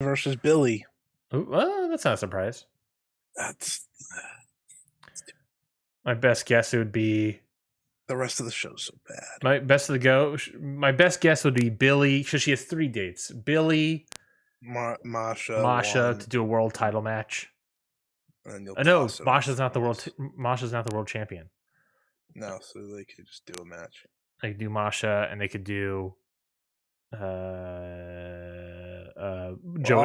versus Billy. Ooh, well, that's not a surprise. That's My best guess would be the rest of the show's so bad. my best guess would be Billy. So she has 3 dates: Billy, Masha Masha won, to do a world title match. and you'll No, toss her Masha's not the someone else. Masha's not the world champion. No, so they could just do a match. They could do Masha, and they could do Joey.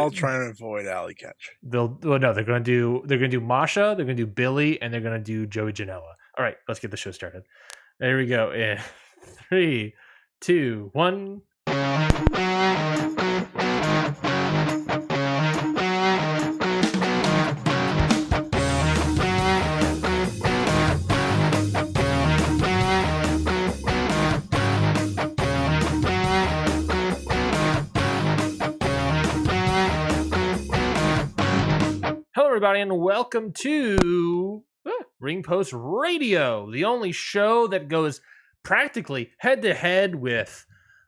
All trying to avoid Alley Catch. They're gonna do Masha, they're gonna do Billy, and they're gonna do Joey Janela. All right, let's get the show started. There we go. In 3, 2, 1. Hello, everybody, and welcome to Ring Post Radio, the only show that goes practically head-to-head with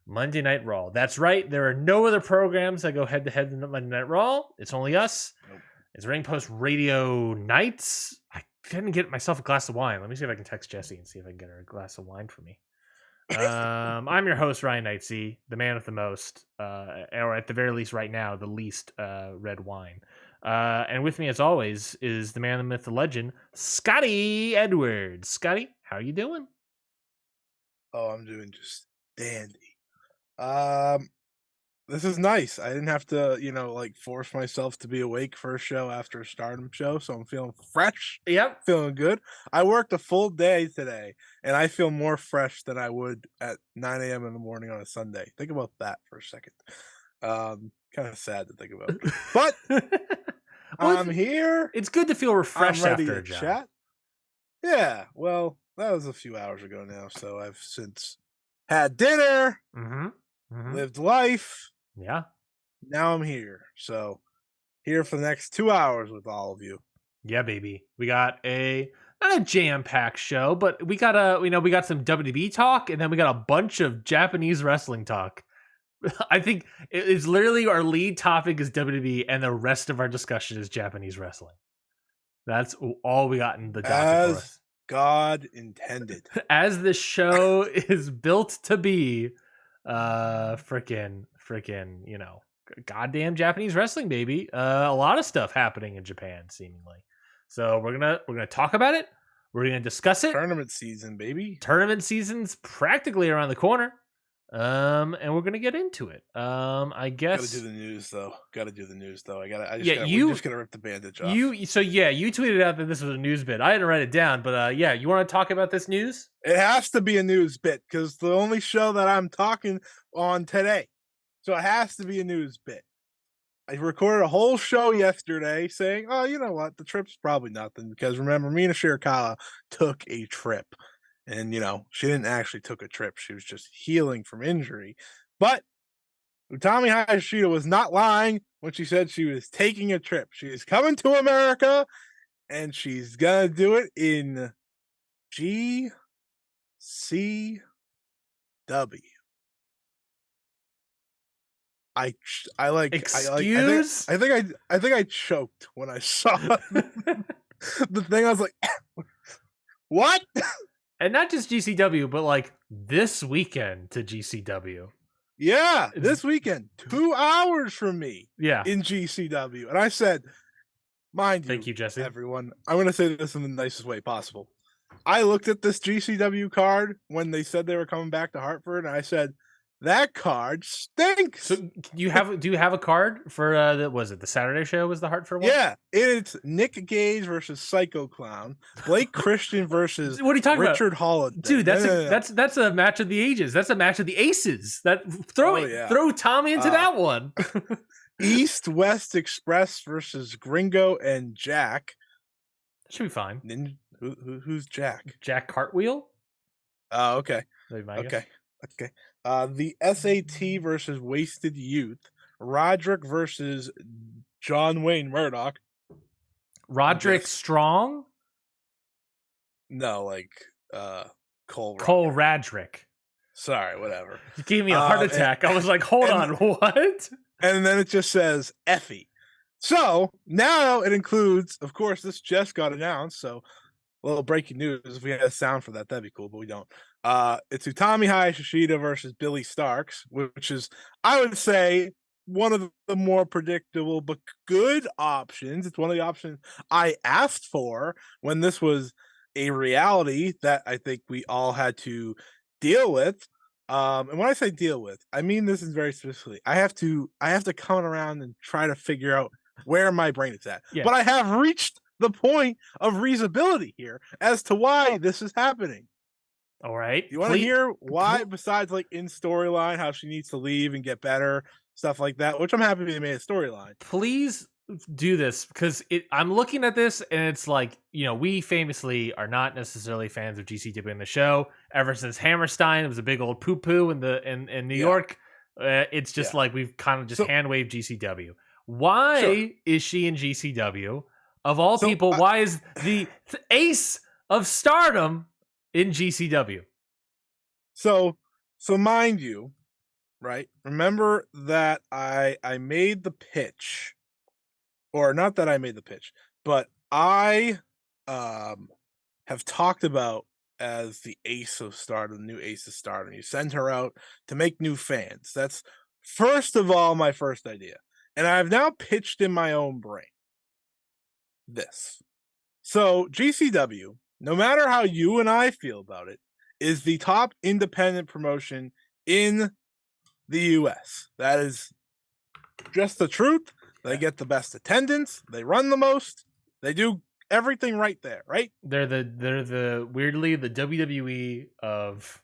Monday Night Raw. That's right. There are no other programs that go head-to-head with Monday Night Raw. It's only us. Nope. It's Ring Post Radio nights. I couldn't get myself a glass of wine. Let me see if I can text Jesse and see if I can get her a glass of wine for me. I'm your host, Ryan Knightsey, the man with the most, or at the very least right now, the least red wine. And with me, as always, is the man, the myth, the legend, Scotty Edwards. Scotty, how are you doing? Oh, I'm doing just dandy. This is nice. I didn't have to, force myself to be awake for a show after a Stardom show, so I'm feeling fresh. Yep. Feeling good. I worked a full day today, and I feel more fresh than I would at 9 a.m. in the morning on a Sunday. Think about that for a second. Kind of sad to think about. But well, I'm here. It's good to feel refreshed after a job. Chat. Yeah, well, that was a few hours ago now, so I've since had dinner, lived life. Yeah. Now I'm here. So here for the next 2 hours with all of you. Yeah, baby. We got not a jam-packed show, but we got we got some WWE talk, and then we got a bunch of Japanese wrestling talk. I think it's literally our lead topic is WWE, and the rest of our discussion is Japanese wrestling. That's all we got in the docket for us. God intended. As the show is built to be, freaking, goddamn Japanese wrestling, baby. A lot of stuff happening in Japan, seemingly. So we're gonna talk about it. We're gonna discuss it. Tournament season, baby. Tournament season's practically around the corner. And we're gonna get into it. I guess gotta do the news though. We're just gonna rip the bandage off. You tweeted out that this was a news bit. I didn't write it down, but you want to talk about this news? It has to be a news bit because the only show that I'm talking on today, so it has to be a news bit. I recorded a whole show yesterday saying, "Oh, you know what? The trip's probably nothing," because remember, Mina Shirakawa took a trip. And, she didn't actually took a trip. She was just healing from injury. But Utami Hayashida was not lying when she said she was taking a trip. She is coming to America, and she's going to do it in GCW. Excuse? I think I choked when I saw the thing. I was like, what? And not just GCW, but like this weekend to GCW. Yeah, this weekend, 2 hours from me. Yeah, in GCW, and I said, Thank you, Jesse. Everyone, I'm going to say this in the nicest way possible. I looked at this GCW card when they said they were coming back to Hartford, and I said, that card stinks. So do you have a card for the Saturday show? Was the Hartford one? Yeah, it's Nick Gage versus Psycho Clown, Blake Christian versus what are you talking Richard Holiday. Dude, that's a match of the ages. That's a match of the aces. Throw Tommy into that one. East West Express versus Gringo and Jack. That should be fine. Who's Jack? Jack Cartwheel. Oh, okay. Okay. The SAT versus Wasted Youth. Roderick versus John Wayne Murdoch. Roderick Strong? No, Cole Radrick. Sorry, whatever. You gave me a heart attack. I was like, hold on, what? and then it just says Effie. So now it includes, of course, this just got announced. So a little breaking news. If we had a sound for that, that'd be cool, but we don't. It's Utami Hayashishita versus Billy Starks, which is, I would say, one of the more predictable but good options. It's one of the options I asked for when this was a reality that I think we all had to deal with. And when I say deal with, I mean this is very specifically. I have to come around and try to figure out where my brain is at. Yeah. But I have reached the point of reasonability here as to why this is happening. All right. You want to hear why, besides like in storyline, how she needs to leave and get better, stuff like that, which I'm happy they made a storyline. Please do this because I'm looking at this and it's like, we famously are not necessarily fans of GCW in the show. Ever since Hammerstein, it was a big old poo poo in New York. It's just like we've kind of just hand waved GCW. Why is she in GCW? Of all people, why is the ace of Stardom in GCW? So mind you, right? Remember that I made the pitch, or not that I made the pitch, but I have talked about as the ace of Stardom, new ace of Stardom. You send her out to make new fans. That's first of all my first idea, and I've now pitched in my own brain this. So GCW, no matter how you and I feel about it, is the top independent promotion in the US. That is just the truth. They get the best attendance, they run the most, they do everything right there, right? They're the weirdly the WWE of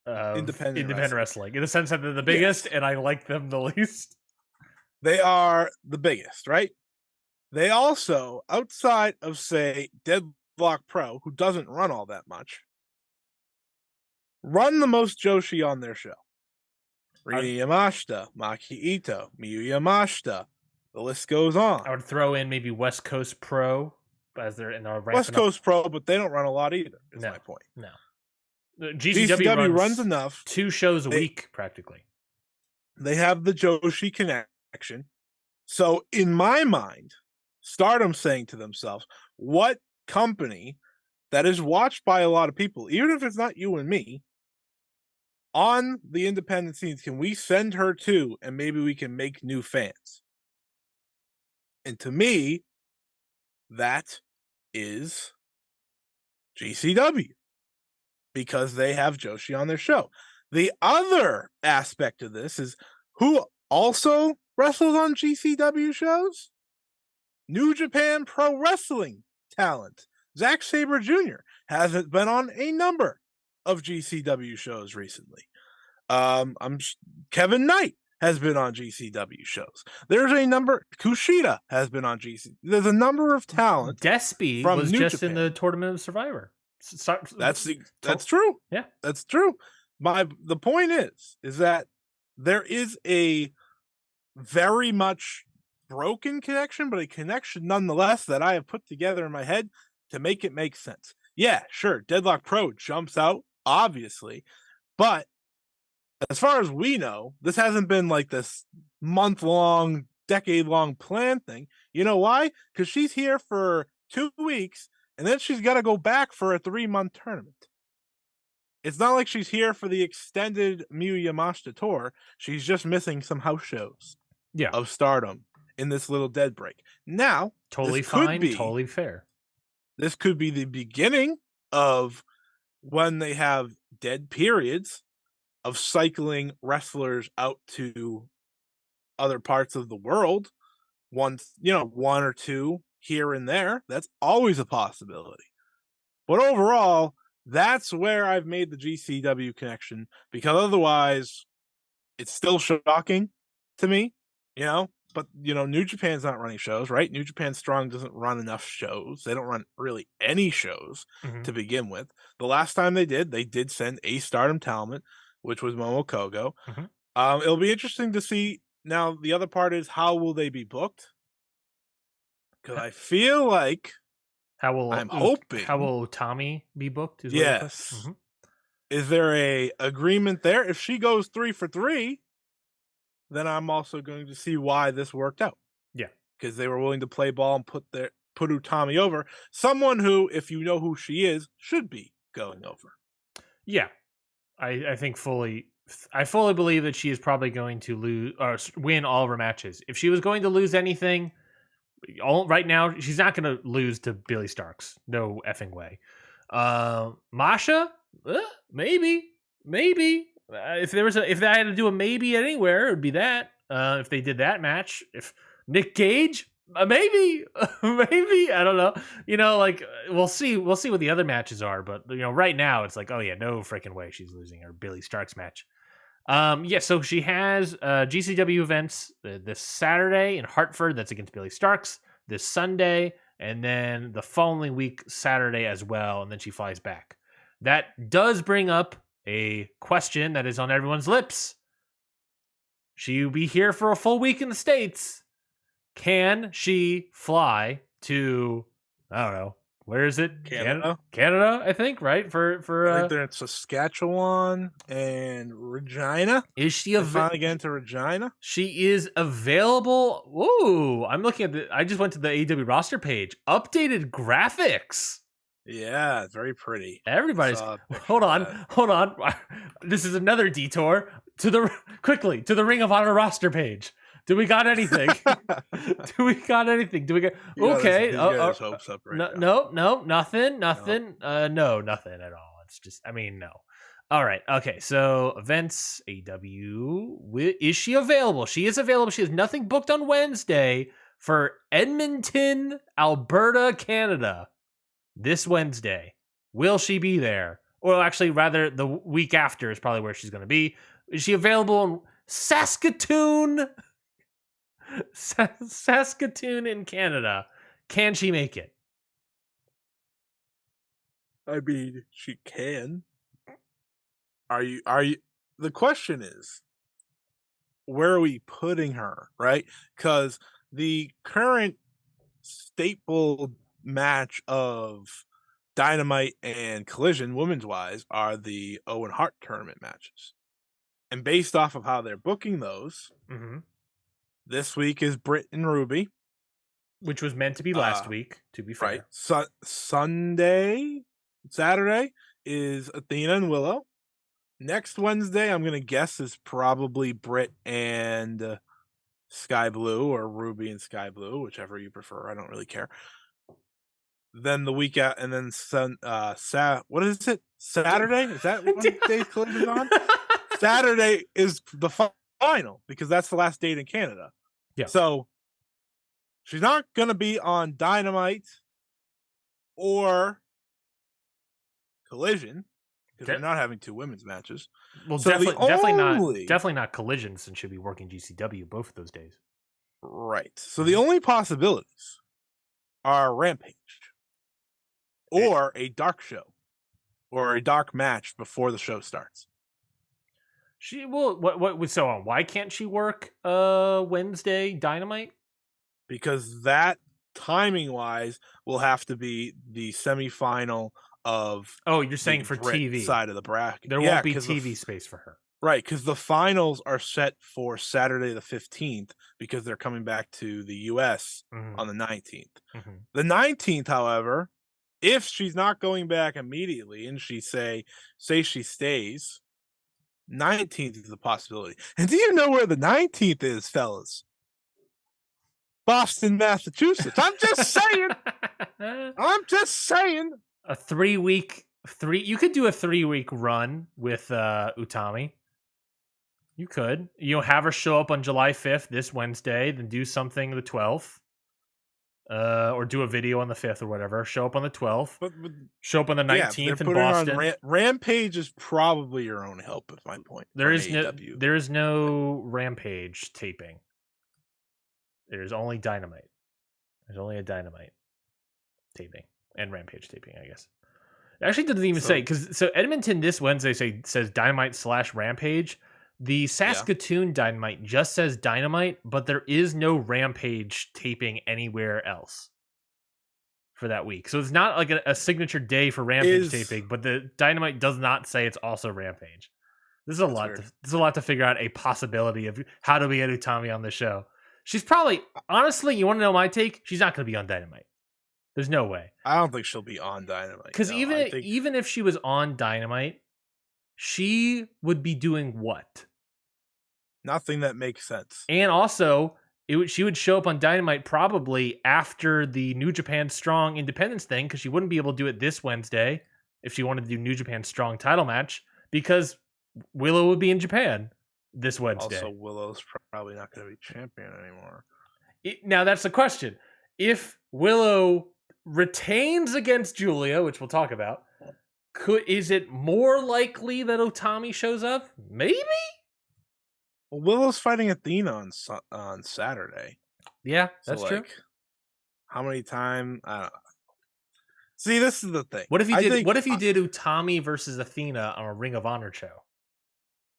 independent wrestling in the sense that they're the biggest and I like them the least. They are the biggest, right? They also, outside of, say, Deadlock Pro, who doesn't run all that much, run the most Joshi on their show. Rina Yamashita, Maki Ito, Miyu Yamashita. The list goes on. I would throw in maybe West Coast Pro as they're in our West Coast Pro, but they don't run a lot either, is my point. No. GCW runs enough. 2 shows a week, practically. They have the Joshi connection. So, in my mind, Stardom's saying to themselves, what company that is watched by a lot of people, even if it's not you and me, on the independent scenes, can we send her to, and maybe we can make new fans? And to me, that is GCW, because they have Joshi on their show. The other aspect of this is who also wrestles on GCW shows? New Japan Pro Wrestling talent. Zack Sabre Jr. has been on a number of GCW shows recently. Kevin Knight has been on GCW shows. There's a number. Kushida has been on GC. There's a number of talent. Despy was New just Japan. In the Tournament of Survivor. That's true. Yeah, that's true. The point is that there is a very much broken connection, but a connection nonetheless that I have put together in my head to make it make sense. Yeah, sure. Deadlock Pro jumps out, obviously, but as far as we know, this hasn't been like this month-long, decade-long plan thing. You know why? Because she's here for 2 weeks, and then she's got to go back for a 3-month tournament. It's not like she's here for the extended Miyu Yamashita tour. She's just missing some house shows of Stardom in this little dead break. Now, totally fine, totally fair. This could be the beginning of when they have dead periods of cycling wrestlers out to other parts of the world. One or two here and there. That's always a possibility. But overall, that's where I've made the GCW connection, because otherwise it's still shocking to me, but New Japan's not running shows, right? New Japan Strong doesn't run enough shows. They don't run really any shows to begin with. The last time they did send a Stardom talent, which was Momo Kogo. It'll be interesting to see. Now, the other part is, how will they be booked? Because I feel like I'm hoping. How will Tommy be booked? Yes. Is there a agreement there? If she goes 3 for 3, then I'm also going to see why this worked out. Yeah. Because they were willing to play ball and put Utami over. Someone who, if you know who she is, should be going over. Yeah. I think I fully believe that she is probably going to lose or win all of her matches. If she was going to lose anything, right now she's not going to lose to Billy Starks. No effing way. Masha, maybe. If I had to do a maybe anywhere, it would be that. If they did that match, if Nick Gage, maybe, maybe I don't know. Like we'll see what the other matches are, but right now it's like, oh yeah, no freaking way she's losing her Billy Starks match. Yeah, so she has GCW events this Saturday in Hartford. That's against Billy Starks. This Sunday, and then the following week Saturday as well, and then she flies back. That does bring up a question that is on everyone's lips. She will be here for a full week in the States. Can she fly to, I don't know, where is it? Canada, I think, right? I think they're in Saskatchewan and Regina. Is she finally getting to Regina? She is available. Whoa! I'm looking at I just went to the AEW roster page. Updated graphics. Yeah, it's very pretty. Everybody's hold on. This is another detour to the Ring of Honor roster page. Do we got anything? Do we got okay? Hopes up right no, nothing. No, nothing at all. It's just, no. All right. Okay. So events, AEW. Is she available? She is available. She has nothing booked on Wednesday for Edmonton, Alberta, Canada. This Wednesday. Will she be there? Or actually, rather, the week after is probably where she's going to be. Is she available in Saskatoon? Saskatoon in Canada. Can she make it? I mean, she can. Are you the question is, where are we putting her, right? Because the current staple match of Dynamite and Collision, women's wise, are the Owen Hart tournament matches. And based off of how they're booking those, this week is Britt and Ruby. Which was meant to be last week, to be fair. Right. Saturday is Athena and Willow. Next Wednesday, I'm going to guess, is probably Britt and Sky Blue, or Ruby and Sky Blue, whichever you prefer. I don't really care. Then the week out, and then what is it? Saturday? Is that one day Collision's on? Saturday is the final, because that's the last date in Canada. Yeah. So she's not going to be on Dynamite or Collision, because they're not having two women's matches. Well, so definitely not Collision, since she'll be working GCW both of those days. Right. So the only possibilities are Rampage, or a dark show, or a dark match before the show starts. She will. What? So on? Why can't she work Wednesday Dynamite? Because that, timing wise, will have to be the semifinal of. Oh, you're saying for TV side of the bracket. There won't be TV space for her. Right, because the finals are set for Saturday the 15th, because they're coming back to the U.S. on the 19th. The 19th, however, if she's not going back immediately and she say she stays, 19th is a possibility. And do you know where the 19th is, fellas? Boston, Massachusetts. I'm just saying. A 3-week you could do a 3-week run with Utami. You could. Have her show up on July 5th this Wednesday, then do something the 12th. Or do a video on the 5th or whatever. Show up on the 12th. But show up on the 19th in Boston. Rampage is probably your own help, is my point. There is no Rampage taping. There's only Dynamite. There's only a Dynamite taping and Rampage taping, I guess. It actually doesn't even say, because Edmonton this Wednesday says Dynamite / Rampage. The Saskatoon Dynamite just says Dynamite, but there is no Rampage taping anywhere else for that week. So it's not like a signature day for Rampage taping, but the Dynamite does not say it's also Rampage. This is a That's lot. weird. There's a lot to figure out. A possibility of how do we get Utami on the show? She's probably honestly. You want to know my take? She's not going to be on Dynamite. There's no way. I don't think she'll be on Dynamite. Because No, I think even if she was on Dynamite, she would be doing what? nothing that makes sense. And also, she would show up on Dynamite probably after the New Japan Strong Independence thing because she wouldn't be able to do it this Wednesday if she wanted to do New Japan Strong title match because Willow would be in Japan this Wednesday. Also, Willow's probably not going to be champion anymore. Now, that's the question. If Willow retains against Julia, which we'll talk about, is it more likely that Utami shows up? Maybe? Well, Willow's fighting Athena on Saturday. Yeah, that's true. How many times? I don't know. See, this is the thing. What if you did Utami versus Athena on a Ring of Honor show?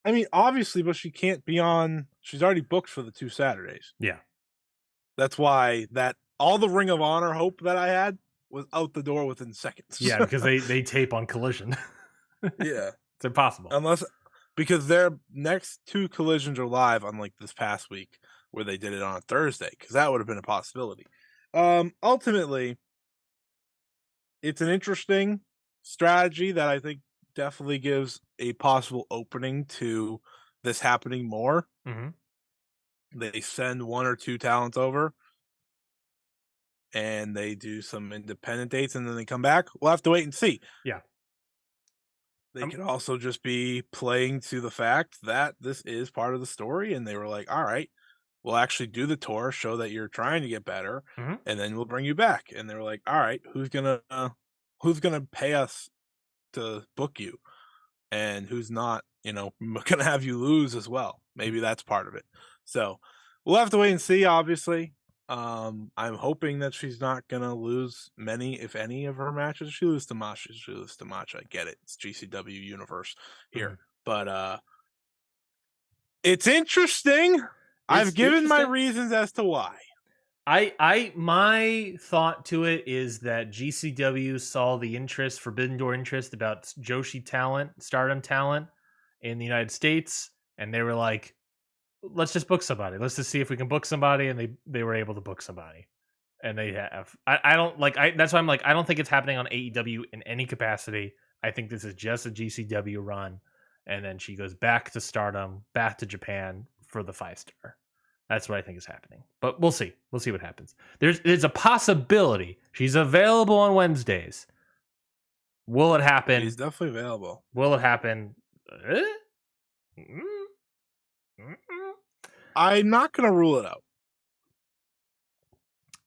I mean, obviously, but she can't be on. She's already booked for the 2 Saturdays. Yeah. That's why all the Ring of Honor hope that I had was out the door within seconds. Yeah, because they tape on Collision. Yeah. It's impossible. Because their next 2 collisions are live, unlike this past week where they did it on a Thursday, because that would have been a possibility. Ultimately, it's an interesting strategy that I think definitely gives a possible opening to this happening more. Mm-hmm. They send 1 or 2 talents over and they do some independent dates and then they come back. We'll have to wait and see. Yeah. They could also just be playing to the fact that this is part of the story, and they were like, all right, we'll actually do the tour, show that you're trying to get better, and then we'll bring you back. And they were like, all right, who's gonna pay us to book you? And who's not, gonna have you lose as well. Maybe that's part of it. So we'll have to wait and see, obviously. I'm hoping that she's not gonna lose many, if any, of her matches. She loses to Masha. I get it. It's GCW universe here, but it's interesting. I've given my reasons as to why. My thought to it is that GCW saw the Forbidden Door interest about Joshi talent, Stardom talent in the United States, and they were like, let's just book somebody. Let's just see if we can book somebody, and they were able to book somebody, and they have. That's why I'm like, I don't think it's happening on AEW in any capacity. I think this is just a GCW run, and then she goes back to Stardom, back to Japan for the 5-star. That's what I think is happening. But we'll see. We'll see what happens. There's a possibility she's available on Wednesdays. Will it happen? She's definitely available. Will it happen? I'm not going to rule it out.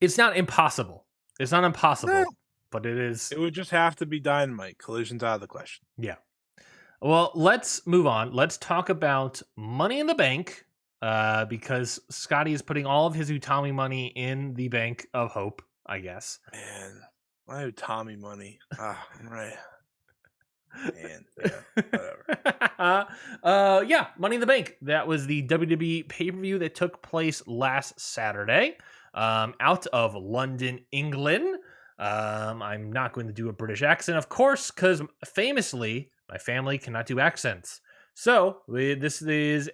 It's not impossible. It's not impossible, but it is. It would just have to be Dynamite. Collision's out of the question. Yeah. Well, let's move on. Let's talk about Money in the Bank, because Scotty is putting all of his Utami money in the Bank of Hope, I guess. Man, my Utami money. Right. Man, yeah, whatever. Yeah, Money in the Bank. That was the WWE pay-per-view that took place last Saturday, out of London, England. I'm not going to do a British accent, of course, because famously, my family cannot do accents. So this is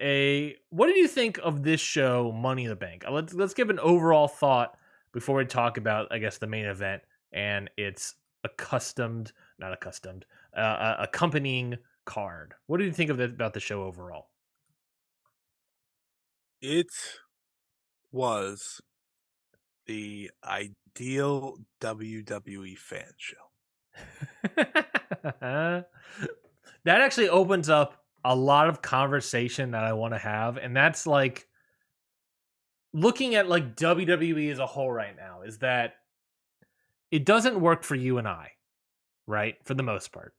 what did you think of this show, Money in the Bank? Let's give an overall thought before we talk about, I guess, the main event and its accompanying card. What did you think about the show overall? It was the ideal WWE fan show. That actually opens up a lot of conversation that I want to have, and that's like looking at like WWE as a whole right now, is that it doesn't work for you and I, right? For the most part.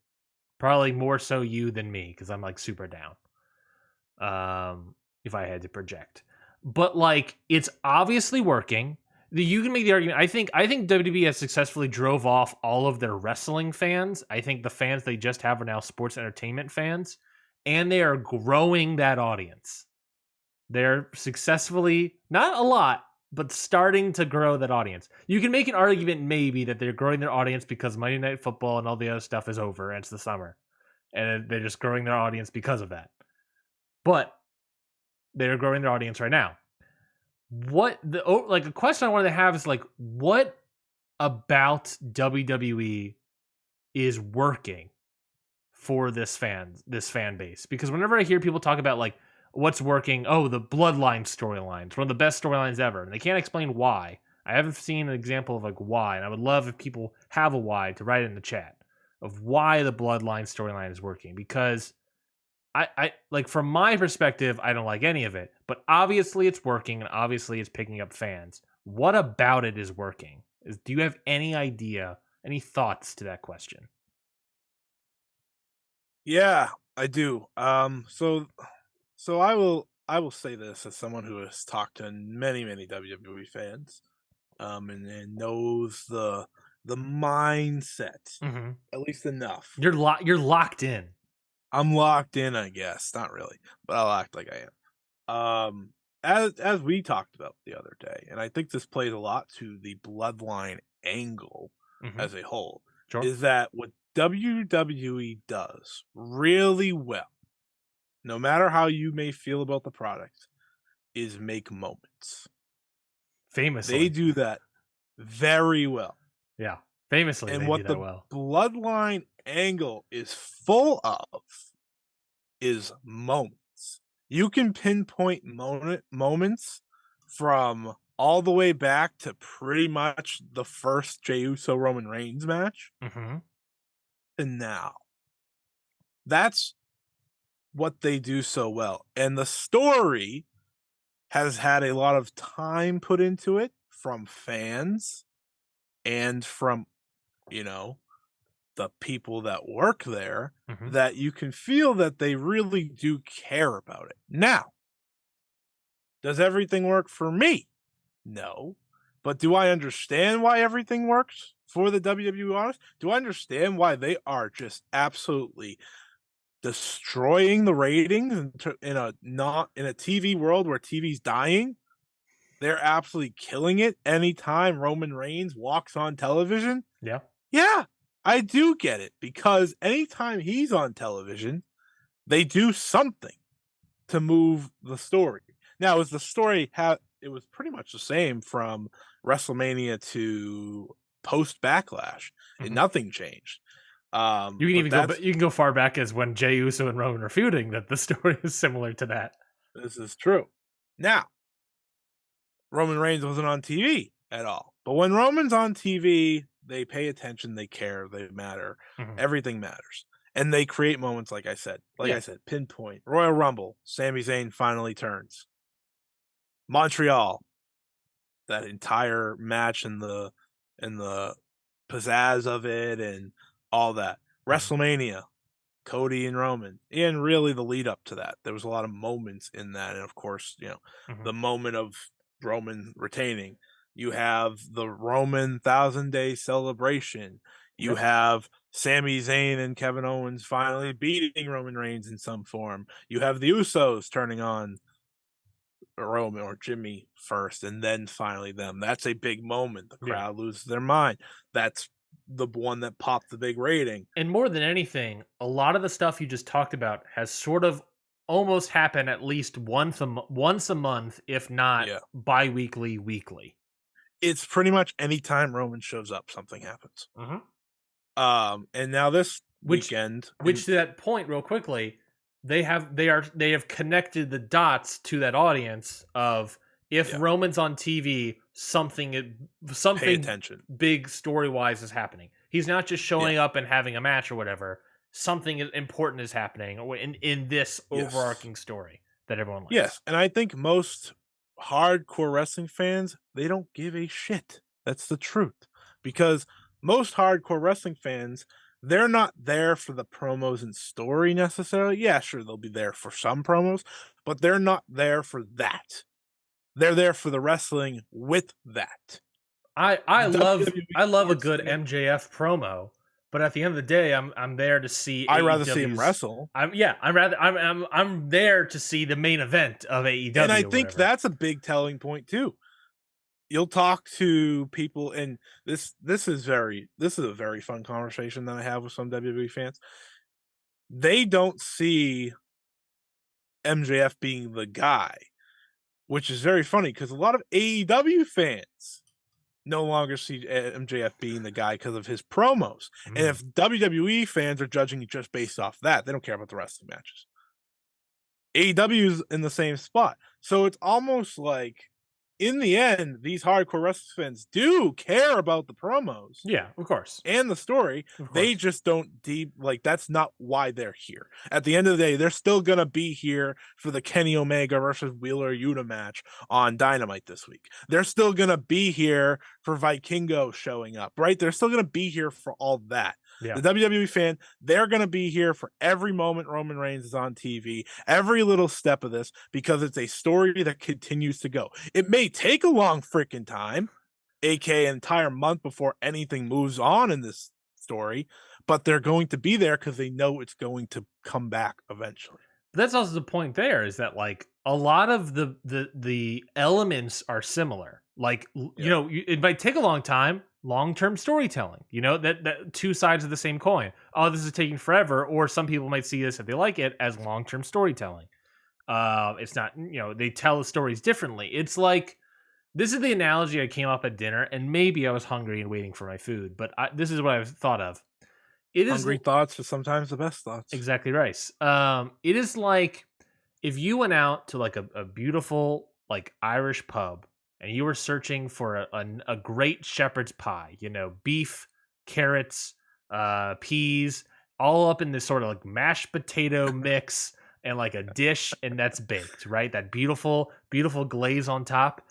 Probably more so you than me, because I'm like super down. If I had to project. But like it's obviously working. You can make the argument. I think WWE has successfully drove off all of their wrestling fans. I think the fans they just have are now sports entertainment fans, and they are growing that audience. They're successfully, not a lot, but starting to grow that audience. You can make an argument maybe that they're growing their audience because Monday Night Football and all the other stuff is over and it's the summer. And they're just growing their audience because of that. but they're growing their audience right now. Like a question I wanted to have is like, what about WWE is working for this fan base? Because whenever I hear people talk about like what's working, oh, the bloodline storyline, it's one of the best storylines ever, and they can't explain why. I haven't seen an example of like why, and I would love if people have a why to write it in the chat of why the bloodline storyline is working. Because I like from my perspective, I don't like any of it, but obviously it's working and obviously it's picking up fans. What about it is working? Do you have any idea, any thoughts to that question? Yeah, I do. So I will say this as someone who has talked to many WWE fans, and knows the mindset Mm-hmm. at least enough. You're locked in. I'm locked in, I guess. Not really, but I'll act like I am. As we talked about the other day, and I think this plays a lot to the bloodline angle Mm-hmm. as a whole, Sure. is that what WWE does really well, no matter how you may feel about the product, is make moments. They Famously, do that very well. yeah. Famously, And they do what that the well. bloodline angle is full of is moments. You can pinpoint moments from all the way back to pretty much the first Jey Uso Roman Reigns match Mm-hmm. to now. That's what they do so well. And the story has had a lot of time put into it from fans and from, you know, the people that work there, Mm-hmm. that you can feel that they really do care about it. Now, does everything work for me? No. But do I understand why everything works for the WWE honest? Do I understand why they are just absolutely destroying the ratings in a not in a TV world where TV's dying? They're absolutely killing it anytime Roman Reigns walks on television. Yeah. Yeah, I do get it, because anytime he's on television, they do something to move the story. Now, is the story it was pretty much the same from WrestleMania to post Backlash, and Mm-hmm. nothing changed. You can But even go, that's but you can go far back as when Jey Uso and Roman are feuding. That the story is similar to that. this is true. Now, Roman Reigns wasn't on TV at all. But when Roman's on TV, they pay attention, they care, they matter. Mm-hmm. Everything matters. And they create moments, like I said. Like Yeah. I said, pinpoint. Royal Rumble, Sami Zayn finally turns. Montreal, that entire match and the pizzazz of it and all that. Mm-hmm. WrestleMania, Cody and Roman, and really the lead up to that. There was a lot of moments in that, and of course, Mm-hmm. the moment of Roman retaining. You have the Roman Thousand Day celebration. You Yep. have Sami Zayn and Kevin Owens finally beating Roman Reigns in some form. You have the Usos turning on Roman or Jimmy first, and then finally them. That's a big moment. The Yeah. crowd loses their mind. That's the one that popped the big rating. And more than anything, a lot of the stuff you just talked about has sort of almost happened at least once a month, if not Yeah. bi-weekly, weekly. It's pretty much anytime Roman shows up, something happens. Mm-hmm. And now this Which, weekend, which to that point, real quickly, they have connected the dots to that audience of if yeah, Roman's on TV, pay something attention. big story wise is happening. He's not just Yeah, showing up and having a match or whatever. Something important is happening in this yes, overarching story that everyone yes. likes. And I think most hardcore wrestling fans, they don't give a shit. That's the truth. Because most hardcore wrestling fans, they're not there for the promos and story necessarily. Yeah, sure, they'll be there for some promos, but they're not there for that. They're there for the wrestling with that. I The love WWE I love a sports good fans, MJF promo, but at the end of the day, I'm there to see I'd rather see him AEW's. wrestle. I'm there to see the main event of And I AEW or think whatever. that's a big telling point too. You'll talk to people, and this is a very fun conversation that I have with some WWE fans. They don't see MJF being the guy, which is very funny because a lot of AEW fans no longer see MJF being the guy because of his promos. And Mm. if WWE fans are judging it just based off that, they don't care about the wrestling matches. AEW is in the same spot. So it's almost like in the end, these hardcore wrestling fans do care about the promos Yeah, of course. and the story. Of They course. just don't deep like that's not why they're here. At the end of the day, they're still gonna be here for the Kenny Omega versus Wheeler Yuta match on Dynamite this week. They're still gonna be here for Vikingo showing up, right? They're still gonna be here for all that. Yeah. The WWE fan, they're going to be here for every moment Roman Reigns is on TV, every little step of this, because it's a story that continues to go. It may take a long freaking time, aka an entire month before anything moves on in this story, but they're going to be there because they know it's going to come back eventually. That's also the point there is that like a lot of the elements are similar. Like Yeah. it might take a long time, long-term storytelling. That two sides of the same coin. Oh, this is taking forever, or some people might see this if they like it as long-term storytelling. It's not, they tell the stories differently. It's like this is the analogy I came up at dinner, and maybe I was hungry and waiting for my food, but this is what I've thought of. It is Hungry thoughts are sometimes the best thoughts. exactly right. It is like if you went out to like a beautiful like Irish pub and you were searching for a great shepherd's pie, beef, carrots, peas, all up in this sort of like mashed potato mix and like a dish, and that's baked, right? That beautiful, beautiful glaze on top.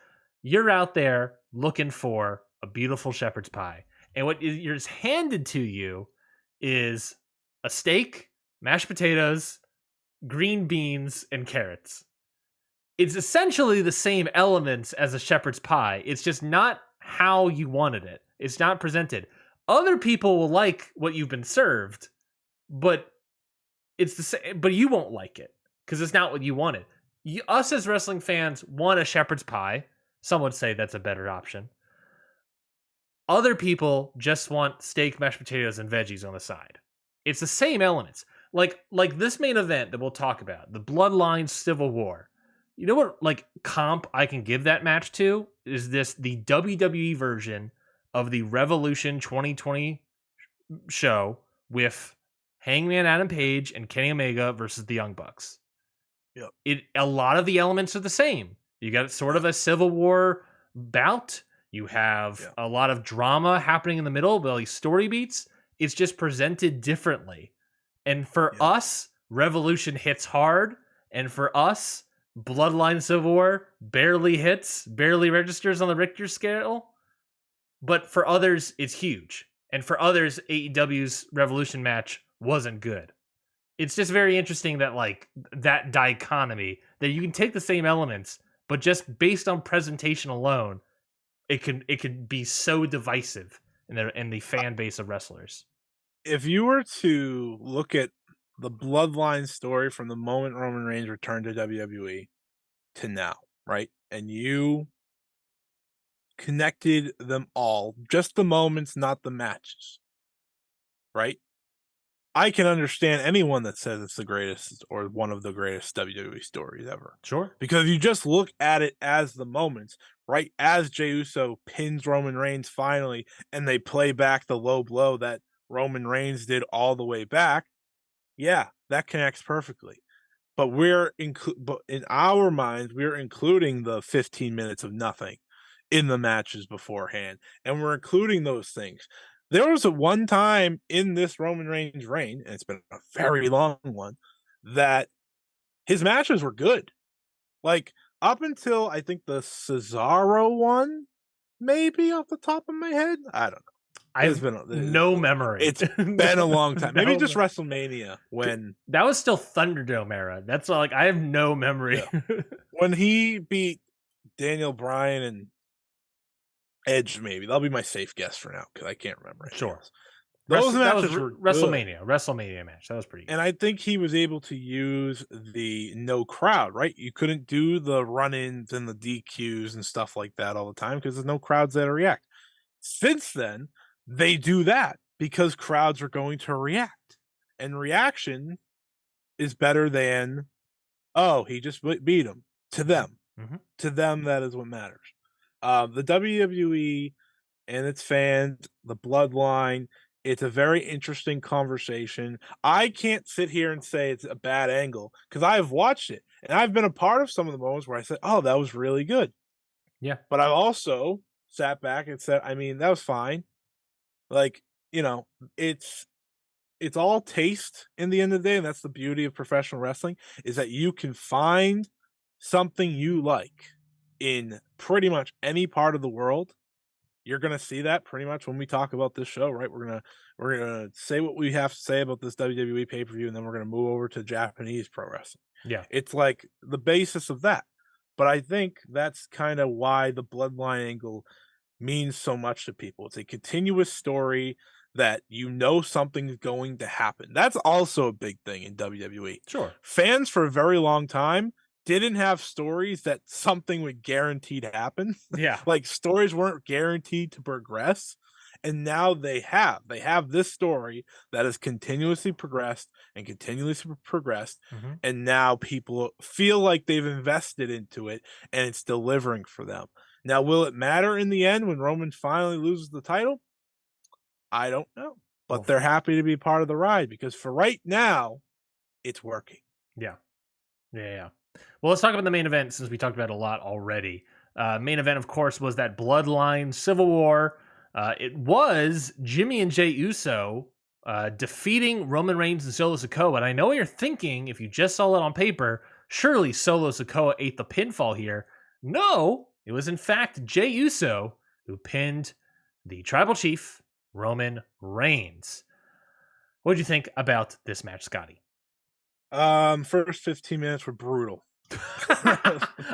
You're out there looking for a beautiful shepherd's pie, and what is handed to you is a steak, mashed potatoes, green beans, and carrots. It's essentially the same elements as a shepherd's pie. It's just not how you wanted it. It's not presented. Other people will like what you've been served, but it's the same. But you won't like it because it's not what you wanted. Us as wrestling fans want a shepherd's pie. Some would say that's a better option. Other people just want steak, mashed potatoes, and veggies on the side. It's the same elements. Like this main event that we'll talk about, the Bloodline Civil War. You know what like comp I can give that match to? Is this the WWE version of the Revolution 2020 show with Hangman Adam Page and Kenny Omega versus the Young Bucks? Yep. A lot of the elements are the same. You got sort of a Civil War bout. You have a lot of drama happening in the middle, but like story beats. It's just presented differently. And for us, Revolution hits hard. And for us, Bloodline Civil War barely hits, barely registers on the Richter scale. But for others, it's huge. And for others, AEW's Revolution match wasn't good. It's just very interesting that like that dichotomy that you can take the same elements, but just based on presentation alone, it can be so divisive in the fan base of wrestlers. If you were to look at the Bloodline story from the moment Roman Reigns returned to WWE to now, right? And you connected them all, just the moments, not the matches, right? I can understand anyone that says it's the greatest or one of the greatest WWE stories ever. Sure. Because you just look at it as the moments, right? As Jey Uso pins Roman Reigns finally, and they play back the low blow that Roman Reigns did all the way back. Yeah, that connects perfectly. But but in our minds, we're including the 15 minutes of nothing in the matches beforehand, and we're including those things. There was a one time in this Roman Reigns reign, and it's been a very long one, that his matches were good. Like up until I think the Cesaro one, maybe off the top of my head, I don't know. I've no memory. It's been a long time. Maybe No just WrestleMania when that was still Thunderdome era. That's like I have no memory. when he beat Daniel Bryan and Edge. Maybe that'll be my safe guess for now because I can't remember. Sure. Those that matches was were WrestleMania. good. WrestleMania match. That was pretty good. And I think he was able to use the no crowd, right? You couldn't do the run-ins and the DQs and stuff like that all the time because there's no crowds that react. Since then, they do that because crowds are going to react. And reaction is better than oh, he just beat him. To them, Mhm. that is what matters. The WWE and its fans, the bloodline. It's a very interesting conversation. I can't sit here and say it's a bad angle because I've watched it and I've been a part of some of the moments where I said, "Oh, that was really good." Yeah, But I've also sat back and said, "I mean, that was fine." Like, you know, it's it's all taste in the end of the day, and that's the beauty of professional wrestling is that you can find something you like in pretty much any part of the world. You're gonna see that pretty much when we talk about this show, right? We're gonna say what we have to say about this WWE pay-per-view, and then we're gonna move over to Japanese pro wrestling. yeah, It's like the basis of that. But I think that's kind of why the bloodline angle means so much to people. It's a continuous story that you know something's going to happen. That's also a big thing in WWE. sure. Fans for a very long time didn't have stories that something would guarantee to happen. Yeah, Like stories weren't guaranteed to progress. And now they have. They have this story that has continuously progressed and continuously progressed. mhm. And now people feel like they've invested into it and it's delivering for them. Now, will it matter in the end when Roman finally loses the title? I don't know. Well, But they're happy to be part of the ride because for right now, it's working. yeah. Yeah, yeah. Well, let's talk about the main event since we talked about it a lot already. Main event, of course, was that Bloodline Civil War. It was Jimmy and Jey Uso defeating Roman Reigns and Solo Sikoa. And I know what you're thinking if you just saw it on paper. Surely Solo Sikoa ate the pinfall here. No, it was in fact Jey Uso who pinned the Tribal Chief Roman Reigns. What did you think about this match, Scotty? First 15 minutes were brutal.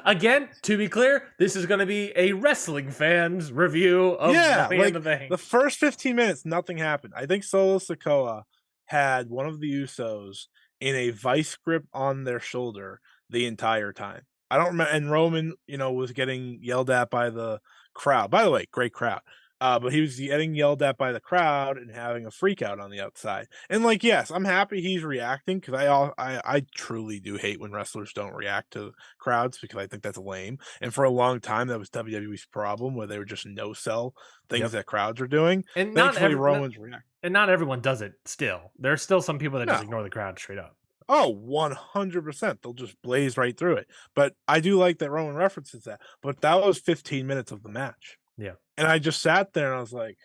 Again, to be clear, this is going to be a wrestling fans review of Yeah, Money in like the Bank. the first 15 minutes, nothing happened. I think Solo Sikoa had one of the Usos in a vice grip on their shoulder the entire time. I don't remember, and Roman, was getting yelled at by the crowd. By the way, great crowd. But he was getting yelled at by the crowd and having a freak out on the outside. And like, yes, I'm happy he's reacting because I truly do hate when wrestlers don't react to crowds because I think that's lame. And for a long time, that was WWE's problem where they were just no sell things Yep. that crowds are doing. And Thankfully, Roman's react. not everyone does it still. There's still some people that just No. ignore the crowd straight up. Oh, 100%. They'll just blaze right through it. But I do like that Roman references that. But that was 15 minutes of the match. Yeah. And I just sat there and I was like,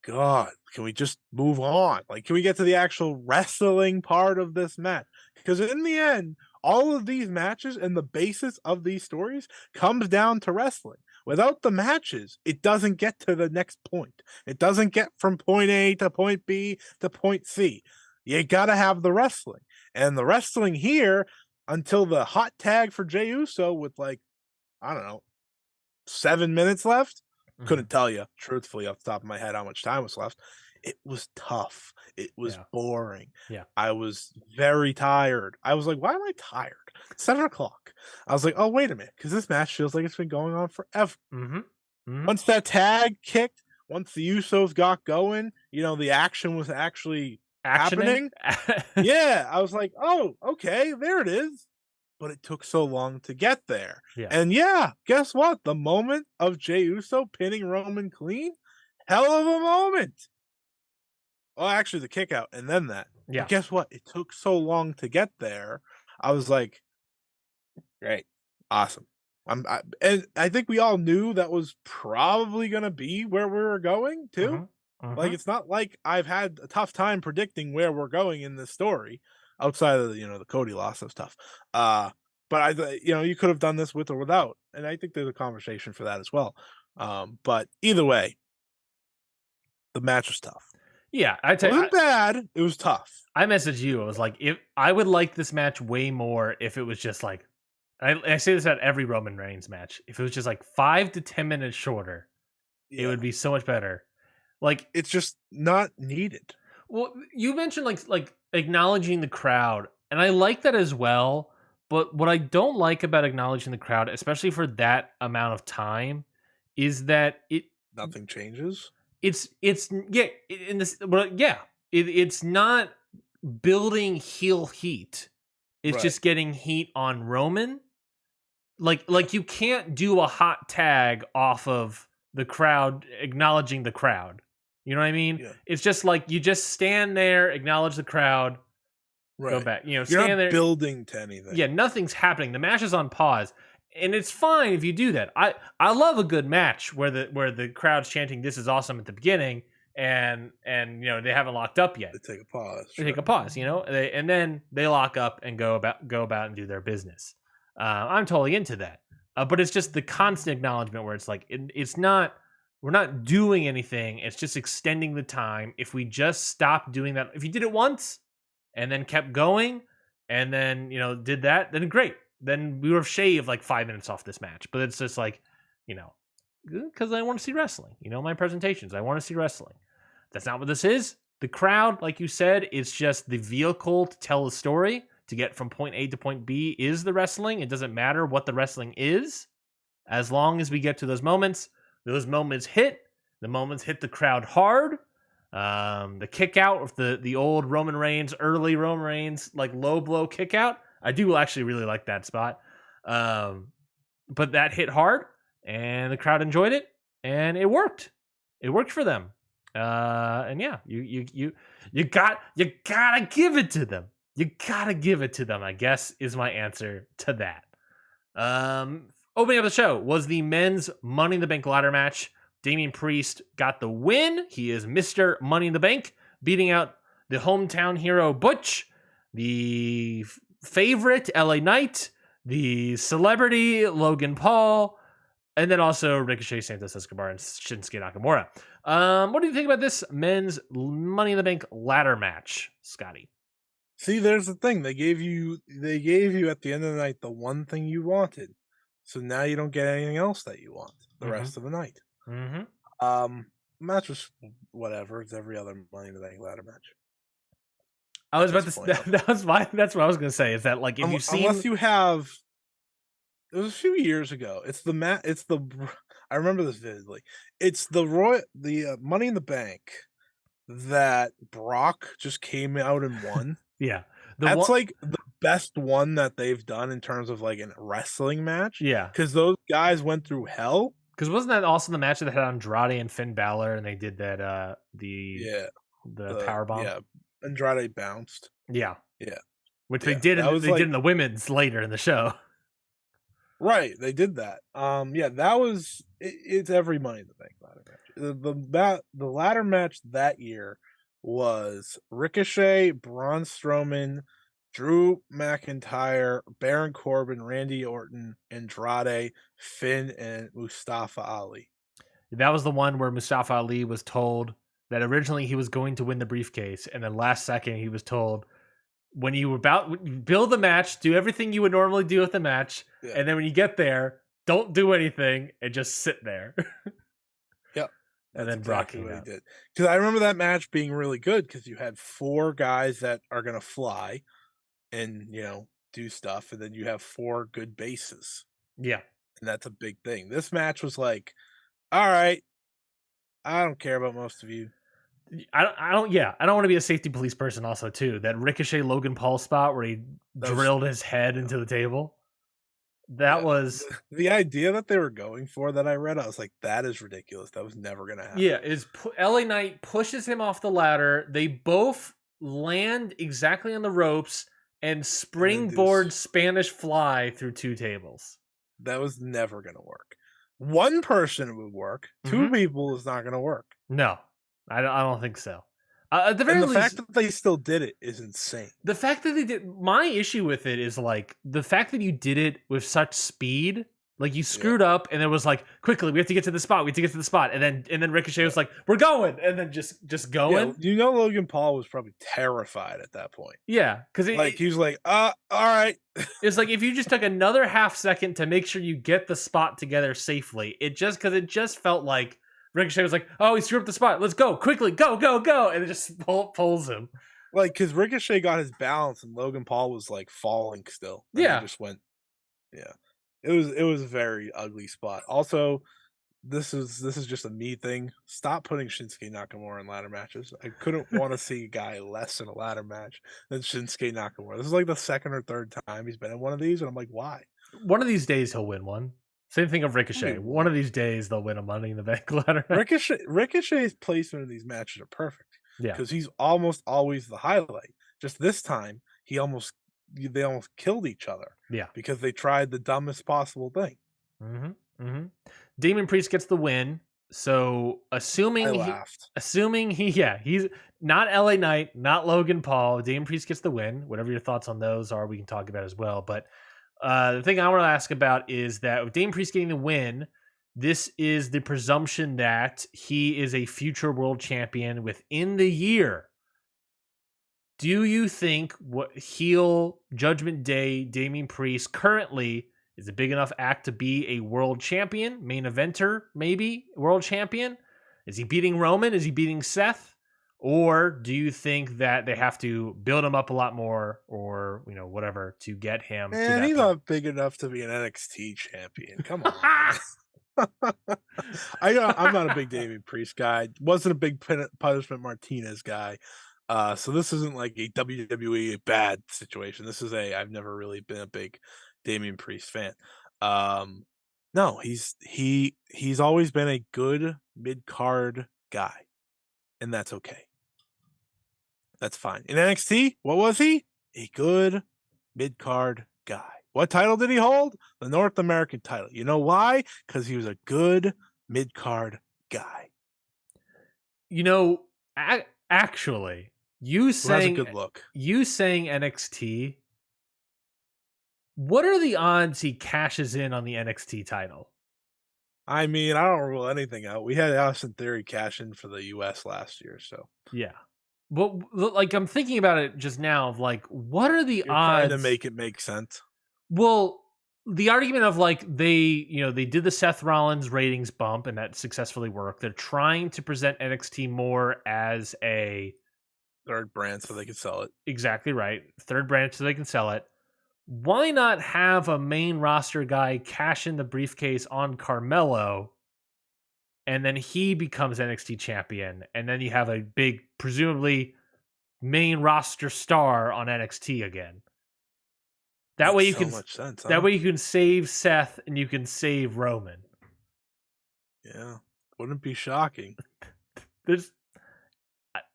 God, can we just move on? Like, can we get to the actual wrestling part of this match? Because in the end, all of these matches and the basis of these stories comes down to wrestling. Without the matches, it doesn't get to the next point. It doesn't get from point A to point B to point C. You got to have the wrestling. And the wrestling here, until the hot tag for Jey Uso with like, I don't know, 7 minutes left, Mhm. couldn't tell you truthfully off the top of my head how much time was left. It was tough. It was Yeah. boring. Yeah. I was very tired. I was like, "Why am I tired?" 7 o'clock. I was like, "Oh, wait a minute, because this match feels like it's been going on forever." Mhm. Mhm. Once that tag kicked, once the Usos got going, the action was actually Actioning? happening. Yeah, I was like, "Oh, okay, there it is." But it took so long to get there. Yeah. And yeah, guess what? The moment of Jey Uso pinning Roman clean, hell of a moment. Well, actually, the kick out and then that. But Yeah. guess what? It took so long to get there. I was like, great, awesome. And I think we all knew that was probably going to be where we were going too. Mhm. Like, Mhm. it's not like I've had a tough time predicting where we're going in this story outside of the Cody loss of stuff. Uh, but you could have done this with or without, and I think there's a conversation for that as well. But either way, the match was tough. Yeah, I It tell you, wasn't bad. It was tough. I messaged you. I was like, if I would like this match way more if it was just like I say this at every Roman Reigns match. If it was just like 5 to 10 minutes shorter, it Yeah, would be so much better. Like, it's just not needed. well, you mentioned like acknowledging the crowd, and I like that as well. But what I don't like about acknowledging the crowd, especially for that amount of time, is that Nothing changes. it's yeah in this, but yeah, it's not building heel heat. is Right. just getting heat on Roman. Like you can't do a hot tag off of the crowd acknowledging the crowd. You know what I mean? Yeah. It's just like you just stand there, acknowledge the crowd, go Right. back. You're Stand not there. building to anything. Yeah, nothing's happening. The match is on pause. And it's fine if you do that. I love a good match where the crowd's chanting "This is awesome" at the beginning, and they haven't locked up yet. They take a pause. They take a pause, and then they lock up and go about and do their business. I'm totally into that, but it's just the constant acknowledgement where it's like it's not. We're not doing anything. It's just extending the time. If we just stopped doing that, if you did it once and then kept going, and then did that, then great. Then we would have shaved like 5 minutes off this match. But it's just like, because I want to see wrestling. My presentations. I want to see wrestling. That's not what this is. The crowd, like you said, it's just the vehicle to tell the story, to get from point A to point B is the wrestling. It doesn't matter what the wrestling is, as long as we get to those moments. Those moments hit. The moments hit the crowd hard. The kick out of the old Roman Reigns, early Roman Reigns, like low blow kick out. I do actually really like that spot. But that hit hard, and the crowd enjoyed it, and it worked. It worked for them. And yeah, you gotta give it to them. You gotta give it to them, I guess, is my answer to that. Opening up the show was the men's Money in the Bank ladder match. Damian Priest got the win. He is Mr. Money in the Bank, beating out the hometown hero Butch, the favorite LA Knight, the celebrity Logan Paul, and then also Ricochet, Santos Escobar, and Shinsuke Nakamura. What do you think about this men's Money in the Bank ladder match, Scotty? See, there's the thing. They gave you at the end of the night the one thing you wanted. So now you don't get anything else that you want the rest of the night. Mm-hmm. Match was whatever. It's every other Money in the Bank ladder match. I was about to. That's what I was going to say. Is that like if you've seen, unless you have, it was a few years ago. It's the It's the. I remember this vividly. It's the Money in the Bank that Brock just came out and won. Yeah, that's like the best one that they've done in terms of like a wrestling match. Yeah, because those guys went through hell. Because wasn't that also the match that had Andrade and Finn Balor, and they did that the powerbomb? Yeah, Andrade bounced. Yeah, yeah, which they did. They did in the women's later in the show. Right, they did that. Yeah, that was it's every Money in the Bank ladder match. The ladder match that year was Ricochet, Braun Strowman, Drew McIntyre, Baron Corbin, Randy Orton, Andrade, Finn, and Mustafa Ali. That was the one where Mustafa Ali was told that originally he was going to win the briefcase, and then last second he was told, when you build the match, do everything you would normally do with the match, and then when you get there, don't do anything and just sit there. Yep. And then Brock came out. Did. Because I remember that match being really good because you had 4 guys that are going to fly and, do stuff, and then you have 4 good bases. Yeah. And that's a big thing. This match was like, all right, I don't care about most of you. I don't want to be a safety police person also too. That Ricochet Logan Paul spot where he drilled his head into the table. That was the idea that they were going for that I read. I was like, that is ridiculous. That was never going to happen. Yeah, LA Knight pushes him off the ladder. They both land exactly on the ropes and springboard Spanish fly through 2 tables. That was never going to work. One person would work. 2 people is not going to work. No. I don't think so. At the very least, fact that they still did it is insane. The fact that they did, my issue with it is like the fact that you did it with such speed. Like you screwed up, and it was like, quickly, we have to get to the spot. And then Ricochet was like, we're going, and then just going. Yeah, Logan Paul was probably terrified at that point. Yeah, because he was like, all right. It's like if you just took another half second to make sure you get the spot together safely. It just felt like Ricochet was like, oh, he screwed up the spot. Let's go quickly. Go, go, go. And it just pulls him. Like, because Ricochet got his balance and Logan Paul was like falling still. And he just went, It was a very ugly spot. Also, this is just a me thing. Stop putting Shinsuke Nakamura in ladder matches. I couldn't want to see a guy less in a ladder match than Shinsuke Nakamura. This is like the second or third time he's been in one of these, and I'm like, why? One of these days he'll win one. Same thing of No, he Ricochet. One won't. of these days they'll win a Money in the Bank ladder match. Ricochet's placement in these matches are perfect Yeah. because he's almost always the highlight. Just this time, they almost killed each other. Yeah. Because they tried the dumbest possible thing. Damon Priest gets the win. So assuming he's not LA Knight, not Logan Paul, Damon Priest gets the win. Whatever your thoughts on those are, we can talk about as well. But the thing I want to ask about is that with Damon Priest getting the win, this is the presumption that he is a future world champion within the year. Do you think what heel Judgment Day Damien Priest currently is a big enough act to be a world champion, main eventer, maybe world champion? Is he beating Roman? Is he beating Seth? Or do you think that they have to build him up a lot more, or whatever, to get him? Man, he's not big enough to be an NXT champion. Come on. I'm not a big Damien Priest guy. Wasn't a big Punishment Martinez guy. So this isn't like a WWE bad situation. This is I've never really been a big Damien Priest fan. No, he's always been a good mid-card guy, and that's okay. That's fine. In NXT, what was he? A good mid-card guy. What title did he hold? The North American title. You know why? Because he was a good mid-card guy. Actually, you saying that's a good look. You saying NXT. What are the odds he cashes in on the NXT title? I mean, I don't rule anything out. We had Austin Theory cash in for the US last year, so yeah. But like, I'm thinking about it just now of like, what are the odds to make it make sense? Well, the argument of like they did the Seth Rollins ratings bump and that successfully worked. They're trying to present NXT more as a third brand so they can sell it. Exactly right. Third brand so they can sell it. Why not have a main roster guy cash in the briefcase on Carmelo and then he becomes NXT champion, and then you have a big, presumably main roster star on NXT again. That way you can much sense, huh? That way you can save Seth and you can save Roman. Yeah, wouldn't be shocking.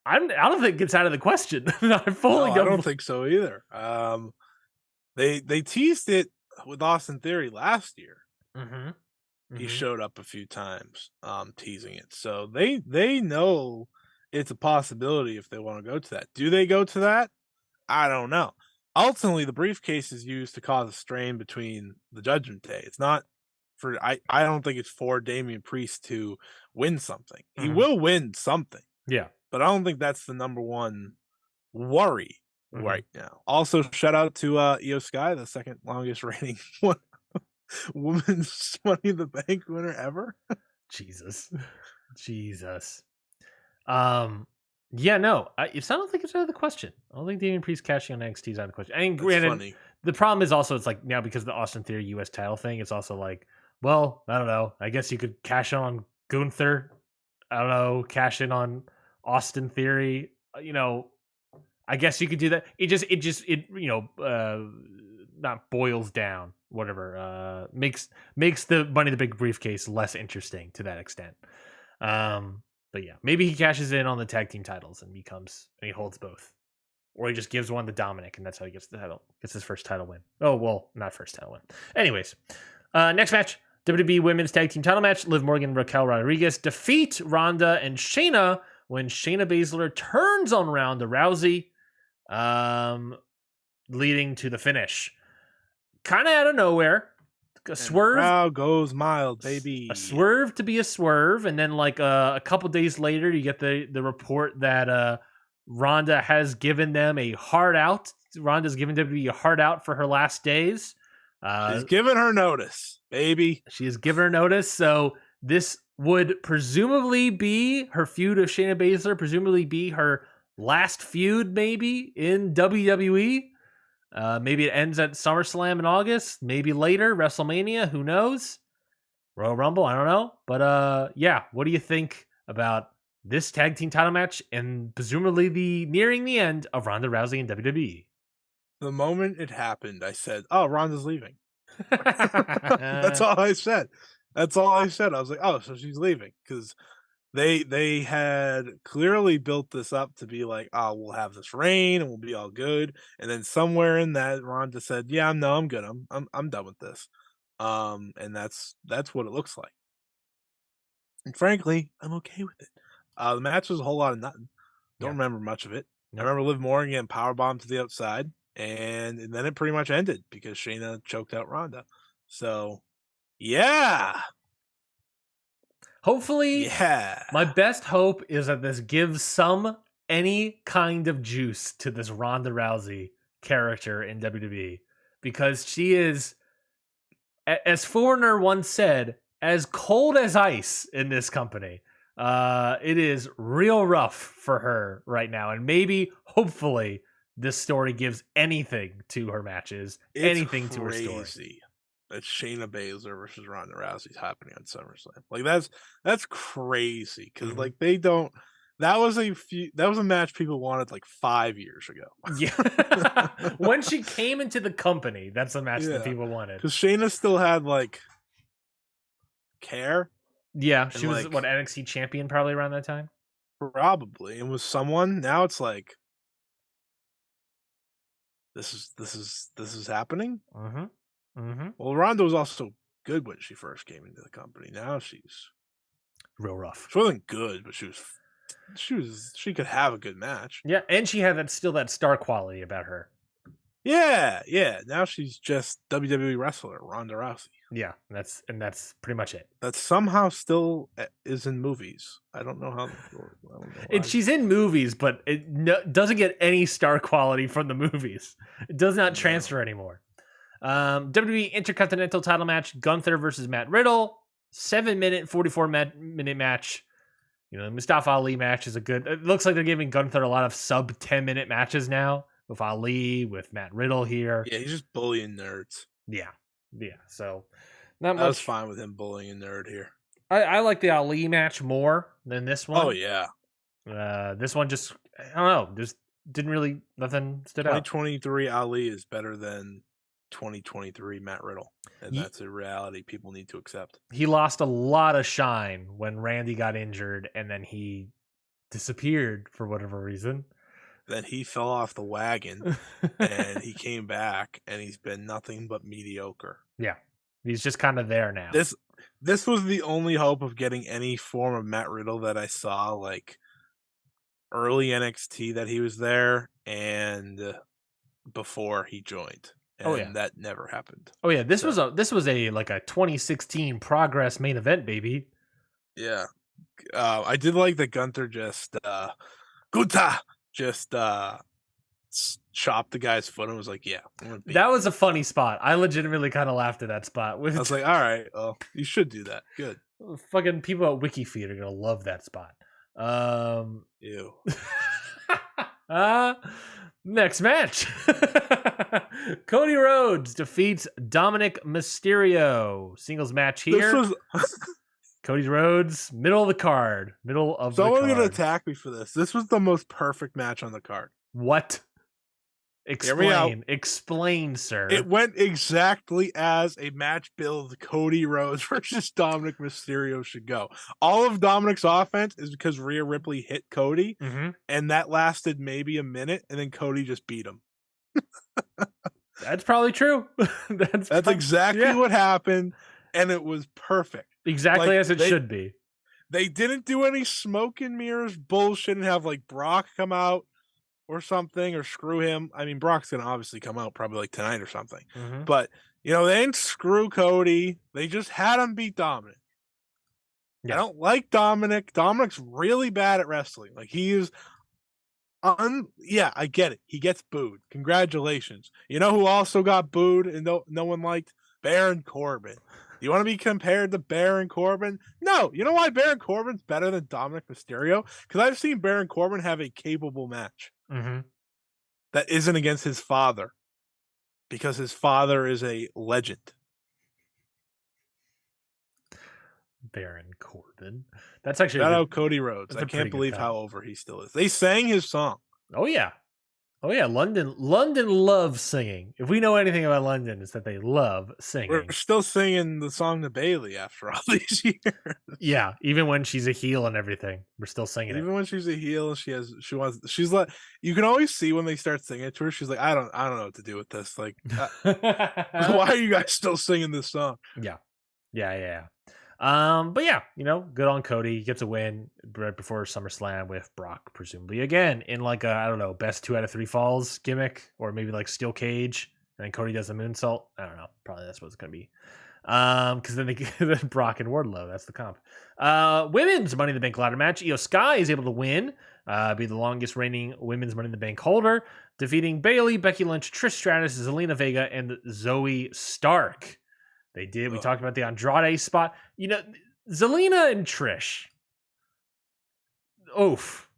I don't think it's out of the question. I don't think so either. They teased it with Austin Theory last year. He showed up a few times, teasing it. So they know it's a possibility if they want to go to that. Do they go to that? I don't know. Ultimately, the briefcase is used to cause a strain between the Judgment Day. It's not for I don't think it's for Damien Priest to win something. He will win something. Yeah. But I don't think that's the number one worry right now. Also, shout out to Io Sky, the second longest reigning women's Money in the Bank winner ever. Jesus. Yeah, no, I don't think it's out of the question. I don't think Damien Priest cashing on NXT is out of the question. I mean, granted, the problem is also it's like now because of the Austin Theory US title thing, it's also like, well, I don't know. I guess you could cash on Gunther. I don't know, cash in on Austin Theory. I guess you could do that. It not boils down, whatever. Makes the Money in the Big briefcase less interesting to that extent. But yeah, maybe he cashes in on the tag team titles and he holds both, or he just gives one to Dominic and that's how he gets the title, gets his first title win. Oh well, not first title win. Anyways, next match, WWE Women's Tag Team Title match. Liv Morgan, Raquel Rodriguez defeat Ronda and Shayna when Shayna Baszler turns on Ronda Rousey, leading to the finish. Kind of out of nowhere. A swerve. Crowd goes mild, baby. A swerve to be a swerve, and then like a couple days later, you get the report that Ronda has given them a hard out. Ronda's given WWE a hard out for her last days. She's given her notice, baby. She has given her notice, so this would presumably be her feud of Shayna Baszler. Presumably be her last feud, maybe in WWE. Maybe it ends at SummerSlam in August. Maybe later, WrestleMania. Who knows? Royal Rumble, I don't know. But yeah, what do you think about this tag team title match and presumably the nearing the end of Ronda Rousey and WWE? The moment it happened, I said, "Oh, Ronda's leaving." That's all I said. That's all I said. I was like, "Oh, so she's leaving," because they had clearly built this up to be like, "Oh, we'll have this reign and we'll be all good," and then somewhere in that, Ronda said, "Yeah, no, I'm good. I'm done with this." And that's what it looks like. And frankly, I'm okay with it. The match was a whole lot of nothing. Don't Yeah. remember much of it. I Nope. remember Liv Morgan getting powerbombed to the outside, and then it pretty much ended because Shayna choked out Ronda. So, yeah, Hopefully, yeah, my best hope is that this gives any kind of juice to this Ronda Rousey character in WWE because she is, as Foreigner once said, as cold as ice in this company. It is real rough for her right now, and maybe, hopefully, this story gives anything to her matches, it's anything to her story. crazy that Shayna Baszler versus Ronda Rousey's happening on SummerSlam. Like that's crazy because Mhm. like they don't. That was a match people wanted like 5 years ago. Yeah. When she came into the company, that's a match that Yeah, people wanted. because Shayna still had like care Yeah, and she was like what NXT champion probably around that time. probably and with someone now it's like this is happening. Mhm. Mhm. Well, Ronda was also good when she first came into the company. Now Real rough. she wasn't good, but she could have a good match. Yeah, and she had that star quality about her. Yeah, yeah. Now she's just WWE wrestler Ronda Rousey Yeah, that's pretty much it. that somehow still is in movies. I don't know how. I don't know And why. she's in movies, but it doesn't get any star quality from the movies. It does not No. transfer anymore. WWE Intercontinental Title match: Gunther versus Matt Riddle. 7-minute, 44-minute match. You know, the Mustafa Ali match is a good. It looks like they're giving Gunther a lot of sub 10-minute matches now with Ali, with Matt Riddle here. Yeah, he's just bullying nerds. Yeah, yeah. So not I was much. fine with him bullying a nerd here. I like the Ali match more than this Oh one. yeah, This one just, I don't know, just didn't really, nothing stood out. 2023 Ali is better than 2023 Matt Riddle, and He, that's a reality people need to accept. he lost a lot of shine when Randy got injured and then he disappeared for whatever reason. Then he fell off the wagon, and he came back, and he's been nothing but mediocre. Yeah, he's just kind of there now. This was the only hope of getting any form of Matt Riddle that I saw, like early NXT that he was there, and before he joined, Oh yeah. and that never happened. Oh yeah, So this was a like a 2016 Progress main event, baby. yeah, I did like that Gunther just Guta just chopped the guy's foot and was like, "Yeah, I'm gonna beat." That was a funny spot. I legitimately kind of laughed at that spot. I was like, "All right, well, you should do that. Good." Fucking people at WikiFeed are gonna love that spot. Ew. uh, Next match. Cody Rhodes defeats Dominic Mysterio. Singles match This here. was Cody Rhodes, middle of the card. Middle of the someone gonna card. attack me for this. This was the most perfect match on the card. What? Hear me out. Explain. Explain, sir. It went exactly as a match build Cody Rhodes versus Dominic Mysterio should go. All of Dominic's offense is because Rhea Ripley hit Cody, Mhm. and that lasted maybe a minute, and then Cody just beat him. That's probably true. That's exactly yeah, what happened, and it was perfect. exactly Like as it should be. they didn't do any smoke and mirrors bullshit and have like Brock come out or something or screw him. I mean, Brock's gonna obviously come out probably like tonight or something. Mhm. But they didn't screw Cody. They just had him beat Dominic. I Yeah. don't like Dominic. Dominic's really bad at wrestling. Like he is yeah, I get it. He gets booed. Congratulations. You know who also got booed and no one liked? Baron Corbin. You want to be compared to Baron Corbin? No. You know why Baron Corbin's better than Dominic Mysterio? Because I've seen Baron Corbin have a capable match Mhm. that isn't against his father. Because his father is a legend. Baron Corbin. That's actually a Shout good. out Cody Rhodes. That's I a pretty can't good believe pal. how over he still is. They sang his song. Oh yeah. Oh yeah. London loves singing. If we know anything about London, it's that they love We're singing. still singing the song to Bailey after all these years. Yeah, even when she's a heel and everything, we're still singing it. Even when she's a heel, she's like, you can always see when they start singing it to her. She's like, I don't know what to do with this. Like, why are you guys still singing this song? Yeah. But yeah, good on Cody. He gets a win right before SummerSlam with Brock, presumably again in like a, I don't know, best 2 out of 3 falls gimmick, or maybe like steel cage, and then Cody does a moonsault. I don't know. Probably that's what it's gonna be. Because then then Brock and Wardlow, that's the comp. Women's Money in the Bank ladder match. Io Sky is able to win, be the longest reigning women's Money in the Bank holder, defeating Bailey, Becky Lynch, Trish Stratus, Zelina Vega, and Zoe Stark. They did. We talked about the Andrade spot. Zelina and Trish. Oof.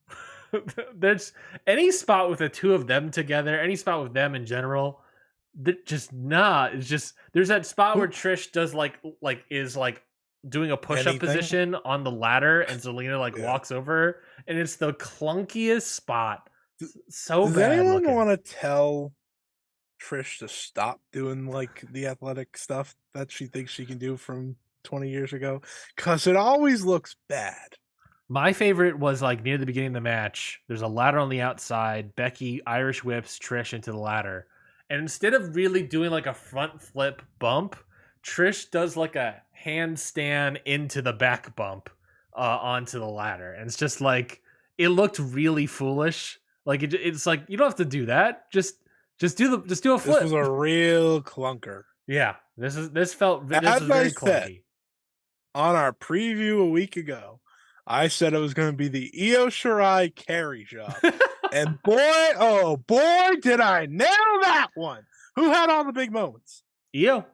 There's any spot with the two of them together, any spot with them in general, that just not. It's just there's that spot where Trish does is doing a push-up position on the ladder, and Zelina walks over, and it's the clunkiest spot. So does bad. Does anyone want to tell Trish to stop doing the athletic stuff that she thinks she can do from 20 years ago? Because it always looks bad. My favorite was near the beginning of the match. There's a ladder on the outside. Becky Irish whips Trish into the ladder. And instead of really doing a front flip bump, Trish does a handstand into the back bump onto the ladder. And it's just it looked really foolish. It's you don't have to do that. Just do a flip. This was a real clunker. Yeah, this was very clunky. On our preview a week ago, I said it was going to be the Io Shirai carry job. And boy, did I nail that one. Who had all the big moments? Io.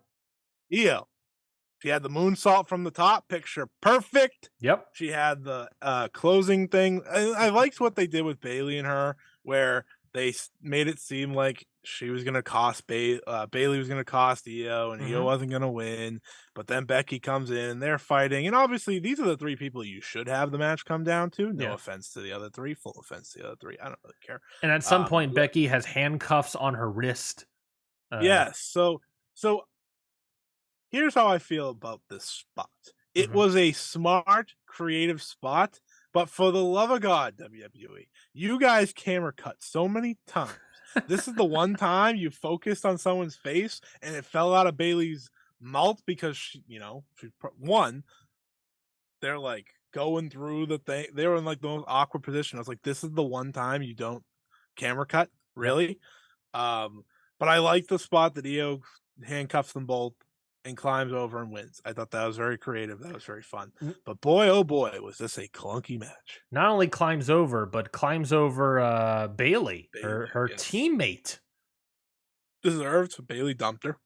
She had the moonsault from the top, picture perfect. Yep. She had the closing thing. I liked what they did with Bailey and her, where they made it seem like she was going to cost Bailey was going to cost Io, and Io wasn't going to win. But then Becky comes in, they're fighting, and obviously these are the 3 people you should have the match come down to. No offense to the other 3, full offense to the other 3. I don't really care. And at some point, Becky has handcuffs on her wrist. Yes. So here's how I feel about this spot. It was a smart, creative spot, but for the love of God, WWE, you guys camera cut so many times. This is the one time you focused on someone's face and it fell out of Bailey's mouth because she they're going through the thing. They were in the most awkward position. I was like, this is the one time you don't camera cut, really. But I like the spot that Io handcuffs them both and climbs over and wins. I thought that was very creative. That was very fun. But boy, oh boy, was this a clunky match. Not only climbs over, but climbs over Bailey, her teammate. Deserved. Bailey dumped her.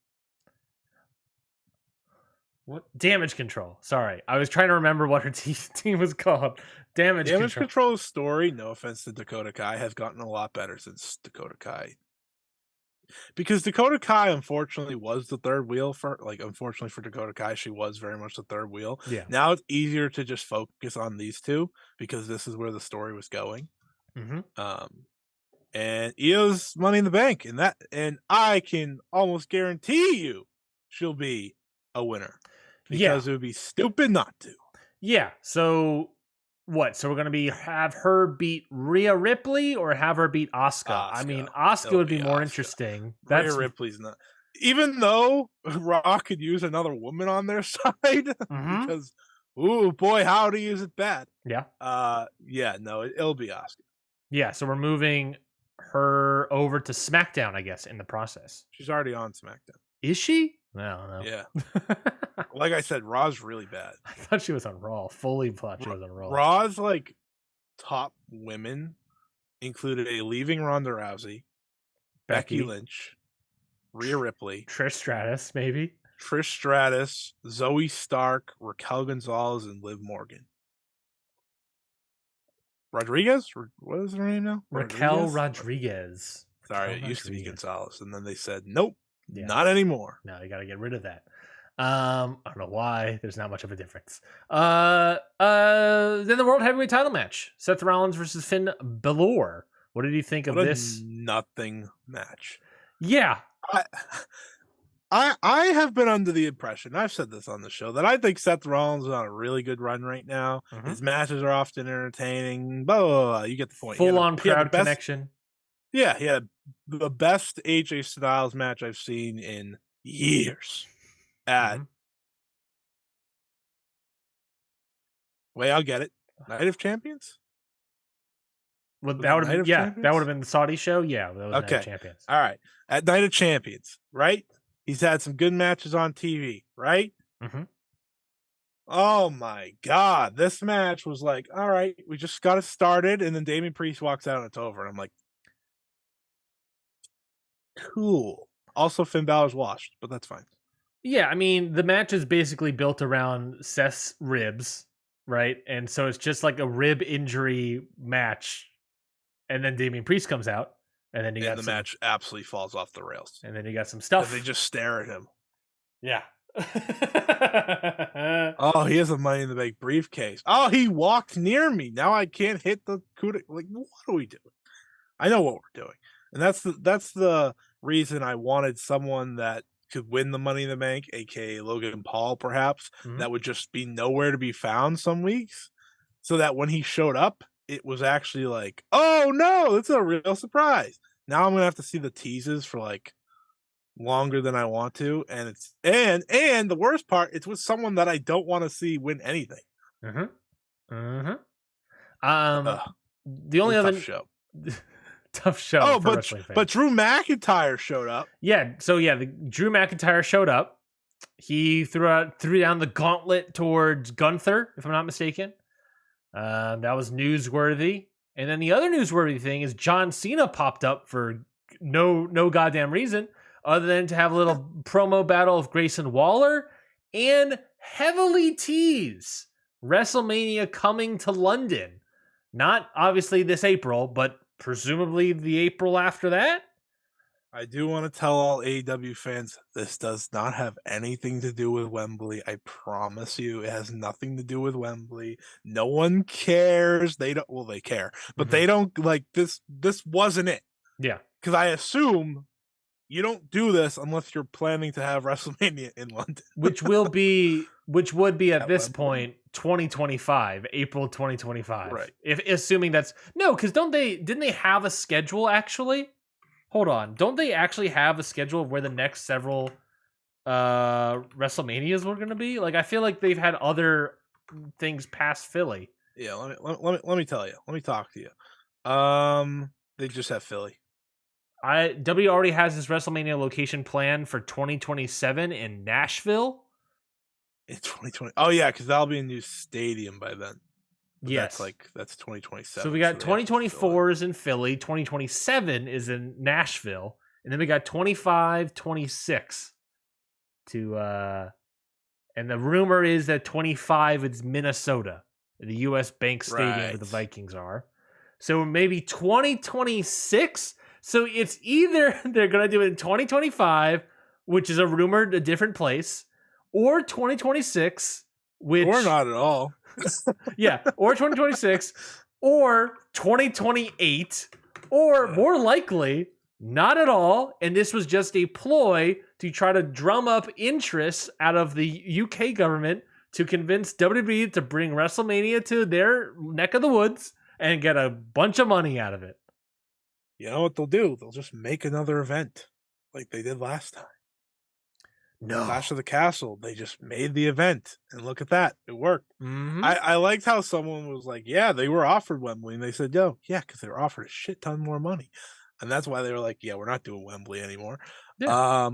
What? Damage Control. Sorry. I was trying to remember what her team was called. Damage Control's story, no offense to Dakota Kai, has gotten a lot better since Dakota Kai. Because Dakota Kai, unfortunately, was the third wheel unfortunately for Dakota Kai, she was very much the third wheel. Yeah. Now it's easier to just focus on these 2 because this is where the story was going. And Io's Money in the Bank, and I can almost guarantee you she'll be a winner because it would be stupid not to. Yeah. So what? So we're gonna have her beat Rhea Ripley or have her beat Asuka? I mean, Asuka would be more interesting. Rhea Ripley's not. Even though Raw could use another woman on their side, because ooh boy, howdy, is it bad? Yeah. No, it'll be Asuka. Yeah. So we're moving her over to SmackDown, I guess, in the process. She's already on SmackDown. Is she? I don't know. Yeah. Like I said, Raw's really bad. I thought she was on Raw. Fully thought she was on Raw. Raw's top women included a leaving Ronda Rousey, Becky Lynch, Rhea Ripley, Trish Stratus, maybe. Trish Stratus, Zoe Stark, Raquel Gonzalez, and Liv Morgan. Rodriguez? What is her name now? Raquel Rodriguez. Sorry, it used to be Gonzalez, and then they said, nope, not anymore. No, you got to get rid of that. I don't know why. There's not much of a difference. Then the World Heavyweight Title match: Seth Rollins versus Finn Balor. What did you think of What a this? nothing match. Yeah, I, I have been under the impression, I've said this on the show, that I think Seth Rollins is on a really good run right now. mm-hmm. His matches are often entertaining. Blah, blah, blah. You get the point. Full on He had the crowd best. connection. Yeah, he had the best AJ Styles match I've seen in years. At Mm-hmm. wait, I'll get it. Night of Champions. Well, Was that it would have Night been of yeah, that would Champions? have been the Saudi show. Yeah, that was Night of Okay. Champions. All right. At Night of Champions, right? He's had some good matches on TV, right? Mm-hmm. Oh my God. This match was like, all right, we just got it started. And then Damian Priest walks out and it's over. And I'm like, cool. Also, Finn Balor's washed, but that's fine. Yeah, I mean, the match is basically built around Seth's ribs, right? And so it's just like a rib injury match. And then Damian Priest comes out, and then you got And the some, match absolutely falls off the rails. and then you got some Because stuff. they just stare at him. Yeah. Oh, he has a Money in the Bank briefcase. Oh, he walked near me. Now I can't hit the coup. Like, what are we doing? I know what we're doing, and that's the reason I wanted someone that could win the Money in the Bank, aka Logan Paul, perhaps, Mhm. that would just be nowhere to be found some weeks, so that when he showed up, it was actually like, oh no, it's a real surprise. Now I'm gonna have to see the teases for like longer than I want to, and it's and the worst part, it's with someone that I don't want to see win anything. Mm-hmm. Mm-hmm. Ugh, The it was only a tough other show. tough show Oh, for wrestling fans. but Drew McIntyre showed up. Yeah, so yeah, the Drew McIntyre showed up. He threw down the gauntlet towards Gunther, if I'm not mistaken. That was newsworthy. And then the other newsworthy thing is John Cena popped up for no goddamn reason other than to have a little promo battle of Grayson Waller and heavily tease WrestleMania coming to London. Not obviously this April, but presumably the April after that. I do want to tell all AEW fans this does not have anything to do with Wembley. I promise you, it has nothing to do with Wembley. No one cares. They don't. Well, they care, but they don't like this. This wasn't it. Yeah, because I assume you don't do this unless you're planning to have WrestleMania in London, which would be at this Wembley. point 2025, April 2025. Right. If assuming that's no, because didn't they have a schedule actually? Hold on. Don't they actually have a schedule of where the next several WrestleManias were gonna be? Like I feel like they've had other things past Philly. Yeah, let me tell you. Let me talk to you. They just have Philly. W already has this WrestleMania location planned for 2027 in Nashville. In 2020. Oh yeah, because that'll be a new stadium by then. But Yes, that's 2027. so we got 2024 is in Philly, 2027 is in Nashville, and then we got 25, 26 to and the rumor is that 25 is Minnesota, the US Bank Stadium where the Vikings are. So maybe 2026. So it's either they're going to do it in 2025, which is a rumored a different place, or 2026, which or not at all. yeah, or 2026, or 2028, or more likely, not at all. And this was just a ploy to try to drum up interest out of the UK government to convince WWE to bring WrestleMania to their neck of the woods and get a bunch of money out of it. You know what they'll do? They'll just make another event like they did last time. No. Clash of the Castle. They just made the event. And look at that. It worked. Mm-hmm. I liked how someone was like, yeah, they were offered Wembley. And they said, no, yeah, because they were offered a shit ton more money. And that's why they were like, yeah, we're not doing Wembley anymore. Yeah.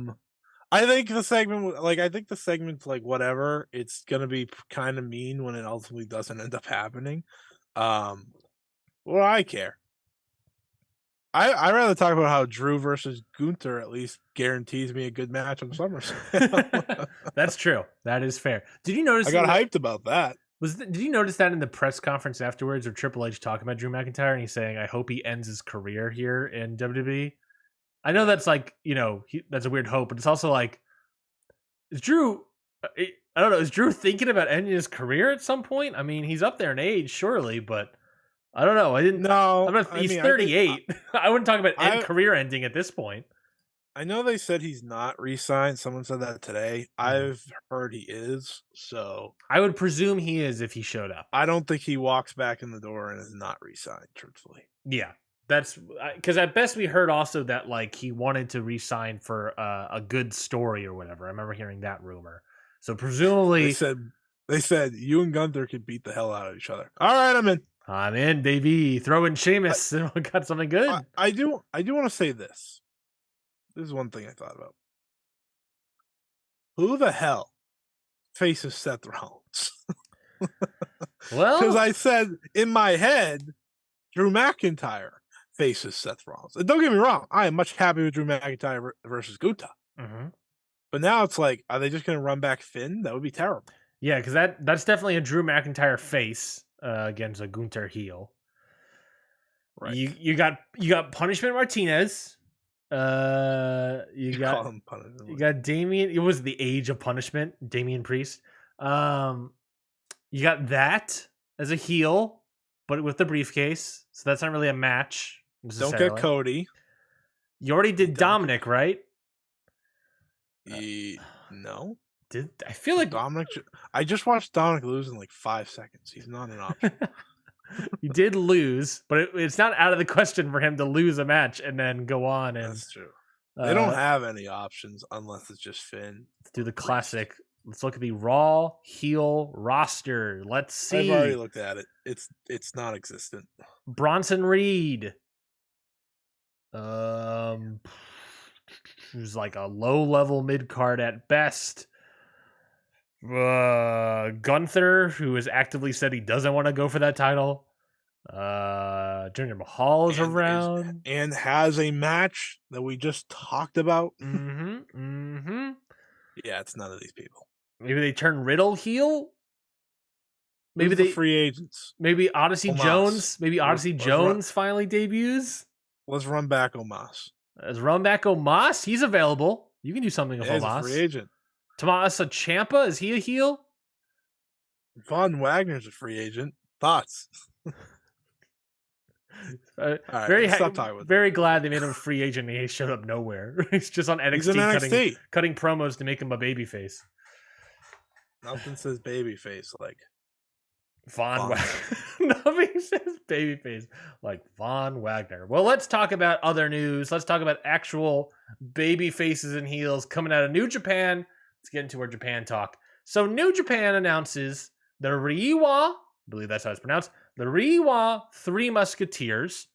I think the segment's like whatever. It's gonna be kind of mean when it ultimately doesn't end up happening. Well, I care. I'd rather talk about how Drew versus Gunther at least guarantees me a good match on SummerSlam. That's true. That is fair. Did you notice? I got hyped about that. Did you notice that in the press conference afterwards, where Triple H talking about Drew McIntyre and he's saying, "I hope he ends his career here in WWE." I know that's like that's a weird hope, but it's also like, is Drew I don't know. Is Drew thinking about ending his career at some point? I mean, he's up there in age, surely, but I don't know. No, I He's mean, I think 38. I wouldn't talk about I career ending at this point. I know they said he's not re-signed. Someone said that today. Mhm. I've heard he is, so I would presume he is if he showed up. I don't think he walks back in the door and is not re-signed, truthfully. Yeah, that's because at best we heard also that like he wanted to re-sign for a good story or whatever. I remember hearing that rumor. So They presumably, said they said you and Gunther could beat the hell out of each other. All right, I'm in. I'm in, baby. Throw in I Sheamus, and we got something good. I do want to say this. This is one thing I thought about. Who the hell faces Seth Rollins? Because Well, I said in my head, Drew McIntyre faces Seth Rollins. And don't get me wrong, I am much happy with Drew McIntyre versus Guta. mhm. But now it's like, are they just going to run back Finn? That would be terrible. Yeah, because that's definitely a Drew McIntyre face against a Gunter heel. Right. You got Punishment Martinez. You Call got him punishment. you got Damien. It was the age of punishment. Damien Priest. You got that as a heel, but with the briefcase. So that's not really a match Don't necessarily. get Cody. You already did Dominic, right? No. Did I feel like Dominic? I just watched Dominic lose in like 5 seconds. He's not an option. he did lose, but it's not out of the question for him to lose a match and then go on and That's true. They don't have any options unless it's just Finn. let's do the classic. Let's look at the Raw heel roster. Let's see. I've already looked at it. It's non-existent. Bronson Reed. Who's like a low-level mid-card at best. Gunther, who has actively said he doesn't want to go for that title. Jinder Mahal is around. And has a match that we just talked about. Mm-hmm. Yeah, it's none of these people. Maybe they turn Riddle heel. Maybe Who's the free agents. Maybe Odyssey Omos. Jones. Maybe Odyssey Let's Jones finally debuts. Let's run back Omos. Let's run back Omos. He's available. You can do something with He's Omos. a free agent. Tommaso Ciampa, is he a heel? Von Wagner's a free agent. Thoughts? Right, stop very glad they made him a free agent and he showed up nowhere. He's just on NXT, cutting promos to make him a babyface. Nothing says babyface like Von Wagner. Nothing says babyface like Von Wagner. Well, let's talk about other news. Let's talk about actual baby faces and heels coming out of New Japan. Let's get into our Japan talk. So New Japan announces the Reiwa, I believe that's how it's pronounced, the Reiwa Three Musketeers.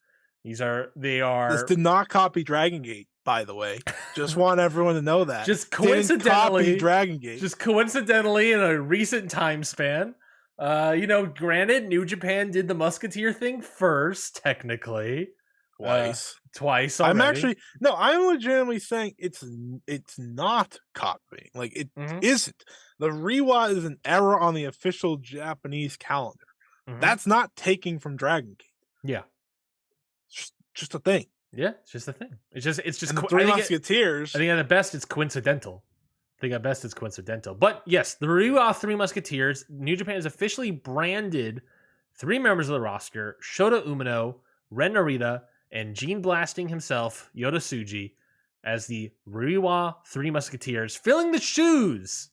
They are. This did not copy Dragon Gate, by the way. Just want everyone to know that. Just coincidentally, Dragon Gate. Just coincidentally, in a recent time span. Granted, New Japan did the Musketeer thing first, technically. Twice already. I'm legitimately saying it's not copying. Like it isn't. The Reiwa is an error on the official Japanese calendar. That's not taking from Dragon Gate. Yeah. It's just a thing. Yeah, it's just a thing. It's just and the Three Musketeers. I think at best it's coincidental. But yes, the Reiwa Three Musketeers, New Japan has officially branded 3 members of the roster, Shota Umino, Ren Narita, and Gene Blasting himself, Yota Tsuji, as the Reiwa Three Musketeers, filling the shoes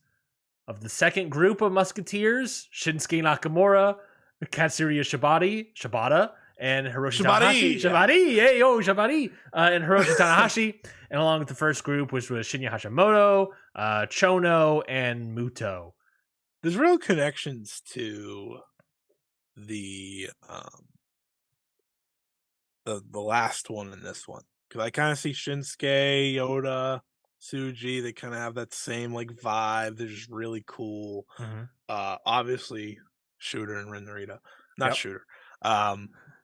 of the second group of Musketeers, Shinsuke Nakamura, Katsuya Shibata, and Hiroshi Tanahashi. Shibari! And Hiroshi Tanahashi. And along with the first group, which was Shinya Hashimoto, Chono, and Muto. There's real connections to the last one and this one. Because I kind of see Shinsuke, Yoda, Tsuji, they kind of have that same like vibe. They're just really cool. Obviously, Shooter and Ren Narita. Not Shooter.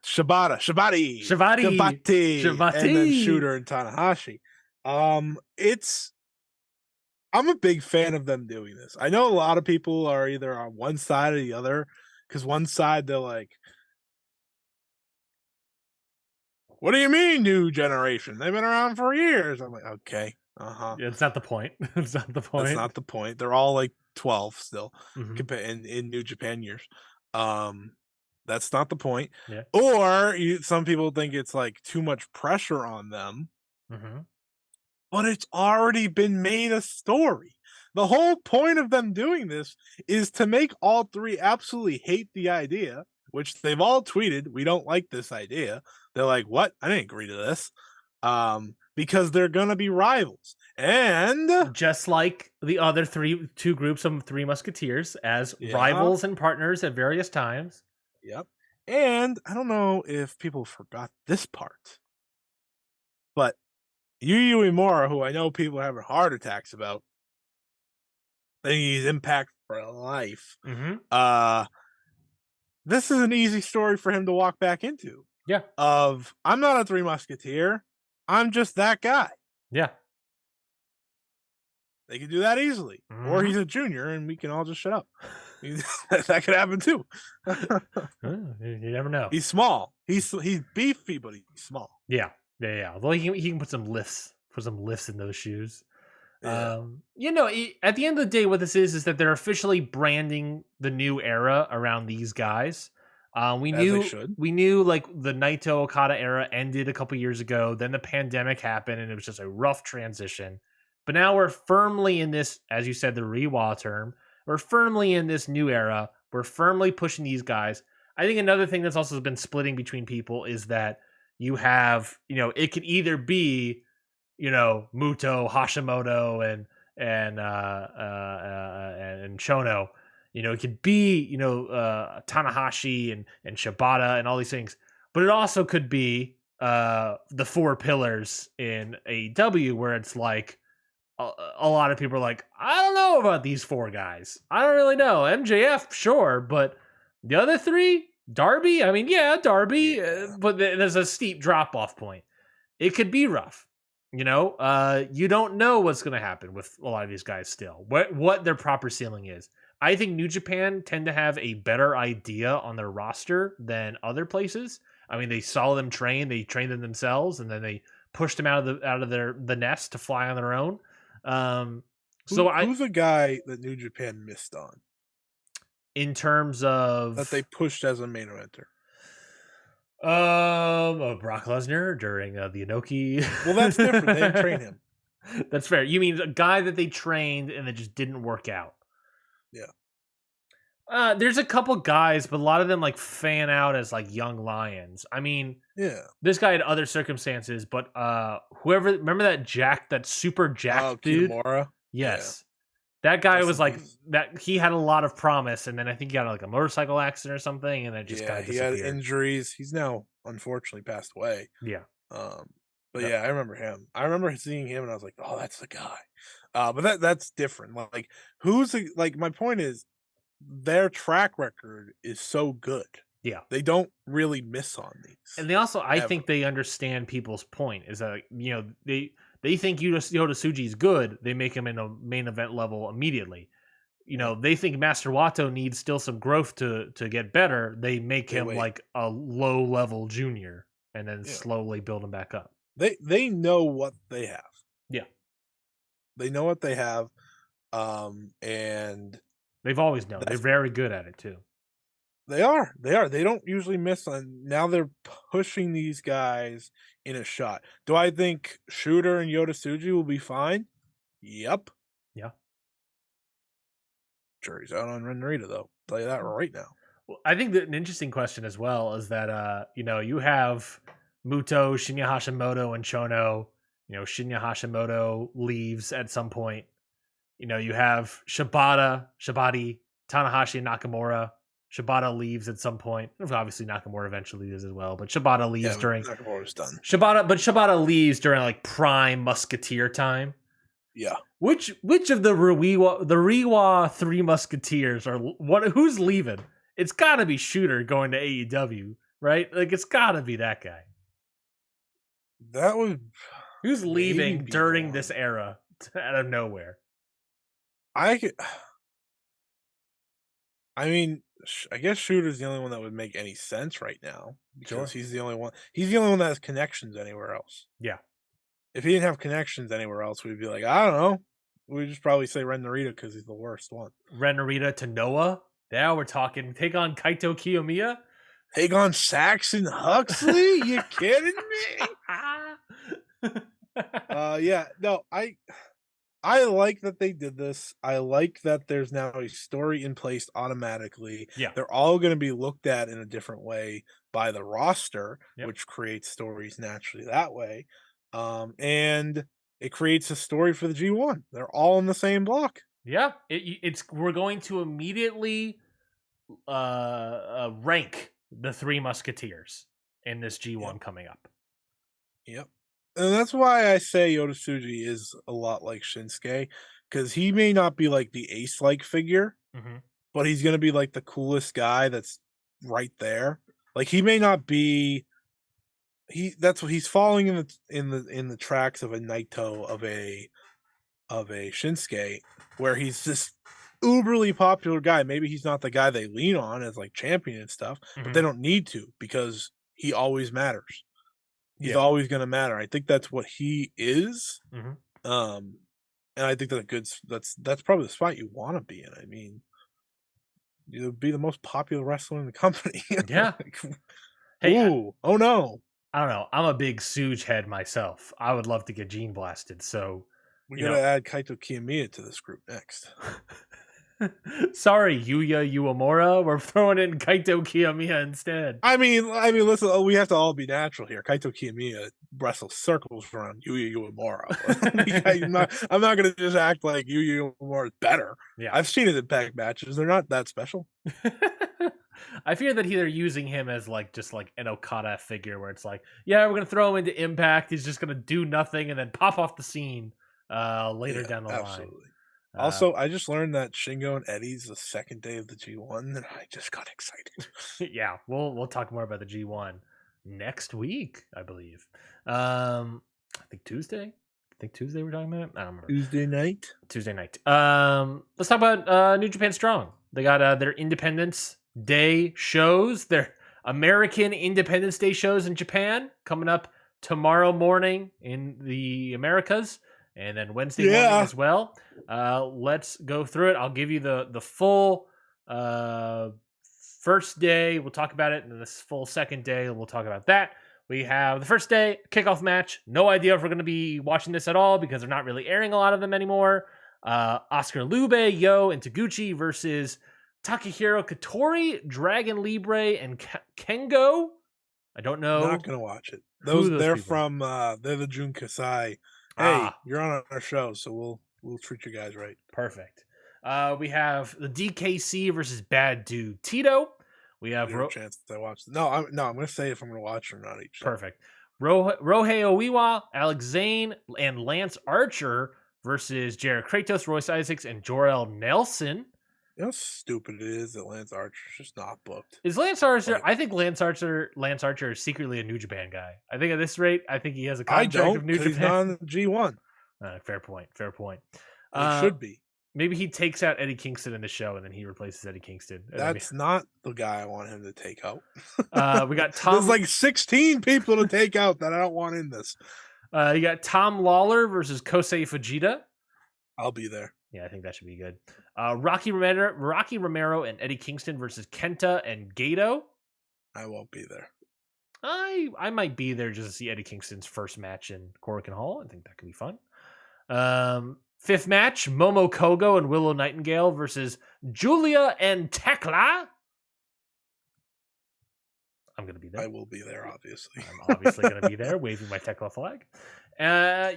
Shibati, and then Shooter and Tanahashi. I'm a big fan of them doing this. I know a lot of people are either on one side or the other, because one side they're like, "What do you mean, new generation? They've been around for years." I'm like, okay, Uh-huh. It's not the point. It's not the That's point. not the point. They're all, like, 12 still Mhm. compa in New Japan years. Um, that's not the point. Yeah. Or some people think it's, like, too much pressure on them, Mhm. but it's already been made a story. The whole point of them doing this is to make all 3 absolutely hate the idea, which they've all tweeted, "We don't like this idea." They're like, "What? I didn't agree to this." Because they're gonna be rivals. And Just like the other 2 groups of Three Musketeers as yeah, rivals and partners at various times. yep. And I don't know if people forgot this part, but Yu Uemura, who I know people are having heart attacks about, I think he's Impact for life. Mhm. Uh, this is an easy story for him to walk back into. Yeah. Of I'm not a Three Musketeer, I'm just that guy. Yeah. They can do that easily. Or Mhm. he's a junior and we can all just shut up. That could happen too. You never know. He's small. He's beefy, but he's small. Yeah. Yeah, yeah. Although he can put some lifts in those shoes. Yeah, At the end of the day, what this is that they're officially branding the new era around these guys. We as they knew should. we knew like the Naito Okada era ended a couple years ago. Then the pandemic happened, and it was just a rough transition. But now we're firmly in this, as you said, the Rewa term. We're firmly in this new era. We're firmly pushing these guys. I think another thing that's also been splitting between people is that you have, it could either be Muto, Hashimoto, and Shono. It could be Tanahashi and Shibata and all these things, but it also could be the four pillars in AEW, where it's like a lot of people are like, I don't know about these four guys. I don't really know. MJF, sure, but the other three, Darby. I mean, yeah, Darby, Yeah. but there's a steep drop off point. It could be rough. You don't know what's going to happen with a lot of these guys still. What their proper ceiling is. I think New Japan tend to have a better idea on their roster than other places. I mean, they saw them train, they trained them themselves, and then they pushed them out of the nest to fly on their own. So Who's a guy that New Japan missed on in terms that they of pushed as a main eventer? Brock Lesnar during the Inoki. Well, that's different. They didn't train him. That's fair. You mean a guy that they trained and it just didn't work out? Yeah. There's a couple guys, but a lot of them like fan out as like young lions. I mean, Yeah. this guy had other circumstances, but whoever remember that super Oh, jacked dude? Kitamura. Yeah. Yes. That guy Rest was in like peace. that. He had a lot of promise, and then I think he got like a motorcycle accident or something, and then just kind Yeah, of he had disappeared. injuries. He's now unfortunately passed away. Yeah. Um, but Yep. yeah, I remember him. I remember seeing him and I was like, "Oh, that's the guy." But that's different. Like, like? My point is, their track record is so good. Yeah. They don't really miss on these And they also, I ever. think they understand people's point is that they think Yota Tsuji is good. They make him in a main event level immediately. Yeah, They think Master Wato needs still some growth to get better. They make they him wait. like a low level junior and then Yeah, slowly build him back up. they know what they have. Yeah, They know what they have. And they've always known. They're that's very good at it too. they are. They are. They don't usually miss on. Now they're pushing these guys in a shot. Do I think Shooter and Yoda Suji will be fine? Yep. Yeah. Jury's out on Ren Narita, though. Tell you that right now. Well, I think that an interesting question as well is that you have Muto, Shinya Hashimoto, and Chono. Shinya Hashimoto leaves at some point. You have Shibati, Tanahashi, and Nakamura. Shibata leaves at some point. Obviously, Nakamura eventually does as well, but Shibata Yeah, leaves but during Nakamura's done. Shibata leaves during like prime Musketeer time. Yeah. Which of the Rewa Three Musketeers are what? Who's leaving? It's got to be Shooter going to AEW, right? Like it's got to be that guy. That would Who's maybe leaving be during one. this era out of nowhere? I could, I mean, I guess Shooter's the only one that would make any sense right now because Sure. he's the only one. He's the only one that has connections anywhere else. Yeah. If he didn't have connections anywhere else, we'd be like, I don't know. We'd just probably say Ren Narita because he's the worst one. Ren Narita to Noah. Now we're talking. Take on Kaito Kiyomiya. Take on Saxon Huxley? You kidding me? Yeah, no, I like that they did this. I like that there's now a story in place automatically. Yeah. They're all going to be looked at in a different way by the roster, Yep. which creates stories naturally that way. And it creates a story for the G1. They're all in the same block. Yeah, it's we're going to immediately rank the Three Musketeers in this G1 Yep. coming up. Yep. And that's why I say Yoda Tsuji is a lot like Shinsuke, because he may not be like the ace-like figure, but he's gonna be like the coolest guy that's right there. Like he may not be that's what he's falling in the tracks of a Naito of a Shinsuke, where he's this uberly popular guy. Maybe he's not the guy they lean on as like champion and stuff, but they don't need to because he always matters. He's always going to matter. I think that's what he is. And I think that's probably the spot you want to be in. I mean, you'll be the most popular wrestler in the company. Yeah. Like, Hey, ooh, oh no. I don't know. I'm a big Suge head myself. I would love to get Gene blasted. So We got to add Kaito Kiyomiya to this group next. Sorry, Yuya Uemura. We're throwing in Kaito Kiyomiya instead. I mean, listen, we have to all be natural here. Kaito Kiyomiya wrestles circles around Yuya Uemura. I'm not going to just act like Yuya Uemura is better. Yeah, I've seen his Impact matches. They're not that special. I fear that they're using him as like just like an Okada figure, where it's like, yeah, we're gonna throw him into Impact. He's just gonna do nothing and then pop off the scene later down the line. Also, I just learned that Shingo and Eddie's the second day of the G1, and I just got excited. Yeah, we'll talk more about the G1 next week, I believe. I think Tuesday. We're talking about it. I don't remember. Tuesday night. Let's talk about New Japan Strong. They got their Independence Day shows, their American Independence Day shows in Japan coming up tomorrow morning in the Americas, and then Wednesday morning as well. Let's go through it. I'll give you the full first day. We'll talk about it, and then this full second day, we'll talk about that. We have the first day kickoff match. No idea if we're going to be watching this at all because they're not really airing a lot of them anymore. Oscar Lube, Yo, and Taguchi versus Takahiro Katori, Dragon Libre, and Kengo. I don't know. I'm not gonna watch it. They're from they're the Jun Kasai. Hey, you're on our show, so we'll treat you guys right. Perfect. We have the DKC versus Bad Dude Tito. We have chance that I watch. I'm gonna say if I'm gonna watch or not each. Perfect. Rohei Oiwa, Alex Zane, and Lance Archer versus Jared Kratos, Royce Isaacs, and Jor-El Nelson. You know how stupid it is that Lance Archer's just not booked. Is Lance Archer? I think Lance Archer is secretly a New Japan guy. I think at this rate, I think he has a contract of New Japan. He's not on the G1. Fair point. He should be. Maybe he takes out Eddie Kingston in the show, and then he replaces Eddie Kingston. That's not the guy I want him to take out. We got Tom. There's like 16 people to take out that I don't want in this. You got Tom Lawler versus Kosei Fujita. I'll be there. Yeah, I think that should be good. Rocky Romero and Eddie Kingston versus Kenta and Gato. I won't be there. I might be there just to see Eddie Kingston's first match in Korakuen Hall. I think that could be fun. Fifth match, Momo Kogo and Willow Nightingale versus Julia and Tekla. I'm going to be there. I will be there, obviously. I'm obviously going to be there, waving my Tekla flag.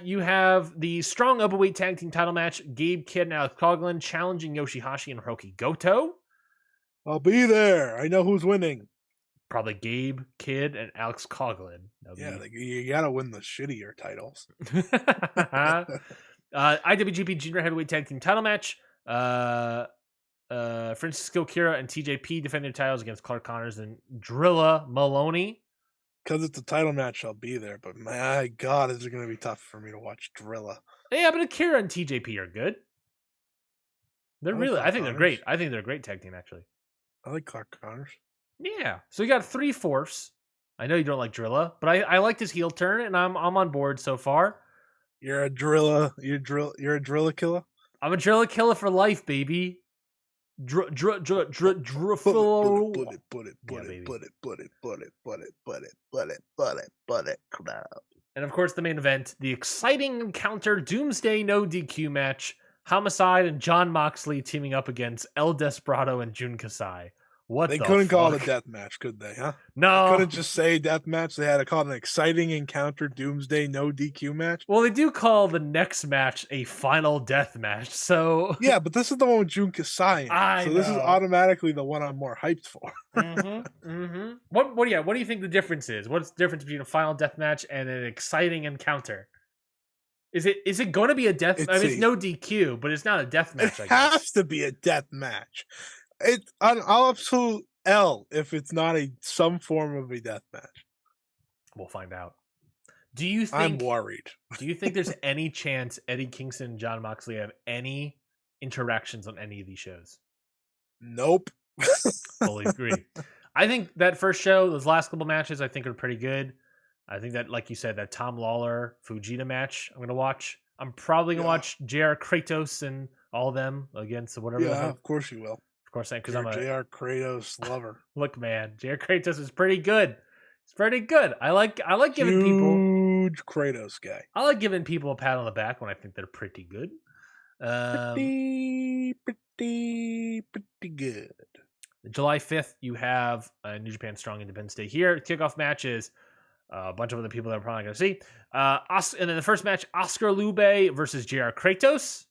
You have the Strong Upperweight Tag Team title match, Gabe Kidd and Alex Coughlin challenging Yoshihashi and Hiroki Goto. I'll be there. I know who's winning. Probably Gabe Kidd and Alex Coughlin. You got to win the shittier titles. IWGP Junior Heavyweight Tag Team title match. Francisco Kira and TJP defend their titles against Clark Connors and Drilla Maloney. Because it's a title match, I'll be there. But my God, is it going to be tough for me to watch Drilla? Yeah, but Akira and TJP are good. I think they're great. I think they're a great tag team, actually. I like Clark Connors. Yeah. So you got 3/4. I know you don't like Drilla, but I liked his heel turn, and I'm on board so far. You're a drilla killer. I'm a driller killer for life, baby. Put Yeah, baby. it. Crowd. And of course, the main event, the exciting encounter Doomsday no DQ match. Homicide and John Moxley teaming up against El Desperado and Jun Kasai. What They the couldn't call it a fuck? death match, could they, huh? They No. couldn't just say death match. They had to call it an exciting encounter Doomsday no DQ match. Well, they do call the next match a final death match, so Yeah, but this is the one with Jun Kasai. I So this is know. automatically the one I'm more hyped for. What do you think the difference is? What's the difference between a final death match and an exciting encounter? Is it going to be a death? I mean, it's no DQ, but it's not a death match. It has to be a death match. It's an absolute L if it's not some form of a death match. We'll find out. Do you think? I'm worried. Do you think there's any chance Eddie Kingston and John Moxley have any interactions on any of these shows? Nope. Fully agree. I think that first show, those last couple matches, I think are pretty good. I think that, like you said, that Tom Lawler Fujita match, I'm gonna watch. I'm probably gonna watch JR Kratos and all of them against whatever. Yeah, of course you will. Of course, because I'm a JR Kratos lover. Look, man, JR Kratos is pretty good. It's pretty good. I like giving people huge Kratos guy. I like giving people a pat on the back when I think they're pretty good. Pretty good. July 5th, you have New Japan Strong Independence Day here. Kickoff matches. A bunch of other people that are probably going to see. And then the first match, Oscar Lube versus JR Kratos.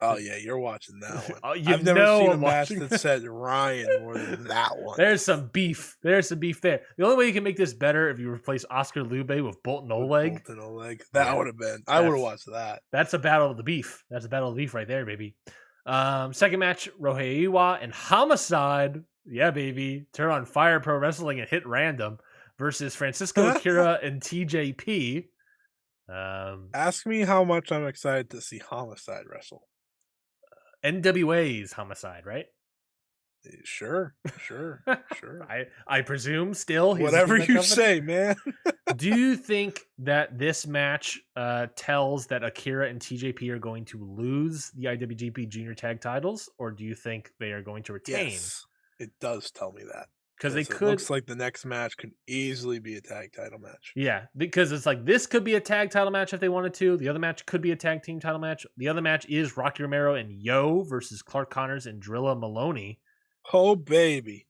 Oh, yeah, you're watching that one. I've never seen a match that said Ryan more than that one. There's some beef. There's some beef there. The only way you can make this better if you replace Oscar Lube with Bolton Oleg. That would have been. I would have watched that. That's a battle of the beef. That's a battle of the beef right there, baby. Second match, Roheiwa and Homicide. Yeah, baby. Turn on Fire Pro Wrestling and hit random versus Francisco Akira and TJP. Ask me how much I'm excited to see Homicide wrestle. NWA's Homicide, right? Sure. I presume still. Whatever you say, man. Do you think that this match tells that Akira and TJP are going to lose the IWGP Junior Tag titles, or do you think they are going to retain? Yes, it does tell me that. Because they could. It looks like the next match could easily be a tag title match. Yeah, because it's like this could be a tag title match if they wanted to. The other match could be a tag team title match. The other match is Rocky Romero and Yo versus Clark Connors and Drilla Maloney. Oh, baby.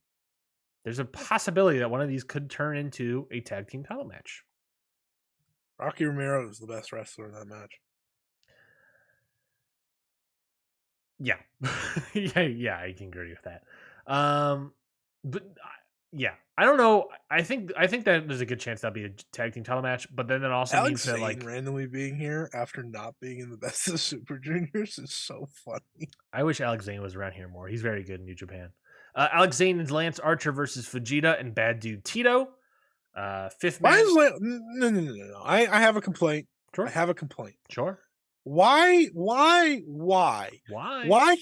There's a possibility that one of these could turn into a tag team title match. Rocky Romero is the best wrestler in that match. Yeah. yeah, I can agree with that. But yeah, I don't know. I think that there's a good chance that'll be a tag team title match, but then it also means that like randomly being here after not being in the Best of Super Juniors is so funny. I wish Alex Zane was around here more. He's very good in New Japan. Alex Zane and Lance Archer versus Fujita and Bad Dude Tito. Fifth match. No. I have a complaint. Sure. I have a complaint. Sure. Why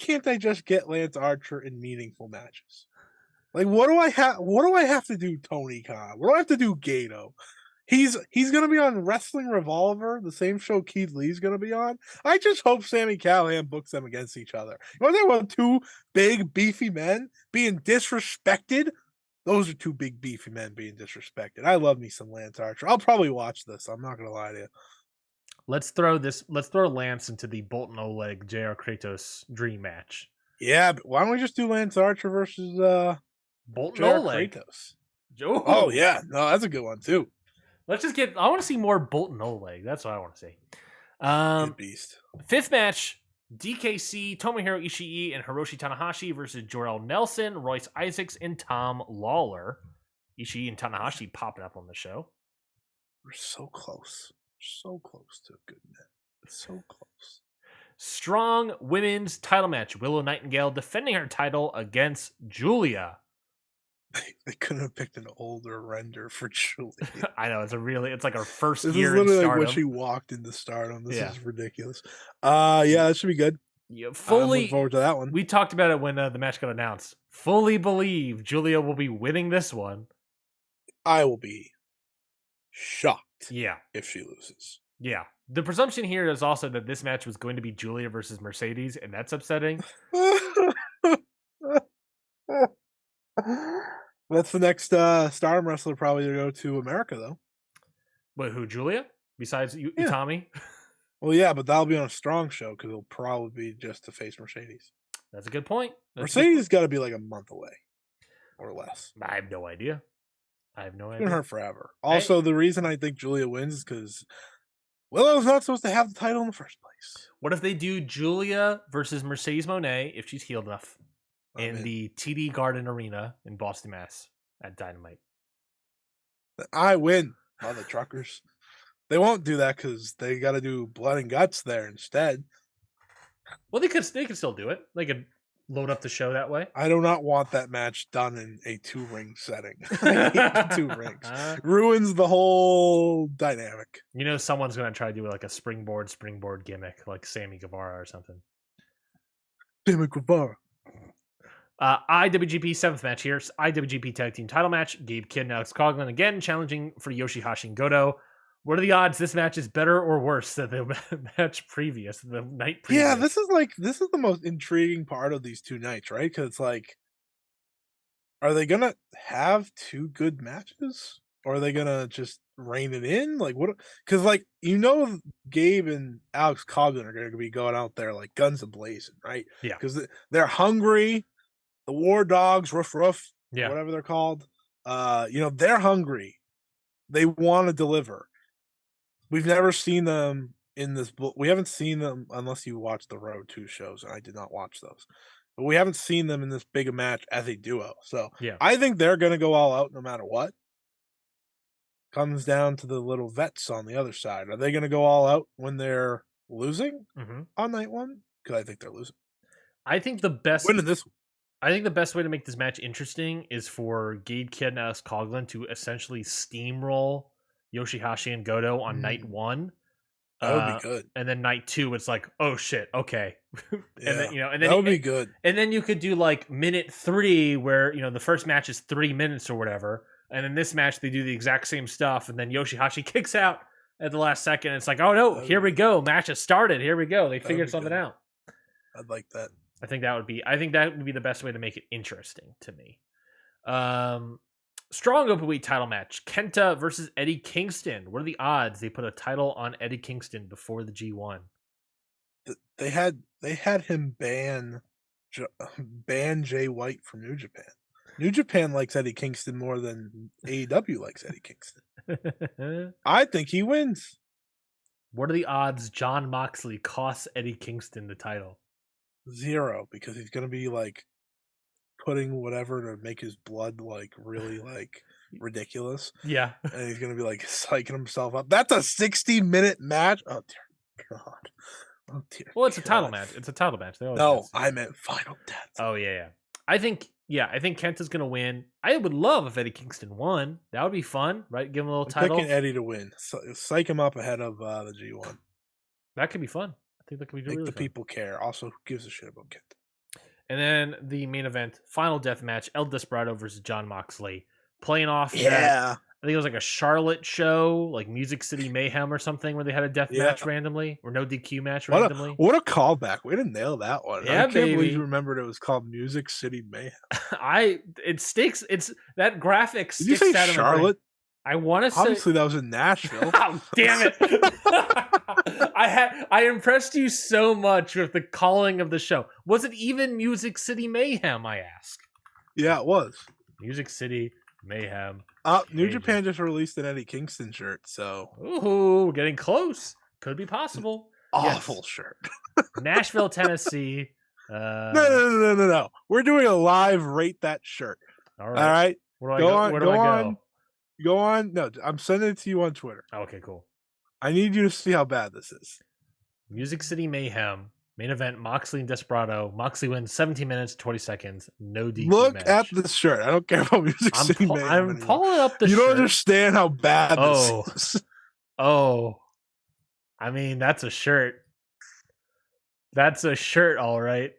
can't they just get Lance Archer in meaningful matches? Like, what do I have to do, Tony Khan? What do I have to do, Gato? He's gonna be on Wrestling Revolver, the same show Keith Lee's gonna be on. I just hope Sami Callihan books them against each other. You know, there were two big beefy men being disrespected. Those are two big beefy men being disrespected. I love me some Lance Archer. I'll probably watch this. I'm not gonna lie to you. Let's throw Lance into the Bolton Oleg JR Kratos dream match. Yeah, but why don't we just do Lance Archer versus Bolton Oleg? Kratos? Oh yeah, no, that's a good one too. Let's just get. I want to see more Bolton Oleg. That's what I want to see. Good beast. Fifth match: DKC, Tomohiro Ishii, and Hiroshi Tanahashi versus Jorel Nelson, Royce Isaacs, and Tom Lawler. Ishii and Tanahashi popping up on the show. We're so close. So close to a good net. So close. Strong women's title match. Willow Nightingale defending her title against Julia. They couldn't have picked an older render for Julia. I know, it's like our first this year is literally in Stardom. like when she walked into Stardom. This is ridiculous. Yeah, that should be good. Yeah, I'm looking forward to that one. We talked about it when the match got announced. Fully believe Julia will be winning this one. I will be shocked. Yeah, if she loses. Yeah, The presumption here is also that this match was going to be Julia versus Mercedes, and that's upsetting. That's the next Stardom wrestler probably to go to America, though. But who, Julia? Besides Yeah. Utami? Well, yeah, but that'll be on a strong show because it'll probably be just to face Mercedes. That's a good point. Mercedes got to be like a month away or less. I have no idea. I have no It's been idea. her forever. Also, the reason I think Julia wins is because Willow's not supposed to have the title in the first place. What if they do Julia versus Mercedes Moné, if she's healed enough, in the TD Garden Arena in Boston, Mass. at Dynamite? I win, mother truckers. They won't do that because they got to do blood and guts there instead. Well, they could still do it. They could load up the show that way. I do not want that match done in a 2-ring setting. I hate 2 rings. Ruins the whole dynamic. You know, someone's going to try to do like a springboard gimmick, like Sammy Guevara or something. Sammy Guevara. IWGP 7th match here. IWGP Tag Team title match. Gabe Kidd and Alex Coughlin again challenging for Yoshihashi and Goto. What are the odds this match is better or worse than the match previous, the night previous? Yeah, this is the most intriguing part of these 2 nights, right? Because it's like, are they gonna have 2 good matches, or are they gonna just rein it in? Like, what? Because like, Gabe and Alex Coughlin are gonna be going out there like guns a blazing, right? Yeah, because they're hungry. The War Dogs, Roof, yeah, whatever they're called, they're hungry. They want to deliver. We've never seen them in this book. We haven't seen them unless you watch the Road 2 shows, and I did not watch those. But we haven't seen them in this big a match as a duo. So yeah. I think they're going to go all out no matter what. Comes down to the little vets on the other side. Are they going to go all out when they're losing on night 1? Because I think they're losing. I think the best winning this one. I think the best way to make this match interesting is for Gabe Kidd and Alex Coughlin to essentially steamroll Yoshihashi and Goto on night 1. That would be good. And then night 2, it's like, oh shit, okay. Yeah, and then that would be good. And then you could do like minute 3 where the first match is 3 minutes or whatever. And in this match they do the exact same stuff, and then Yoshihashi kicks out at the last second. It's like, oh no, here we go. Match has started. Here we go. They figured something out. I'd like that. I think that would be the best way to make it interesting to me. Strong openweight title match: Kenta versus Eddie Kingston. What are the odds they put a title on Eddie Kingston before the G1? They had him ban Jay White from New Japan. New Japan likes Eddie Kingston more than AEW likes Eddie Kingston. I think he wins. What are the odds Jon Moxley costs Eddie Kingston the title? 0, because he's gonna be like putting whatever to make his blood like really like ridiculous. Yeah, and he's gonna be like psyching himself up. That's a 60-minute match. Oh dear God. Oh dear. Well, it's a title match. It's a title match. No, I meant final death. Oh yeah. I think Kenta's gonna win. I would love if Eddie Kingston won. That would be fun, right? Give him a little title. Picking Eddie to win. Psych him up ahead of the G1. That could be fun. I think that could be really Make the fun. people care. Also, who gives a shit about Kenta? And then the main event, final death match: El Desperado versus Jon Moxley, playing off. Yeah, I think it was like a Charlotte show, like Music City Mayhem or something, where they had a death match randomly, or no DQ match randomly. What a callback! Way to nail that one. Yeah, I can't believe you remembered it was called Music City Mayhem. It sticks. It's that graphic. Did you say Charlotte? I want to say. Obviously, that was in Nashville. Oh, damn it! I impressed you so much with the calling of the show. Was it even Music City Mayhem? I ask. Yeah, it was Music City Mayhem. New Japan just released an Eddie Kingston shirt, so ooh, getting close. Could be possible. Awful shirt. Nashville, Tennessee. No. We're doing a live rate that shirt. All right. Where do I go? Go on. No, I'm sending it to you on Twitter. Okay, cool. I need you to see how bad this is. Music City Mayhem. Main event, Moxley and Desperado. Moxley wins 17 minutes, 20 seconds. No DQ Look at this shirt. I don't care about Music City Mayhem I'm pulling up the shirt. You don't understand how bad this is. Oh. I mean, that's a shirt. That's a shirt, all right.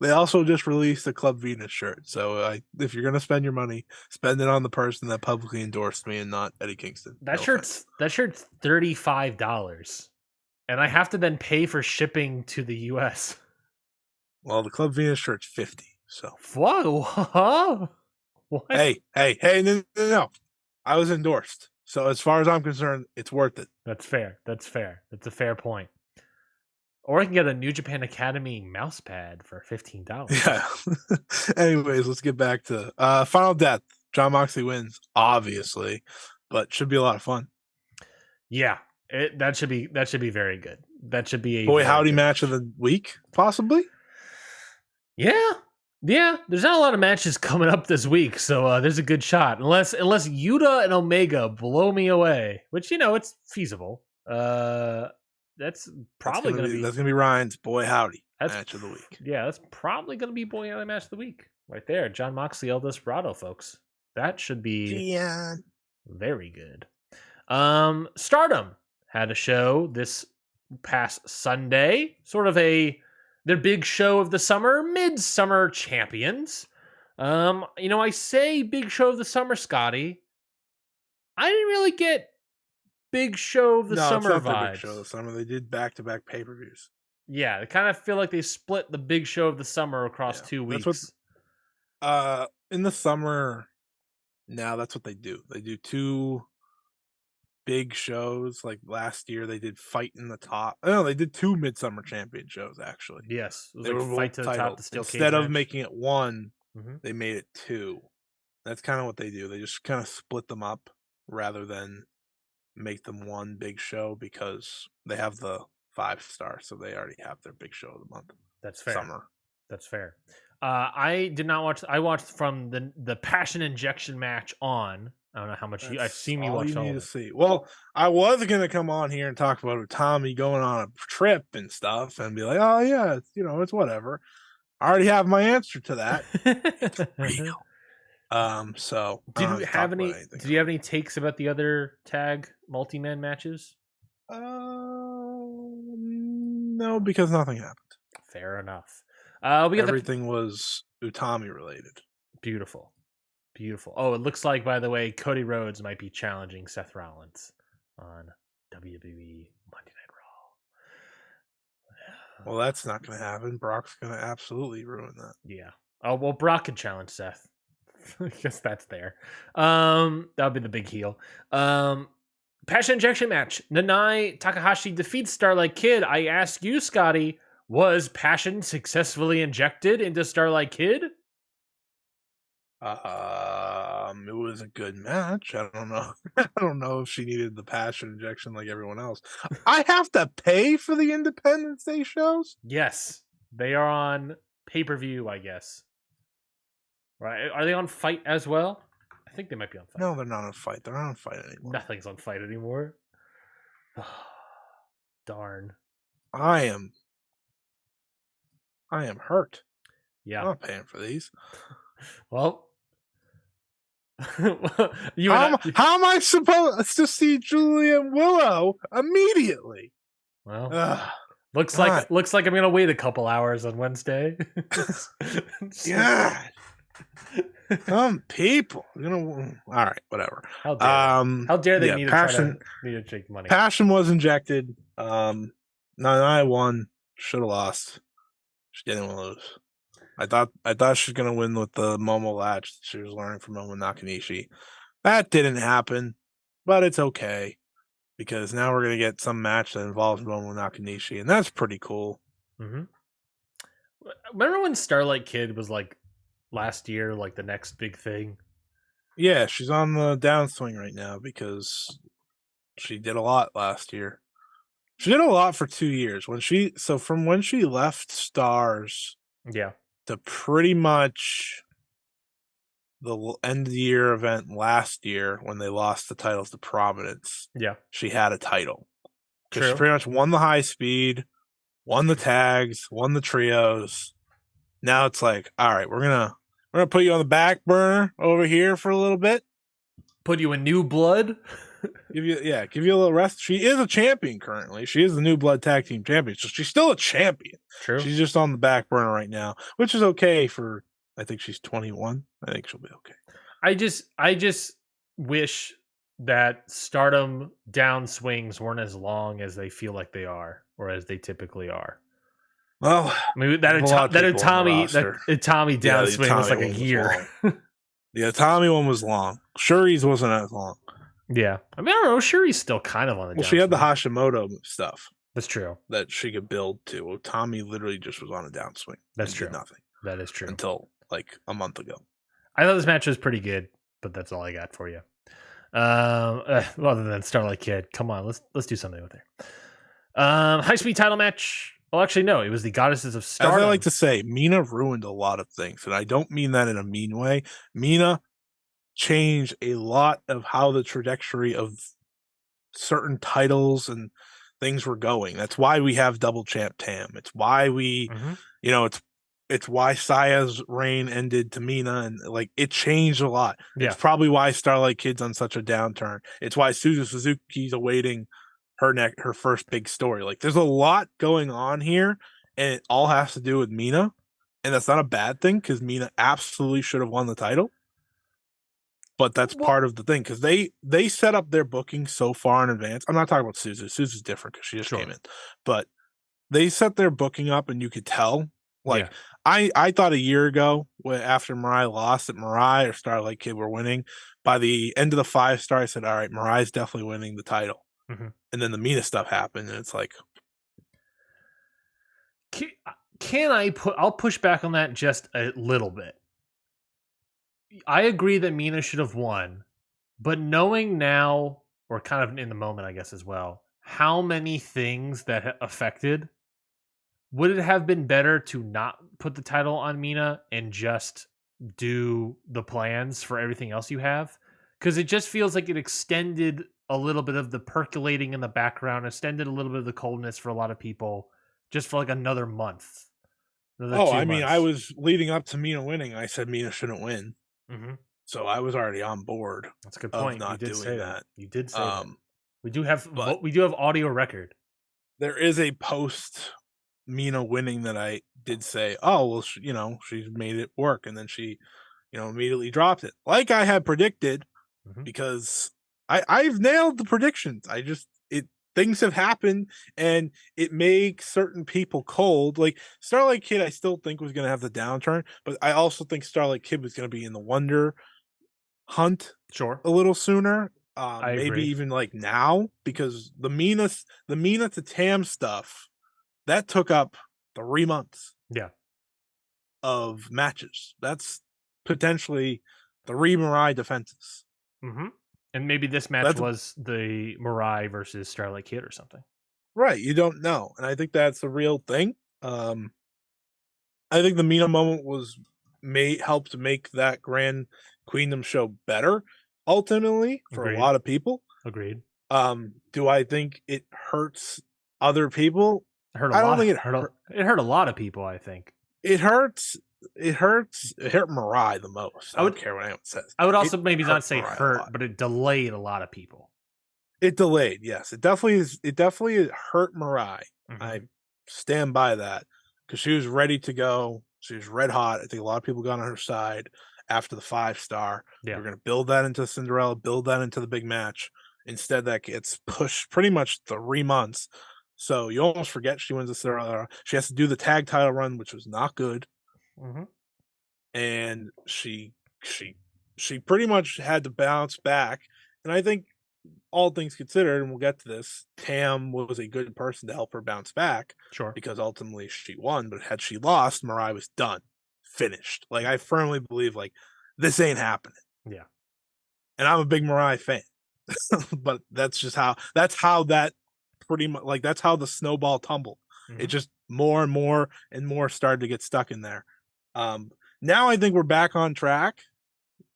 They also just released a Club Venus shirt. So if you're going to spend your money, spend it on the person that publicly endorsed me and not Eddie Kingston. That shirt's $35. and I have to then pay for shipping to the US. Well, the Club Venus shirt's 50. So Whoa. What? hey, no. I was endorsed. So as far as I'm concerned, it's worth it. That's fair. That's a fair point. Or I can get a New Japan Academy mouse pad for $15. Yeah. Anyways, let's get back to Final Death. Jon Moxley wins, obviously, but should be a lot of fun. Yeah, that should be very good. That should be a Boy very howdy good match of the week, possibly. Yeah. There's not a lot of matches coming up this week, so there's a good shot. Unless Yuta and Omega blow me away, which it's feasible. That's probably going to be that's gonna be Ryan's boy howdy that's, match of the week. Yeah, that's probably going to be boy howdy match of the week right there. Jon Moxley, El Desperado, folks. That should be very good. Stardom had a show this past Sunday, sort of their big show of the summer, Midsummer Champions. I say big show of the summer, Scotty. I didn't really get big show of the summer it's not vibes. Big show of the summer. They did back-to-back pay-per-views. Yeah, I kind of feel like they split the big show of the summer across 2 weeks. That's what, in the summer, now that's what they do. They do 2 big shows. Like last year, they did Fight in the Top. No, they did 2 Midsummer Champion shows, actually. Yes, they were Fight to the Top, the steel Instead cage of match. making it 1, they made it 2. That's kind of what they do. They just kind of split them up rather than make them one big show because they have the 5-star, so they already have their big show of the month. That's fair. Summer. That's fair. I did not watch. I watched from the Passion Injection match on. I don't know how much I've seen you watch all of it. See. Well, I was gonna come on here and talk about Tommy going on a trip and stuff, and be like, "Oh yeah, it's whatever." I already have my answer to that. It's real. So did you have any? Did you have any takes about the other tag multi-man matches? No, because nothing happened. Fair enough. Everything was Utami related. Beautiful. Oh, it looks like, by the way, Cody Rhodes might be challenging Seth Rollins on WWE Monday Night Raw. Well, that's not going to happen. Brock's going to absolutely ruin that. Yeah. Oh, well, Brock can challenge Seth. I guess that's there. That'll be the big heel. Passion Injection match. Nanae Takahashi defeats Starlight Kid. I ask you, Scotty, was Passion successfully injected into Starlight Kid? It was a good match. I don't know. I don't know if she needed the Passion injection like everyone else. I have to pay for the Independence Day shows? Yes. They are on pay-per-view, I guess. Right? Are they on Fight as well? I think they might be on Fight. No, they're not on Fight. They're not on Fight anymore. Nothing's on Fight anymore. Darn. I am hurt. Yeah. I'm not paying for these. Well, how am I supposed to see Julian Willow immediately? Well, looks like I'm gonna wait a couple hours on Wednesday. God. Some people, all right, whatever. How dare they need to take money? Passion was injected. I won. Should have lost. She didn't lose. I thought she was gonna win with the Momo latch. She was learning from Momo Nakanishi. That didn't happen, but it's okay because now we're gonna get some match that involves Momo Nakanishi, and that's pretty cool. Mm-hmm. Remember when Starlight Kid was like last year, like the next big thing? Yeah, she's on the downswing right now because she did a lot last year. She did a lot for 2 years. From when she left Stars, yeah, to pretty much the end of the year event last year when they lost the titles to Providence. Yeah, she had a title. She pretty much won the high speed, won the tags, won the trios. Now it's like, all right, we're gonna put you on the back burner over here for a little bit. Put you in New Blood. give you a little rest. She is a champion currently. She is the New Blood Tag Team Champion. So she's still a champion. True. She's just on the back burner right now, which is okay for. I think she's 21. I think she'll be okay. I just wish that Stardom downswings weren't as long as they feel like they are, or as they typically are. Well, I mean there's a lot of people on the That roster. Itami Yeah, the downswing was Itami like a one was year. long. The Itami one was long. Shuri's wasn't as long. Yeah, I mean, I don't know. Shuri's still kind of on the Well, downswing. she had the Hashimoto stuff That's true. that she could build to. Itami literally just was on a downswing. That's and true. Did nothing. That is true. Until like a month ago. I thought this match was pretty good, but that's all I got for you. Other than Starlight Kid, come on, let's do something with her. High speed title match. Well, actually, no, it was the Goddesses of Stardom. As I like to say, Mina ruined a lot of things, and I don't mean that in a mean way. Mina changed a lot of how the trajectory of certain titles and things were going. That's why we have double champ Tam. It's why we, it's why Saya's reign ended to Mina, and like it changed a lot. Yeah. It's probably why Starlight Kid's on such a downturn. It's why Suzu Suzuki's awaiting her first big story. Like there's a lot going on here, and it all has to do with Mina, and that's not a bad thing because Mina absolutely should have won the title. But that's part of the thing because they set up their booking so far in advance. I'm not talking about Suzu. Suzu's different because she just came in, but they set their booking up, and you could tell. Like I thought a year ago, after Mirai lost, that Mirai or Starlight Kid were winning. By the end of the 5-star, I said, "All right, Mirai's definitely winning the title." And then the Mina stuff happened, and it's like, I'll push back on that just a little bit. I agree that Mina should have won, but knowing now, or kind of in the moment, I guess, as well, how many things that affected, would it have been better to not put the title on Mina and just do the plans for everything else you have? Because it just feels like it extended a little bit of the percolating in the background, extended a little bit of the coldness for a lot of people, just for like another month. I mean, I was leading up to Mina winning. I said Mina shouldn't win. So I was already on board. That's a good point. Not doing that. You did say that. We do have audio record. There is a post Mina winning that I did say, oh well, she's made it work, and then she, immediately dropped it, like I had predicted, because I've nailed the predictions. Things have happened, and it makes certain people cold. Like Starlight Kid, I still think was going to have the downturn, but I also think Starlight Kid was going to be in the Wonder hunt a little sooner. Maybe agree. Even like now, because the Mina to Tam stuff that took up 3 months. Of matches. That's potentially 3 Mirai defenses. And maybe this match was the Mirai versus Starlight Kid or something. Right, you don't know. And I think that's the real thing. I think the Mina moment helped make that Grand Queendom show better, ultimately, for a lot of people. Agreed. Do I think it hurts other people? It hurt a lot of people, I think. It hurts. It hurt Mirai the most. I don't care what anyone says. I would also maybe not say hurt, but it delayed a lot of people. It delayed, yes. It definitely hurt Mirai. I stand by that because she was ready to go. She was red hot. I think a lot of people got on her side after the 5-star. We're going to build that into Cinderella, build that into the big match. Instead, that gets pushed pretty much 3 months. So you almost forget she wins the Cinderella. She has to do the tag title run, which was not good. And she pretty much had to bounce back. And I think, all things considered, and we'll get to this, Tam was a good person to help her bounce back. Because ultimately she won, but had she lost, Mirai was done. Finished. Like, I firmly believe, like, this ain't happening. Yeah. And I'm a big Mirai fan. But that's how that pretty much, like, that's how the snowball tumbled. It just more and more and more started to get stuck in there. Now I think we're back on track.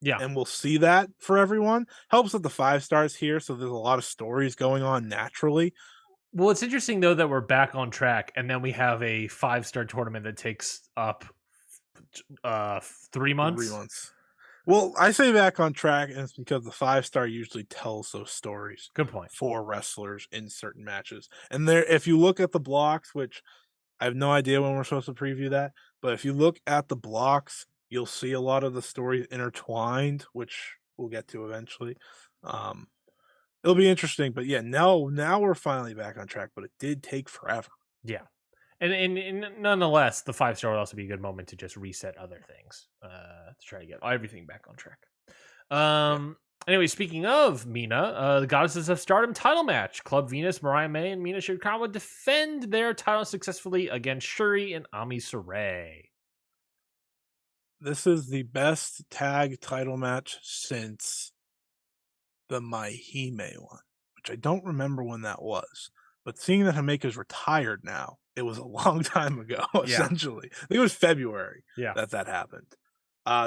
And we'll see that for everyone. Helps that the 5-stars here, so there's a lot of stories going on naturally. Well, it's interesting though that we're back on track, and then we have a 5-star tournament that takes up 3 months. 3 months. Well, I say back on track, and it's because the 5-star usually tells those stories. Good point. For wrestlers in certain matches. And there, if you look at the blocks, which I have no idea when we're supposed to preview that, but if you look at the blocks, you'll see a lot of the stories intertwined, which we'll get to eventually. It'll be interesting, but yeah, now we're finally back on track, but it did take forever. Yeah. And nonetheless, the 5-star would also be a good moment to just reset other things, to try to get everything back on track. Yeah. Anyway, speaking of Mina, the Goddesses of Stardom title match. Club Venus, Mariah May, and Mina Shirakawa defend their titles successfully against Shuri and Ami Saray. This is the best tag title match since the Maihime one, which I don't remember when that was. But seeing that Hameka's retired now, it was a long time ago, Yeah. essentially. I think it was February Yeah. that happened.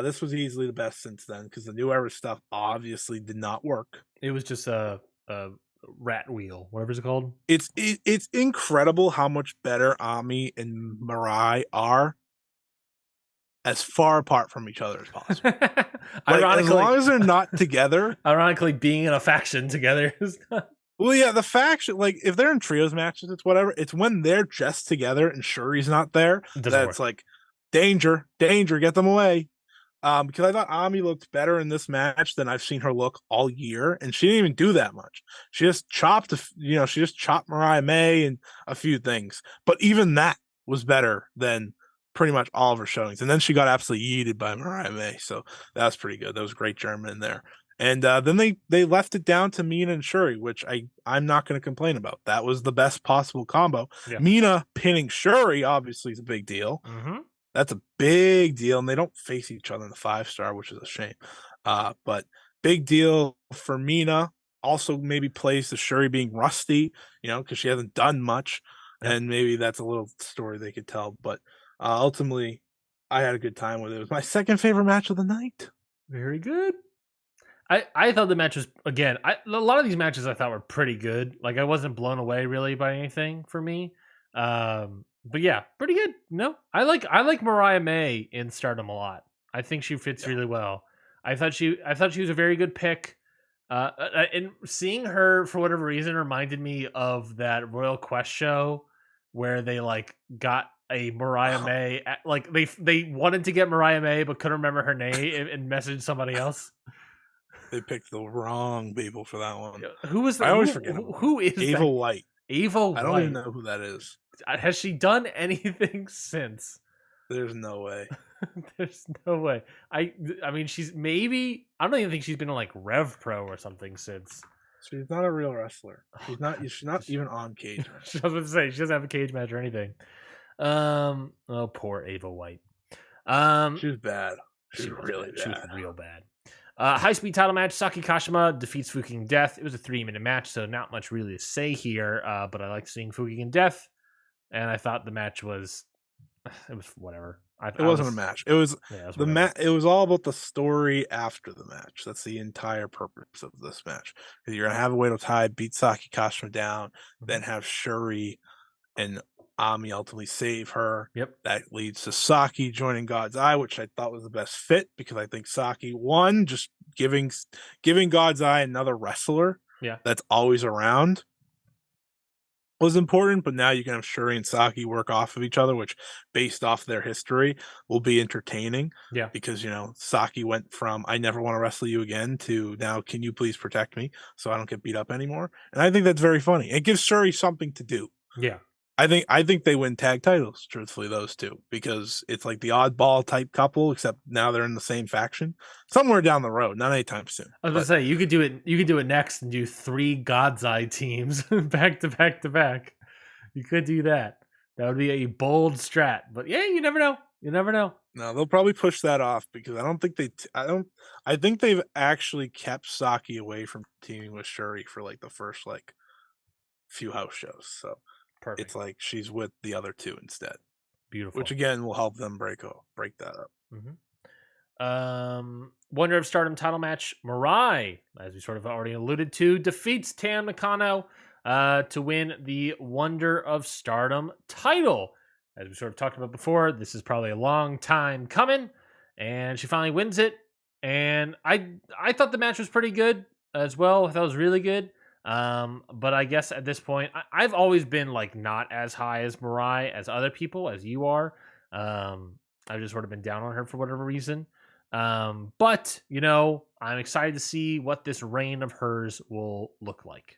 This was easily the best since then because the New Era stuff obviously did not work. It was just a rat wheel, whatever it's called. It's incredible how much better Ami and Mirai are as far apart from each other as possible. Like, as long as they're not together. Ironically, being in a faction together is not. Well, yeah, the faction, like, if they're in trios matches, it's whatever. It's when they're just together and Shuri's not there that's like, danger, get them away. Because I thought Ami looked better in this match than I've seen her look all year, and she didn't even do that much. She just chopped, she just chopped Mariah May and a few things. But even that was better than pretty much all of her showings. And then she got absolutely yeeted by Mariah May, so that was pretty good. That was great German in there. And then they left it down to Mina and Shuri, which I'm not going to complain about. That was the best possible combo. Yeah. Mina pinning Shuri obviously is a big deal. Mm-hmm. That's a big deal, and they don't face each other in the 5-star, which is a shame. But big deal for Mina. Also, maybe plays to Shuri being rusty, because she hasn't done much, and maybe that's a little story they could tell. But ultimately, I had a good time with it. It was my second favorite match of the night. Very good. I thought the match was, again, a lot of these matches I thought were pretty good. Like, I wasn't blown away really by anything for me. But yeah, pretty good. No, I like Mariah May in Stardom a lot. I think she fits really well. I thought she was a very good pick. And seeing her for whatever reason reminded me of that Royal Quest show where they like got a Mariah May, like they wanted to get Mariah May but couldn't remember her name and messaged somebody else. They picked the wrong people for that one. Who was I always forget who is Ava that? White. Ava White. I don't even know who that is. Has she done anything since? There's no way. There's no way. I mean, she's maybe. I don't even think she's been on like Rev Pro or something since. She's not a real wrestler. She's not. She's not even on cage. I was going to say she doesn't have a cage match or anything. Oh, poor Ava White. She was bad. She was really bad. She was real bad. High speed title match. Saki Kashima defeats Fukigen Death. It was a 3-minute match, so not much really to say here. But I liked seeing Fukigen Death, and I thought the match was. It was whatever. It wasn't a match. It was the match. It was all about the story after the match. That's the entire purpose of this match. You're gonna have Oedo Tai beat Saki Kashima down, then have Shuri and Ami ultimately save her. Yep. That leads to Saki joining God's Eye, which I thought was the best fit because I think Saki just giving God's Eye another wrestler. Yeah. That's always around was important, but now you can have Shuri and Saki work off of each other, which based off their history will be entertaining. Yeah. Because, Saki went from I never want to wrestle you again to now can you please protect me so I don't get beat up anymore? And I think that's very funny. It gives Shuri something to do. Yeah. I think they win tag titles, truthfully, those two, because it's like the oddball type couple, except now they're in the same faction. Somewhere down the road, not anytime soon. I was gonna say you could do it next and do 3 God's Eye teams back to back to back. You could do that. That would be a bold strat. But yeah, you never know. You never know. No, they'll probably push that off because I don't think I think they've actually kept Saki away from teaming with Shuri for like the first few house shows. So perfect. It's like she's with the other two instead. Beautiful. Which again will help them break that up. Mm-hmm. Wonder of Stardom title match. Mirai, as we sort of already alluded to, defeats Tam Nakano to win the Wonder of Stardom title. As we sort of talked about before, this is probably a long time coming, and she finally wins it. And I thought the match was pretty good as well. I thought it was really good. But I guess at this point, I've always been like not as high as Mirai as other people, as you are. I've just sort of been down on her for whatever reason. But you know, I'm excited to see what this reign of hers will look like.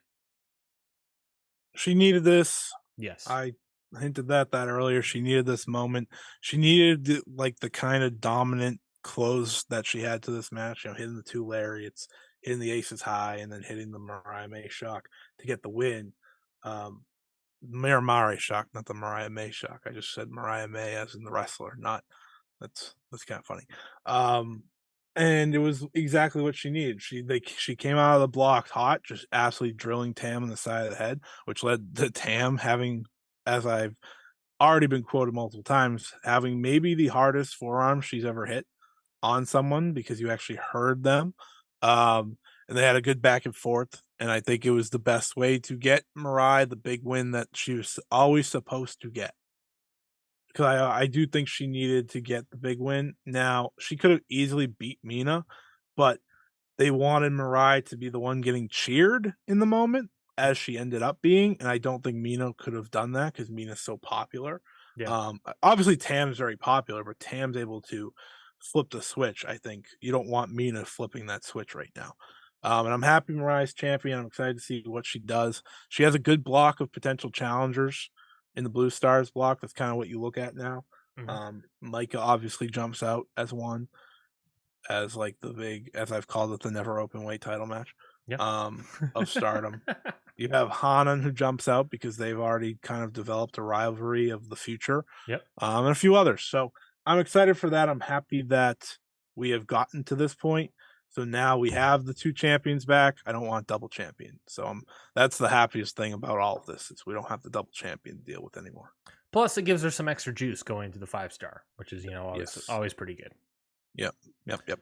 She needed this. Yes. I hinted that earlier. She needed this moment. She needed the kind of dominant close that she had to this match. You know, hitting the two lariats, hitting the aces high, and then hitting the Mariah May shock to get the win. Um, Miramare shock, not the Mariah May shock. I just said Mariah May as in the wrestler, not that's kind of funny. Um, and it was exactly what she needed. She came out of the blocks hot, just absolutely drilling Tam in the side of the head, which led to Tam having, as I've already been quoted multiple times, having maybe the hardest forearm she's ever hit on someone because you actually heard them. And they had a good back and forth. And I think it was the best way to get Mariah the big win that she was always supposed to get. Because I do think she needed to get the big win. Now, she could have easily beat Mina, but they wanted Mariah to be the one getting cheered in the moment, as she ended up being, and I don't think Mina could have done that because Mina's so popular. Yeah. Obviously, Tam's very popular, but Tam's able to flip the switch. I think you don't want Mina flipping that switch right now. And I'm happy Mariah's champion. I'm excited to see what she does. She has a good block of potential challengers in the Blue Stars block. That's kind of what you look at now. Hmm. Micah obviously jumps out as one, as like the big, as I've called it, the never open weight title match Yeah. of Stardom. You have Hanan who jumps out because they've already kind of developed a rivalry of the future, Yep. and a few others. So I'm excited for that. I'm happy that we have gotten to this point. So now we have the two champions back. I don't want double champion. So that's the happiest thing about all of this is we don't have the double champion to deal with anymore. Plus, it gives her some extra juice going to the 5 star, which is always Yes. always pretty good. Yep. Yep. Yep.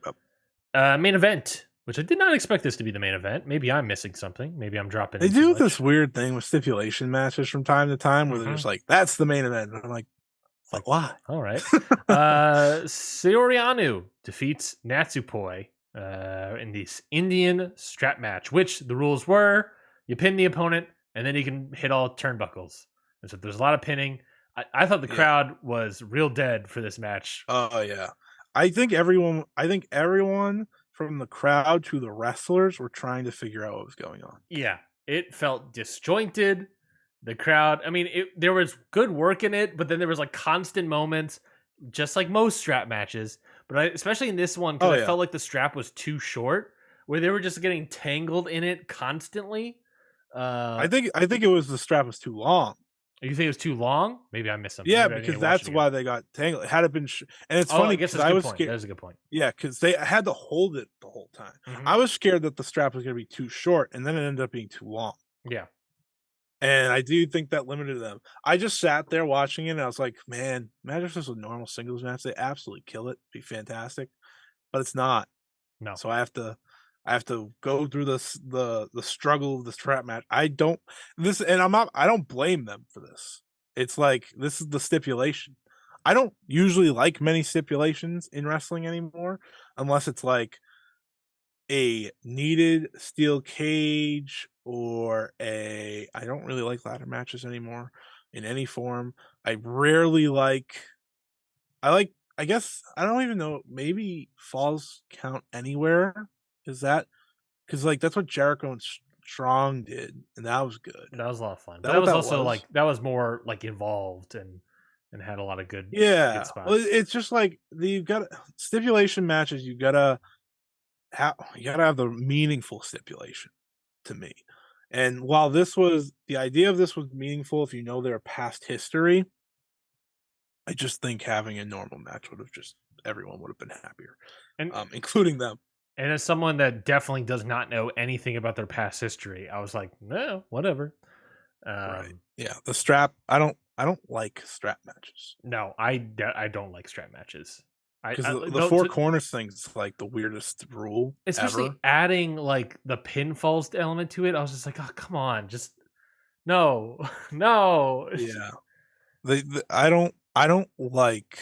Yep. Main event, which I did not expect this to be the main event. Maybe I'm missing something. Maybe I'm dropping They in too do this much. weird thing with stipulation matches from time to time where they're Hmm. just like, that's the main event. And I'm like, It's but like, why? all right. Saorianu defeats Natsupoi in this Indian strap match, which the rules were you pin the opponent and then you can hit all turnbuckles. And so there's a lot of pinning. I thought the Yeah. crowd was real dead for this match. Oh yeah. I think everyone from the crowd to the wrestlers were trying to figure out what was going on. Yeah, it felt disjointed. The crowd, I mean, there was good work in it, but then there was like constant moments, just like most strap matches. But especially in this one, because Oh I yeah. felt like the strap was too short, where they were just getting tangled in it constantly. Uh, I think it was the strap was too long. you think it was too long? Maybe I missed something. Yeah, Maybe I need to because watch it that's again. why they got tangled. Had it been and it's Oh, I funny guess because that's a I good was point. scared. That is a good point. Yeah, because they had to hold it the whole time. Hmm. I was scared that the strap was gonna be too short, and then it ended up being too long. Yeah, And I do think that limited them. I just sat there watching it and I was like, man, imagine if this was a normal singles match. They absolutely kill it. Be fantastic. But it's not. no, So I have to go through the struggle of this trap match. I don't blame them for this. It's like this is the stipulation. I don't usually like many stipulations in wrestling anymore unless it's like a needed steel cage or a I don't really like ladder matches anymore in any form. I rarely like I guess I don't even know, maybe falls count anywhere? Is that because like that's what Jericho and Strong did, and that was good. Is that was a lot of fun. But that that what was that also was? like that was more like involved and had a lot of good Yeah. Well, spots. it's just like you've got stipulation matches. You gotta have the meaningful stipulation to me. And while the idea of this was meaningful, if you know their past history, I just think having a normal match would have just everyone would have been happier, And including them. And as someone that definitely does not know anything about their past history, I was like, no, whatever. Right. Um, Yeah. The strap. I don't like strap matches no, I don't like strap matches. because I the four corners thing is like the weirdest rule especially ever. adding like the pinfalls element to it. I was just like, oh come on, just no, no. Yeah. I don't like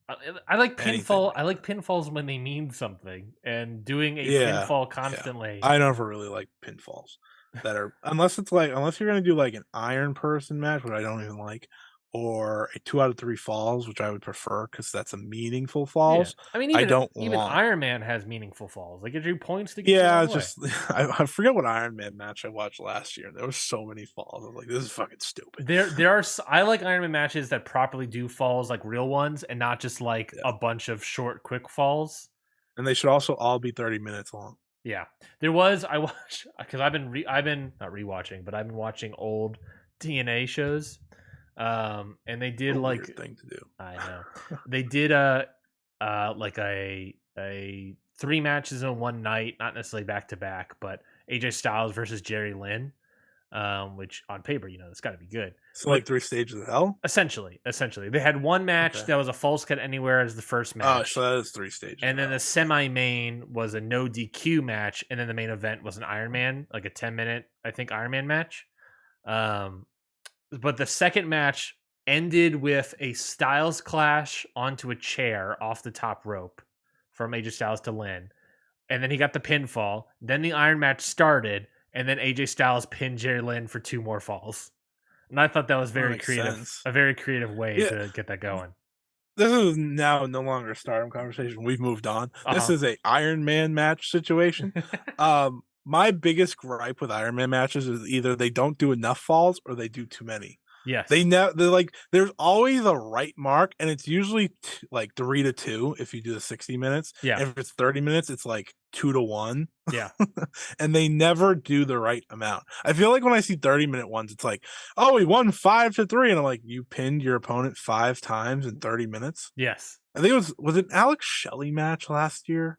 I, I like anything pinfall. like I like pinfalls when they mean something, and doing a yeah. pinfall Yeah. constantly. I never really like pinfalls that are unless you're gonna do like an iron person match, which I don't even like, or a 2 out of 3 falls, which I would prefer because that's a meaningful Yeah. falls. I mean, I even don't even want Iron Man has meaningful falls. They give you points to get you all yeah, the it's way. just I forget what Iron Man match I watched last year. There was so many falls. I was like, "This is fucking stupid." There are I like Iron Man matches that properly do falls like real ones and not just like Yeah, a bunch of short quick falls. and they should also all be 30 minutes long. Yeah. I watched cuz I've been not rewatching, but I've been watching old TNA shows. And they A did like weird thing to do. I know. They did a like a 3 matches in one night, not necessarily back to back, but AJ Styles versus Jerry Lynn, which on paper, it's got to be good. So, But like, 3 stages of hell? essentially, they had one match Okay. that was a false count anywhere as the first Oh, match, so that is 3 stages and of then the hell. semi-main was a no DQ match, and then the main event was an Iron Man, like a 10-minute, I think, Iron Man match. Um, but the second match ended with a Styles clash onto a chair off the top rope from AJ Styles to Lynn. And then he got the pinfall. Then the Iron match started, and then AJ Styles pinned Jerry Lynn for 2 more falls. And I thought that was That very makes creative, sense. a very creative way Yeah, to get that going. this is now no longer a Stardom conversation. We've moved on. This Uh is a Iron Man match situation. huh. My biggest gripe with Iron Man matches is either they don't do enough falls or they do too many. Yes. They're like there's always a right mark, and it's usually like 3 to 2 if you do the 60 minutes. Yeah. And if it's 30 minutes, it's like 2 to 1. Yeah. And they never do the right amount. I feel like when I see 30-minute ones, it's like, oh, we won 5-3, and I'm like, you pinned your opponent 5 times in 30 minutes. Yes. I think it was an Alex Shelley match last year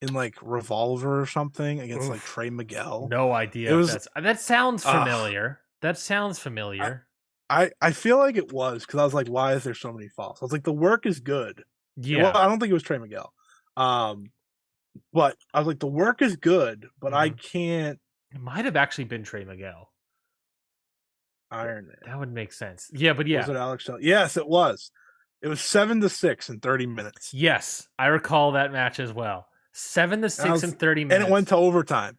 in like Revolver or something against like Oof. Trey Miguel. No It idea if was that sounds uh familiar. That sounds I, familiar. I feel like it was because I was like, why is there so many falls? I was like, the work is good. Well, Yeah. I don't think it was Trey Miguel. Um, but I was like, the work is good, but I Mhm. can't It might have actually been Trey Miguel. Iron Man. That would make sense. Yeah, but yeah. Was it Alex Shelley? Yes, it was. It was 7-6 in 30 minutes. Yes, I recall that match as well. 7 to And I 6 in was 30 and it went minutes. to overtime.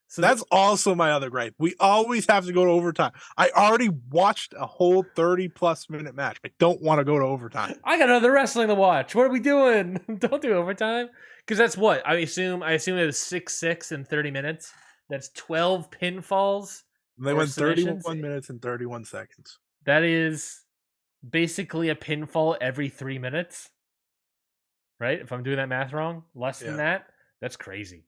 So That's also my other gripe. We always have to go to overtime. I already watched a whole 30+ minute match. I don't want to go to overtime. I got other wrestling to watch. What are we doing? Don't do overtime. Because that's what I assume. I assume it was 6-6 in 30 minutes. That's 12 pinfalls And they or went submissions. 31 minutes and 31 seconds. That is basically a pinfall every 3 minutes, right? If I'm doing that math wrong, less than Yeah. that, that's crazy.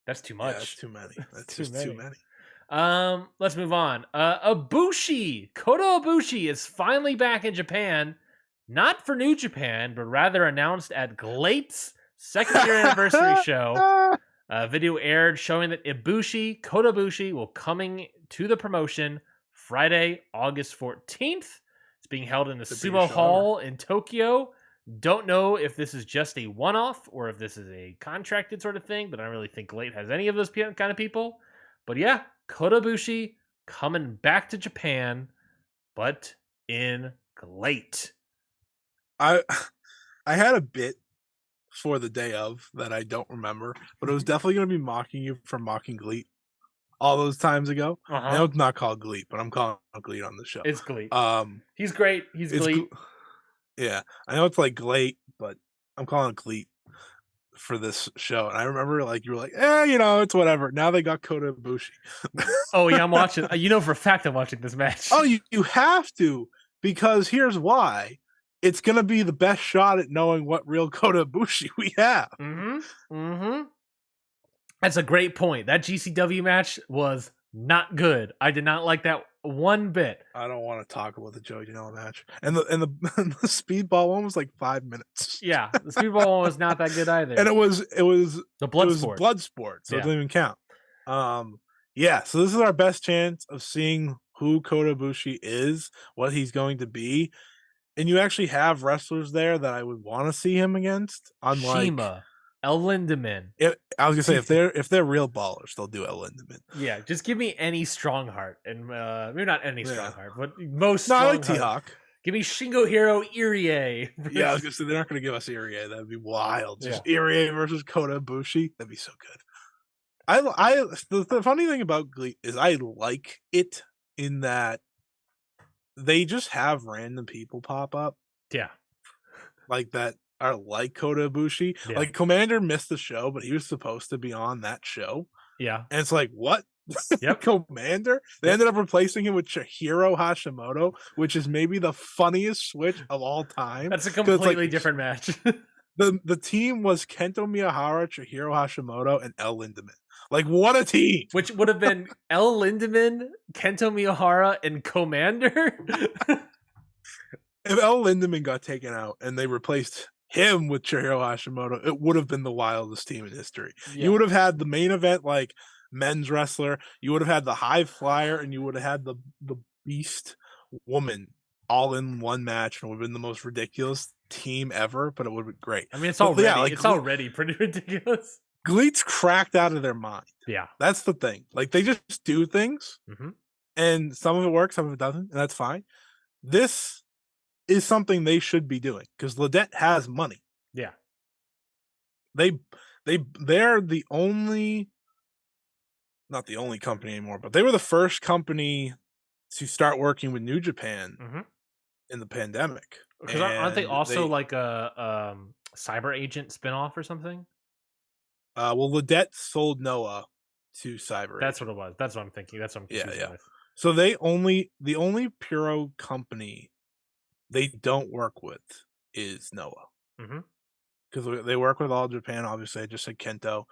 That's too Yeah, that's much. too many. That's Too just many. too many. Let's move on. Ibushi, Kota Ibushi is finally back in Japan, not for New Japan, but rather announced at GLEAT's second year anniversary show. A video aired showing that Kota Ibushi, will coming to the promotion Friday, August 14th. It's being held in the The Sumo biggest show Hall in Tokyo. Don't know if this is just a one-off or if this is a contracted sort of thing, but I don't really think GLEAT has any of those kind of people. But yeah, Kota Ibushi coming back to Japan, but in GLEAT. I I had a bit for the day of that I don't remember, but it was definitely going to be mocking you for mocking Gleet all those times ago. I know it's not called Gleet, but I'm calling it Gleet on the show. It's GLEAT. Um, He's great. He's it's GLEAT. yeah, I know it's like Gleet, but I'm calling it Gleet for this show. And I remember like you were like, it's whatever. Now they got Kota Ibushi. Oh yeah, I'm watching. You know for a fact I'm watching this match. Oh, you have to, because here's why. It's gonna be the best shot at knowing what real Kota Ibushi we have. That's a great point. That GCW match was not good. I did not like that one bit. I don't want to talk about the Joey Janela match. And the and the speedball one was like 5 minutes. Yeah, the speedball one was not that good either. And it was the blood sport, so Yeah. it doesn't even count. Yeah, so this is our best chance of seeing who Kota Ibushi is, what he's going to be. And you actually have wrestlers there that I would want to see him against. Unlike Shima, El Lindemann. I was gonna say if they're real ballers, they'll do El Lindemann. Yeah, just give me any strong heart, and maybe not any strong heart, but most. No, strong I like T heart. Hawk. Give me Shingo Hiro Irie. Yeah, I was gonna say they're not gonna give us Irie. That'd be wild. Just Yeah. Irie versus Kota Ibushi. That'd be so good. The funny thing about Glee is I like it in that they just have random people pop up Yeah. like that are like Kota Ibushi. Yeah. Like Commander missed the show, but he was supposed to be on that show. Yeah. And it's like, what? Yep. Commander? They Yep. ended up replacing him with Chihiro Hashimoto, which is maybe the funniest switch of all time. That's a Because it's like completely different match. the team was Kento Miyahara, Chihiro Hashimoto, and El Lindemann. Like, what a team! Which would have been El Lindemann, Kento Miyahara, and Commander. If El Lindemann got taken out and they replaced him with Chihiro Hashimoto, it would have been the wildest team in history. Yeah. You would have had the main event like men's wrestler, you would have had the high flyer, and you would have had the beast woman all in one match, and it would have been the most ridiculous team ever, but it would have been great. I mean, it's But already yeah, like it's already pretty ridiculous. Gleet's cracked out of their mind. Yeah. That's the thing. Like they just do things, Mm-hmm. and some of it works, some of it doesn't, and that's fine. This is something they should be doing because Ledette has money. Yeah. They're the only, not the only company anymore, but they were the first company to start working with New Japan Mm-hmm. in the pandemic. Because aren't they And also like a cyber agent spinoff or something? well, Ledette sold Noah to Cyber. That's what it was. That's what I'm thinking. That's what I'm confusing Yeah. with. So the only Puro company they don't work with is Noah. Mm-hmm. Because they work with All Japan, obviously. I just said Kento.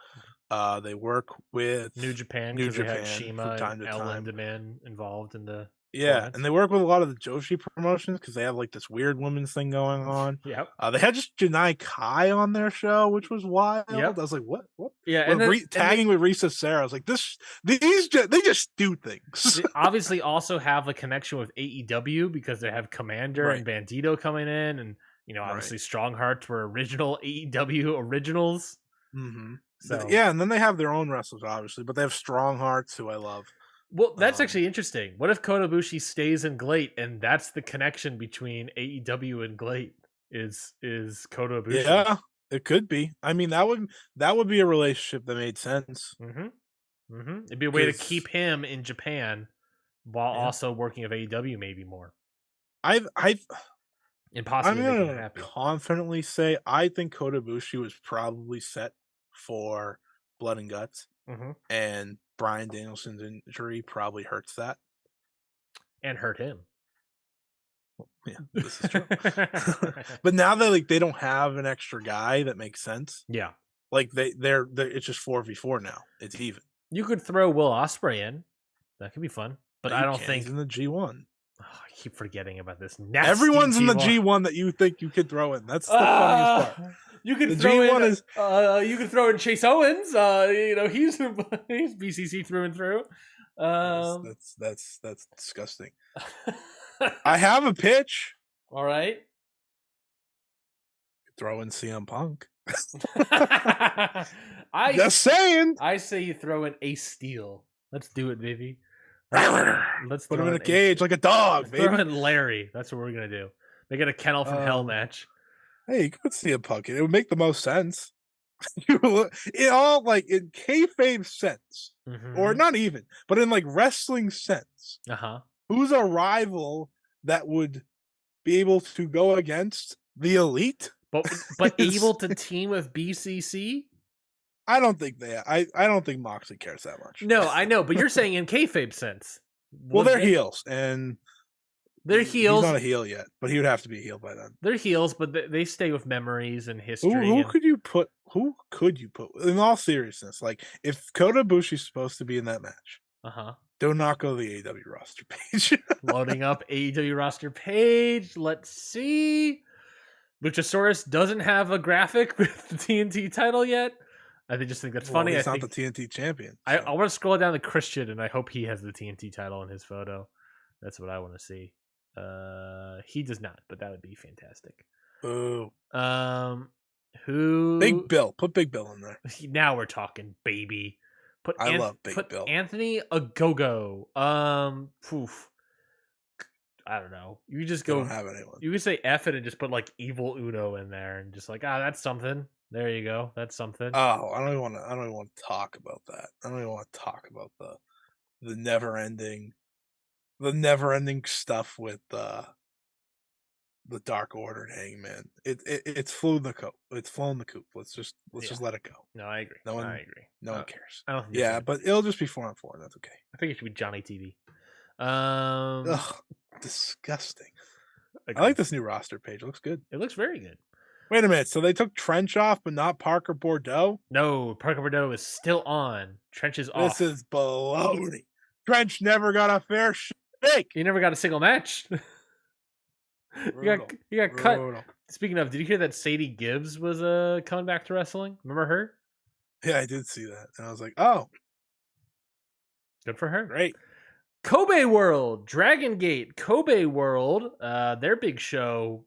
They work with New Japan New because they had Japan Shima from time and to El time. Lindemann involved in the Yeah, tournaments. and they work with a lot of the Joshi promotions because they have like this weird women's thing going on. Yep. They had just Janai Kai on their show, which was wild. Yep. I was like, what? Yeah, Well, and then tagging with Risa Sarah. I was like, they just do things. they obviously also have a connection with AEW because they have Commander and Bandito coming in, and obviously Strong Hearts were original AEW originals. Mm-hmm. So yeah, and then they have their own wrestlers, obviously, but they have Strong Hearts, who I love. Well, that's actually interesting. What if Kota Ibushi stays in GLEAT, and that's the connection between AEW and GLEAT is Kota Ibushi? Yeah, it could be. I mean, that would be a relationship that made sense. Mm-hmm. Mm-hmm. It'd be a way to keep him in Japan while also working with AEW maybe more. I'm gonna confidently say I think Kota Ibushi was probably set for Blood and Guts, and Bryan Danielson's injury probably hurts that and hurt him. Yeah, this is true. But now that they don't have an extra guy, that makes sense. Yeah, like they're it's just 4v4 now. It's even. You could throw Will Ospreay in. That could be fun, but I don't think he's in the G1. Oh, I keep forgetting about this. Everyone's G1. in the G1 that you think you could throw in. That's the funniest part. You could the throw G1 in. You could throw in Chase Owens. He's BCC through and through. That's disgusting. I have a pitch. All right. Throw in CM Punk. Just saying. I say you throw in Ace Steel. Let's do it, baby. Let's put him in a cage like a dog, baby. Throw in Larry. That's what we're gonna do. Make it a Kennel from Hell match. Hey, you could see a Punk. It would make the most sense. It all in kayfabe sense, or not even, but in wrestling sense. Who's a rival that would be able to go against the Elite, but able to team with BCC? I don't think I don't think Moxley cares that much. No, I know, but you're saying in kayfabe sense. Well, they're heels, and they're heels. He's not a heel yet, but he would have to be a heel by then. They're heels, but they stay with memories and history. Who could you put? Who could you put? In all seriousness, if Kota Ibushi's supposed to be in that match, do not go to the AEW roster page. Loading up AEW roster page. Let's see. Luchasaurus doesn't have a graphic with the TNT title yet. I just think that's funny. He's not the TNT champion. So. I want to scroll down to Christian, and I hope he has the TNT title in his photo. That's what I want to see. He does not, but that would be fantastic. Ooh. Who? Big Bill. Put Big Bill in there. Now we're talking, baby. I love Big Bill. Anthony Ogogo. Poof. I don't know. You just go. Don't have anyone. You could say F it and just put Evil Uno in there, and just that's something. There you go. That's something. Oh, I don't even want to talk about that. I don't even want to talk about the never ending the never-ending stuff with the Dark Order and Hangman. It's flown the coop. It's flown the coop. Let's Yeah. just let it go. No, I agree. No I one agree. no one cares. I don't think Yeah, but it'll just be 4-on-4, and that's okay. I think it should be Johnny TV. Ugh, disgusting. I Agreed. like this new roster page. It looks good. It looks very good. Wait a minute. So they took Trench off, but not Parker Bordeaux? No, Parker Bordeaux is still on. Trench is off. This is baloney. Trench never got a fair shake. He never got a single match. Brutal, you got cut. brutal. Speaking of, did you hear that Sadie Gibbs was coming back to wrestling? Remember her? Yeah, I did see that. And I was like, oh, Good for her. great. Kobe World, Dragon Gate, Kobe World, their big show,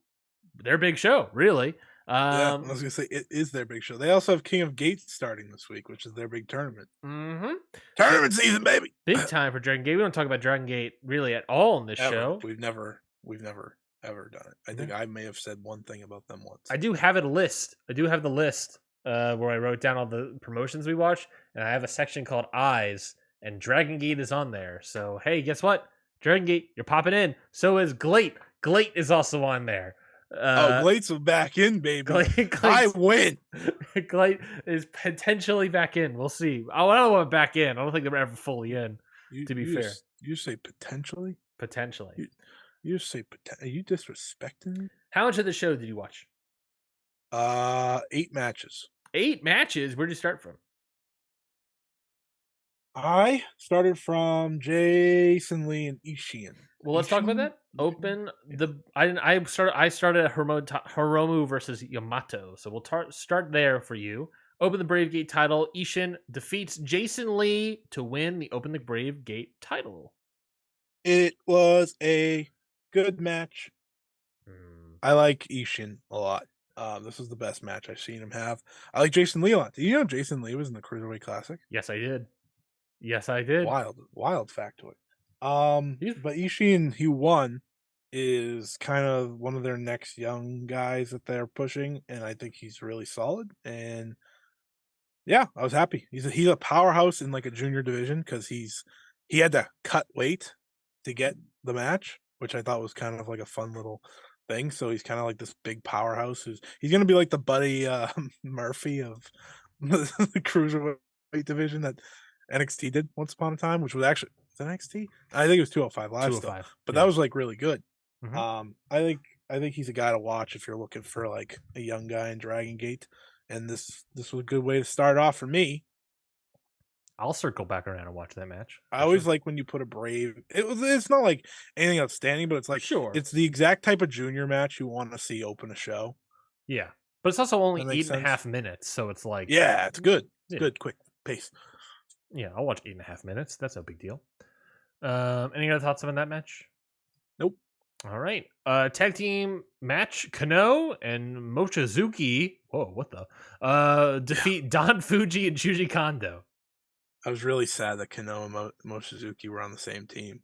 really. Yeah, I was gonna say it is their big show. They also have King of Gates starting this week, which is their big tournament. Mm-hmm. Tournament season, baby. Big time for Dragon Gate. We don't talk about Dragon Gate really at all in this Ever. show. We've never ever done it. I think I may have said one thing about them once. I do have a list. I do have the list where I wrote down all the promotions we watched, and I have a section called Eyes, and Dragon Gate is on there. So hey, guess what? Dragon Gate, you're popping in. So is Glate. Glate is also on there. Glate's back in, baby. I win. Glate is potentially back in. We'll see. I don't want back in. I don't think they're ever fully in. To be fair, you say potentially. Potentially. You say are you disrespecting me? How much of the show did you watch? 8 matches. 8 matches? Where'd you start from? I started from Jason Lee and Ishiin. Well, let's talk about that. Open the. I started at Hiromu versus Yamato, so we'll start there for you. Open the Brave Gate title. Ishin defeats Jason Lee to win the Open the Brave Gate title. It was a good match. I like Ishin a lot. This was the best match I've seen him have. I like Jason Lee a lot. Did you know Jason Lee was in the Cruiserweight Classic? Yes, I did. Yes, I did. Wild factoid. But Ishin, he won, is kind of one of their next young guys that they're pushing, and I think he's really solid. And yeah, I was happy. He's a powerhouse in like a junior division because he had to cut weight to get the match, which I thought was kind of like a fun little thing. So he's kind of like this big powerhouse he's gonna be like the Buddy Murphy of the cruiserweight division that NXT did once upon a time, which was actually NXT. I think it was 205 Live, 205, still, but that was like really good. Mm-hmm. I think he's a guy to watch if you're looking for like a young guy in Dragon Gate, and this was a good way to start off for me. I'll circle back around and watch that match. I always like when you put a Brave. It's not like anything outstanding, but it's like it's the exact type of junior match you want to see open a show. Yeah, but it's also only 8.5 minutes, so it's like it's good. It's good, quick pace. Yeah, I'll watch 8.5 minutes. That's no big deal. Any other thoughts on that match? Nope. All right. Tag team match: Kano and Mochizuki. Whoa, what the? Defeat Don Fuji and Shuji Kondo. I was really sad that Kano and Mochizuki were on the same team.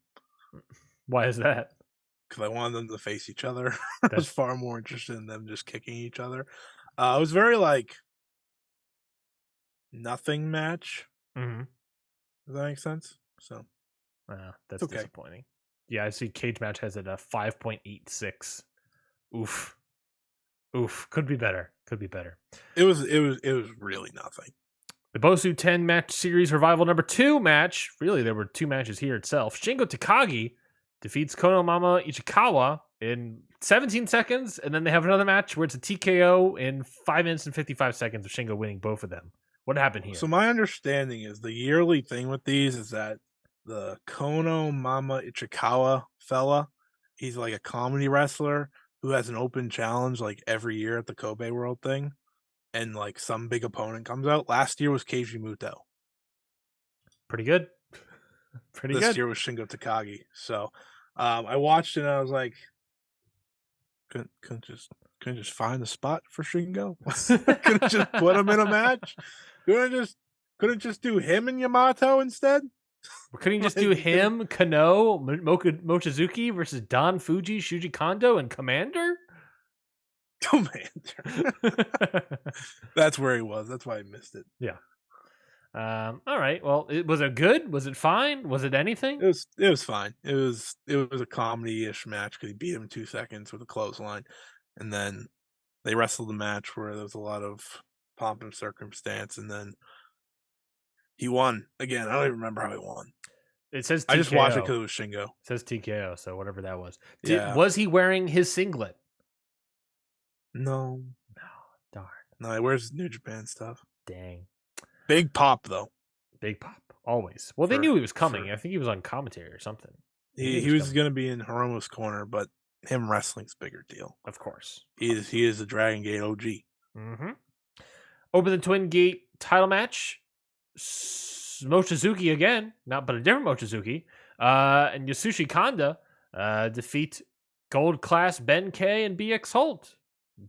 Why is that? Because I wanted them to face each other. I was far more interested in them just kicking each other. It was very like nothing match. Mm-hmm. Does that make sense? So that's okay. Disappointing. Yeah, I see Cage Match has it a 5.86. Oof. Could be better. It was really nothing. The Bosu 10 match series revival number 2 match. Really, there were 2 matches here itself. Shingo Takagi defeats Konomama Ichikawa in 17 seconds, and then they have another match where it's a TKO in 5 minutes and 55 seconds of Shingo winning both of them. What happened here? So my understanding is the yearly thing with these is that the Konomama Ichikawa fella, he's like a comedy wrestler who has an open challenge like every year at the Kobe World thing. And like some big opponent comes out. Last year was Keiji Muto. Pretty good. This year was Shingo Takagi. So I watched it and I was like, couldn't just find a spot for Shingo? Couldn't just put him in a match? Couldn't just do him and Yamato instead? Couldn't you just do him, Kano, Mochizuki versus Don Fuji, Shuji Kondo, and Commander? Commander. That's where he was. That's why I missed it. Yeah. All right. Well, was it good? Was it fine? Was it anything? It was fine. It was a comedy-ish match because he beat him in 2 seconds with a clothesline, and then they wrestled a match where there was a lot of pomp and circumstance, and then he won. Again, I don't even remember how he won. It says I just watched it TKO. because it was Shingo. It says TKO. So whatever that was. Yeah. Was he wearing his singlet? No. No. Darn. No, he wears New Japan stuff. Dang. Big pop, though. Big pop. Always. Well, they For knew he was coming. for I think he was on commentary or something. They knew he he he was was coming. gonna be in Hiromu's corner, but him wrestling's a bigger deal. Of course. He is a Dragon Gate OG. Mm-hmm. Over the Twin Gate title match, Mochizuki again, not but a different Mochizuki, and Yasushi Kanda defeat Gold Class Ben K and BX Holt.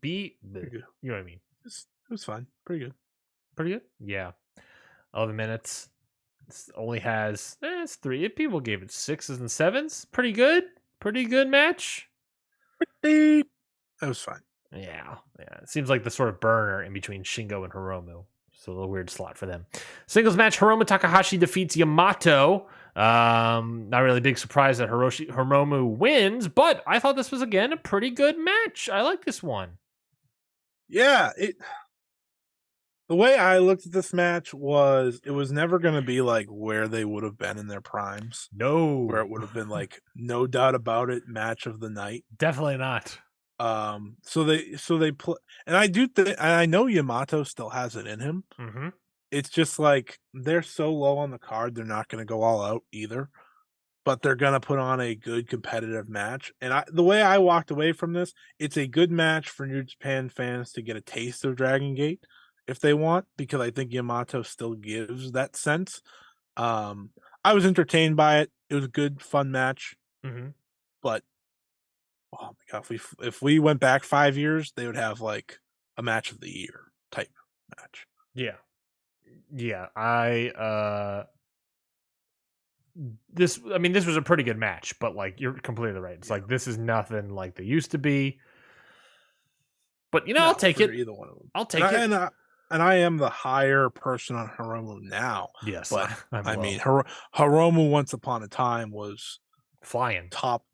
Pretty good. You know what I mean? It was fine. Pretty good. Pretty good. Yeah, 11 minutes. This only has it's 3. People gave it 6s and 7s. Pretty good. Pretty good match. That was fine. Yeah. It seems like the sort of burner in between Shingo and Hiromu. So a little weird slot for them. Singles match: Hiromu Takahashi defeats Yamato. Not really a big surprise that Hiromu wins, but I thought this was again a pretty good match. I like this one. Yeah, the way I looked at this match was it was never going to be like where they would have been in their primes, where No, it would have been like no doubt about it match of the night. definitely not. So they play, and I know Yamato still has it in him. Mm-hmm. It's just like they're so low on the card, they're not going to go all out either. But they're gonna put on a good competitive match. And the way I walked away from this, it's a good match for New Japan fans to get a taste of Dragon Gate if they want, because I think Yamato still gives that sense. I was entertained by it. It was a good, fun match. Mm-hmm. But oh my god, if we went back 5 years, they would have like a match of the year type match. Yeah. This was a pretty good match, but like you're completely right. It's like this is nothing like they used to be. But I'll take it. Either one of them. I'll take it. And I am the higher person on Hiromu now. Yes, But I'm I low. mean, Hiromu once upon a time was flying top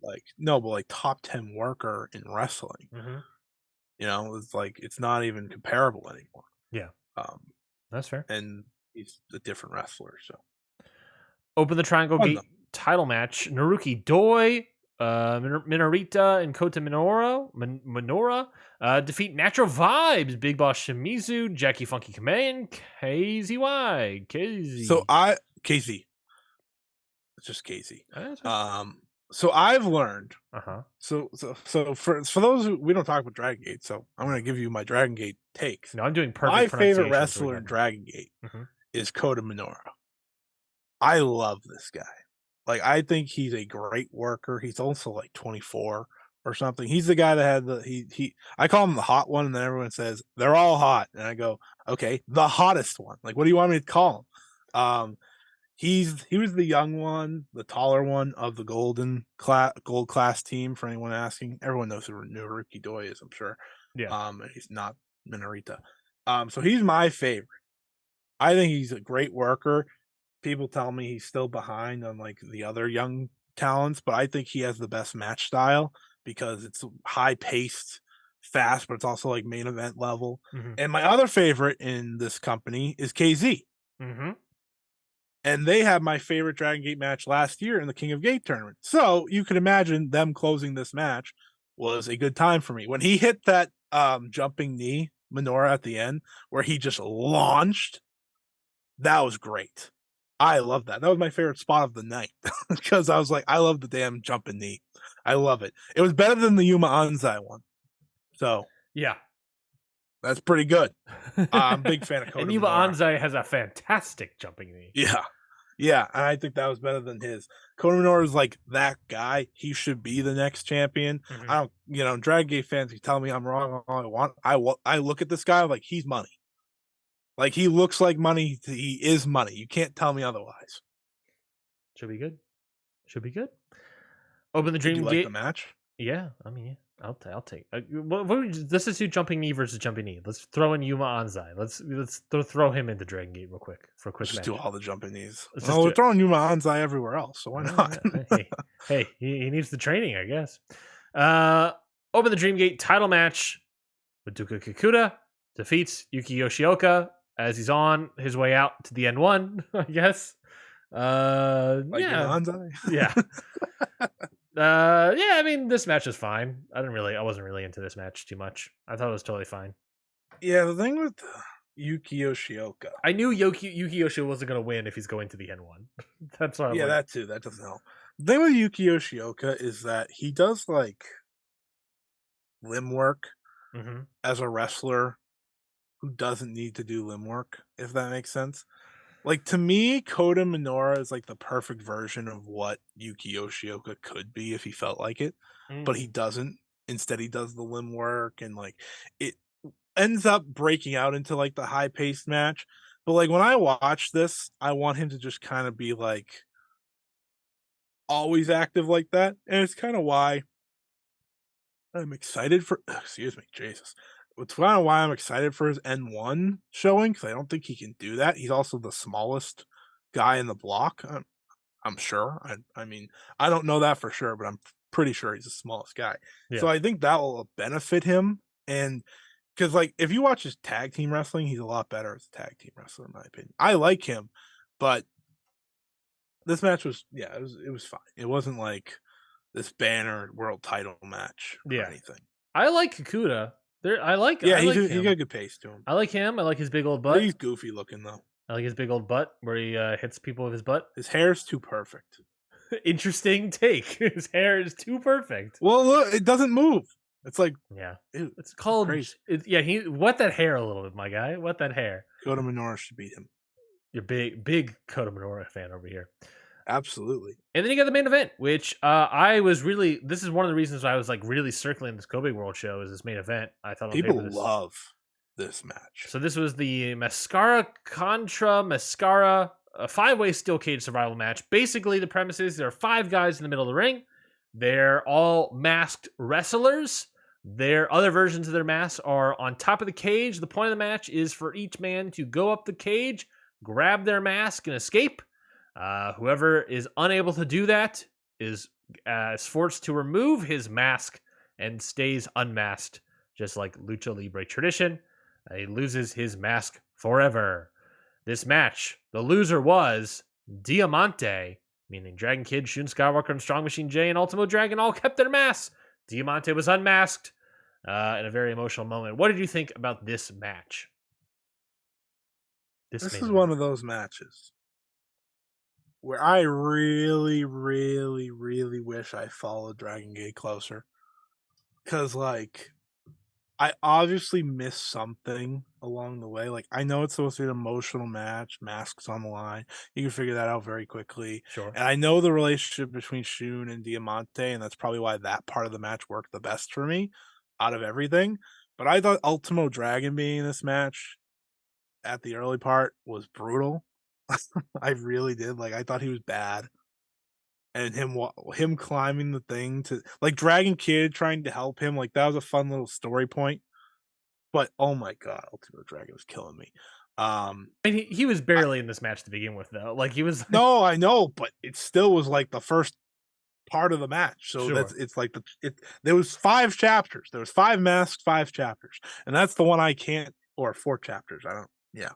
top 10 worker in wrestling. Mm-hmm. It's like it's not even comparable anymore. Yeah, Um, that's fair. and he's a different wrestler. So open the Triangle Gate title match: Naruki Doi, Minorita, and Kota Minoura defeat Natural Vibes, Big Boss Shimizu, Jackie Funky Kamei, and KZY. Casey. It's just Casey. Right. So I've learned. Uh-huh. So for those we don't talk about Dragon Gate, so I'm going to give you my Dragon Gate takes. No, I'm doing perfect. My favorite wrestler in Dragon Gate is Kota Minoura. I love this guy. Like, I think he's a great worker. He's also like 24 or something. He's the guy that had I call him the hot one, and then everyone says they're all hot, and I go, okay, the hottest one. Like, what do you want me to call him? He was the young one, the taller one of the gold class team. For anyone asking, everyone knows who Naruki Doi is, I'm sure. Yeah. And he's not Minorita. So he's my favorite. I think he's a great worker. People tell me he's still behind on like the other young talents, but I think he has the best match style because it's high paced, fast, but it's also like main event level. Mm-hmm. And my other favorite in this company is KZ. Mm-hmm. And they had my favorite Dragon Gate match last year in the King of Gate tournament. So you can imagine them closing this match was a good time for me. When he hit that jumping knee, Minoura at the end, where he just launched, that was great. I love that. That was my favorite spot of the night because I was like, I love the damn jumping knee. I love it. It was better than the Yuma Anzai one. So yeah, that's pretty good. I'm a big fan of Kota And Yuma Anzai has a fantastic jumping knee. Yeah, and I think that was better than his. Kota Minoura is like that guy. He should be the next champion. Mm-hmm. I don't, Dragon Gate fans, you tell me I'm wrong. All I want. I look at this guy like he's money. Like he looks like money. He is money. You can't tell me otherwise. Should be good. Open the Dream Did you Gate. like the match? Yeah, I mean, I'll take. This is you jumping knee versus jumping knee. Let's throw in Yuma Anzai. Let's throw him into Dragon Gate real quick for a Let's quick just do match. all the jumping knees. Let's just Well, do we're it. throwing Yuma Anzai everywhere else, so why not? Hey, he needs the training, I guess. Open the Dream Gate title match. Maduka Kikuta defeats Yuki Yoshioka as he's on his way out to the N1, I guess. Like Yuma Yeah. Anzai? Yeah. Yeah, I mean, this match is fine. I wasn't really into this match too much. I thought it was totally fine. Yeah, the thing with Yuki Yoshioka. I knew Yuki Yoshioka wasn't going to win if he's going to the N1. That's why. Yeah, that too. That doesn't help. The thing with Yuki Yoshioka is that he does like limb work Mhm. as a wrestler who doesn't need to do limb work, if that makes sense. Like to me, Kota Minoura is like the perfect version of what Yuki Yoshioka could be if he felt like it, but he Mm. doesn't. Instead, he does the limb work and like it ends up breaking out into like the high paced match. But like when I watch this, I want him to just kind of be like always active like that. And it's kind of why I'm excited for excuse me, Jesus. It's kind of why I'm excited for his N1 showing because I don't think he can do that. He's also the smallest guy in the block. I'm sure. I mean, I don't know that for sure, but I'm pretty sure he's the smallest guy. Yeah. So I think that will benefit him. And because like if you watch his tag team wrestling, he's a lot better as a tag team wrestler, in my opinion. I like him, but this match was it was fine. It wasn't like this banner world title match or Yeah. anything. I like Kikuta. I like Yeah, him. he got good pace to him. I like him. I like his big old But butt. he's goofy looking though. I like his big old butt where he hits people with his butt. His hair's too perfect. Interesting take. His hair is too perfect. Well, look, it doesn't move. It's like Yeah. ew, It's called crazy. he wet that hair a little bit, my guy. Wet that hair. Kota Minoura should beat him. You're big Kota Minoura fan over here. Absolutely. And then you got the main event, which I was really. This is one of the reasons why I was like really circling this Kobe World Show is this main event. I thought on People paper this. love this match. So this was the Mascara contra Mascara, a 5-way steel cage survival match. Basically, the premise is there are 5 guys in the middle of the ring. They're all masked wrestlers. Their other versions of their masks are on top of the cage. The point of the match is for each man to go up the cage, grab their mask, and escape. Whoever is unable to do that is forced to remove his mask and stays unmasked, just like Lucha Libre tradition. He loses his mask forever. This match, the loser was Diamante, meaning Dragon Kid, Shun Skywalker, and Strong Machine J, and Ultimo Dragon all kept their masks. Diamante was unmasked in a very emotional moment. What did you think about this match? This is one of those matches where I really, really, really wish I followed Dragon Gate closer. Cause like I obviously missed something along the way. Like I know it's supposed to be an emotional match, masks on the line. You can figure that out very quickly. Sure. And I know the relationship between Shun and Diamante, and that's probably why that part of the match worked the best for me out of everything. But I thought Ultimo Dragon being in this match at the early part was brutal. I really did. Like I thought he was bad, and him climbing the thing to like Dragon Kid trying to help him. Like that was a fun little story point. But oh my god, Ultimate Dragon was killing me. I mean, he was I, barely in this match to begin with, though. Like he was. no, I know, but it still was like the first part of the match. So Sure. it's like there was 5 chapters. There was 5 masks, 5 chapters, and that's the one I can't or 4 chapters. I don't. Yeah,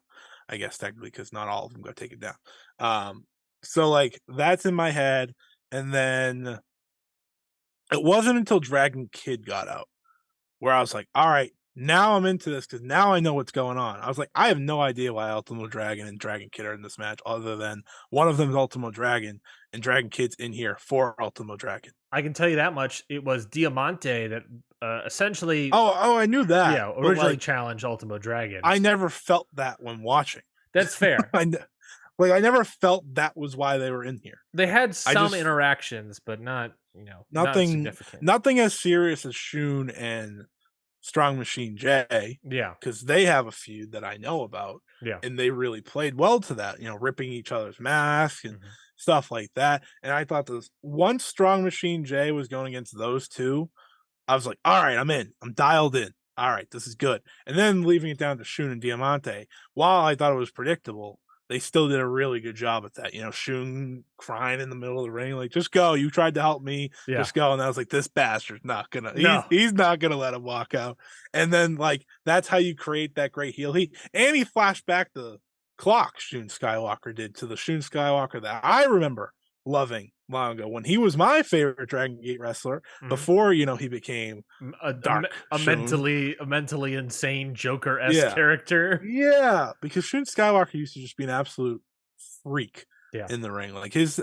I guess technically because not all of them got taken down. So like that's in my head, and then it wasn't until Dragon Kid got out where I was like, all right, now I'm into this because now I know what's going on. I was like, I have no idea why Ultimo Dragon and Dragon Kid are in this match, other than one of them is Ultimo Dragon and Dragon Kid's in here for Ultimo Dragon. I can tell you that much. It was Diamante that essentially, Oh, I knew that. yeah, But originally like, challenged Ultimo Dragon. I never felt that when watching. That's fair. I never felt that was why they were in here. They had some just- interactions, but not not Nothing, significant. nothing as serious as Shun and Strong Machine J, Yeah, because they have a feud that I know about. yeah. And they really played well to that, ripping each other's masks and Mhm. stuff like that. And I thought this once Strong Machine J was going against those two, I was like, all right, I'm in. I'm dialed in. All right, this is good. And then leaving it down to Shun and Diamante, while I thought it was predictable, they still did a really good job at that. Shun crying in the middle of the ring, like, just go. You tried to help me, Yeah. just go. And I was like, this bastard's not gonna, No. he's not gonna let him walk out. And then like that's how you create that great heel heat. And he flashed back the clock Shun Skywalker did to the Shun Skywalker that I remember loving long ago when he was my favorite Dragon Gate wrestler Mhm. before he became A, Dark a Shun. mentally insane Joker-esque Yeah, character. yeah, because Shun Skywalker used to just be an absolute freak Yeah. in the ring. Like his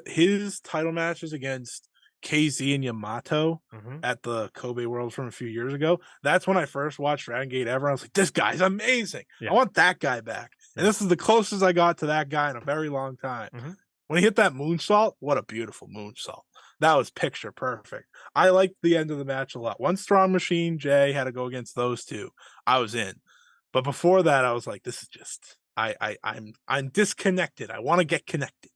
title matches against KZ and Yamato Mhm. at the Kobe Worlds from a few years ago. That's when I first watched Dragon Gate ever. I was like, this guy's amazing. I Yeah. want that guy back. And Yeah. this is the closest I got to that guy in a very long time. Mhm. When he hit that moonsault, what a beautiful moonsault. That was picture perfect. I liked the end of the match a lot. Once Strong Machine Jay had to go against those two, I was in. But before that, I was like, this is just I'm disconnected. I want to get connected.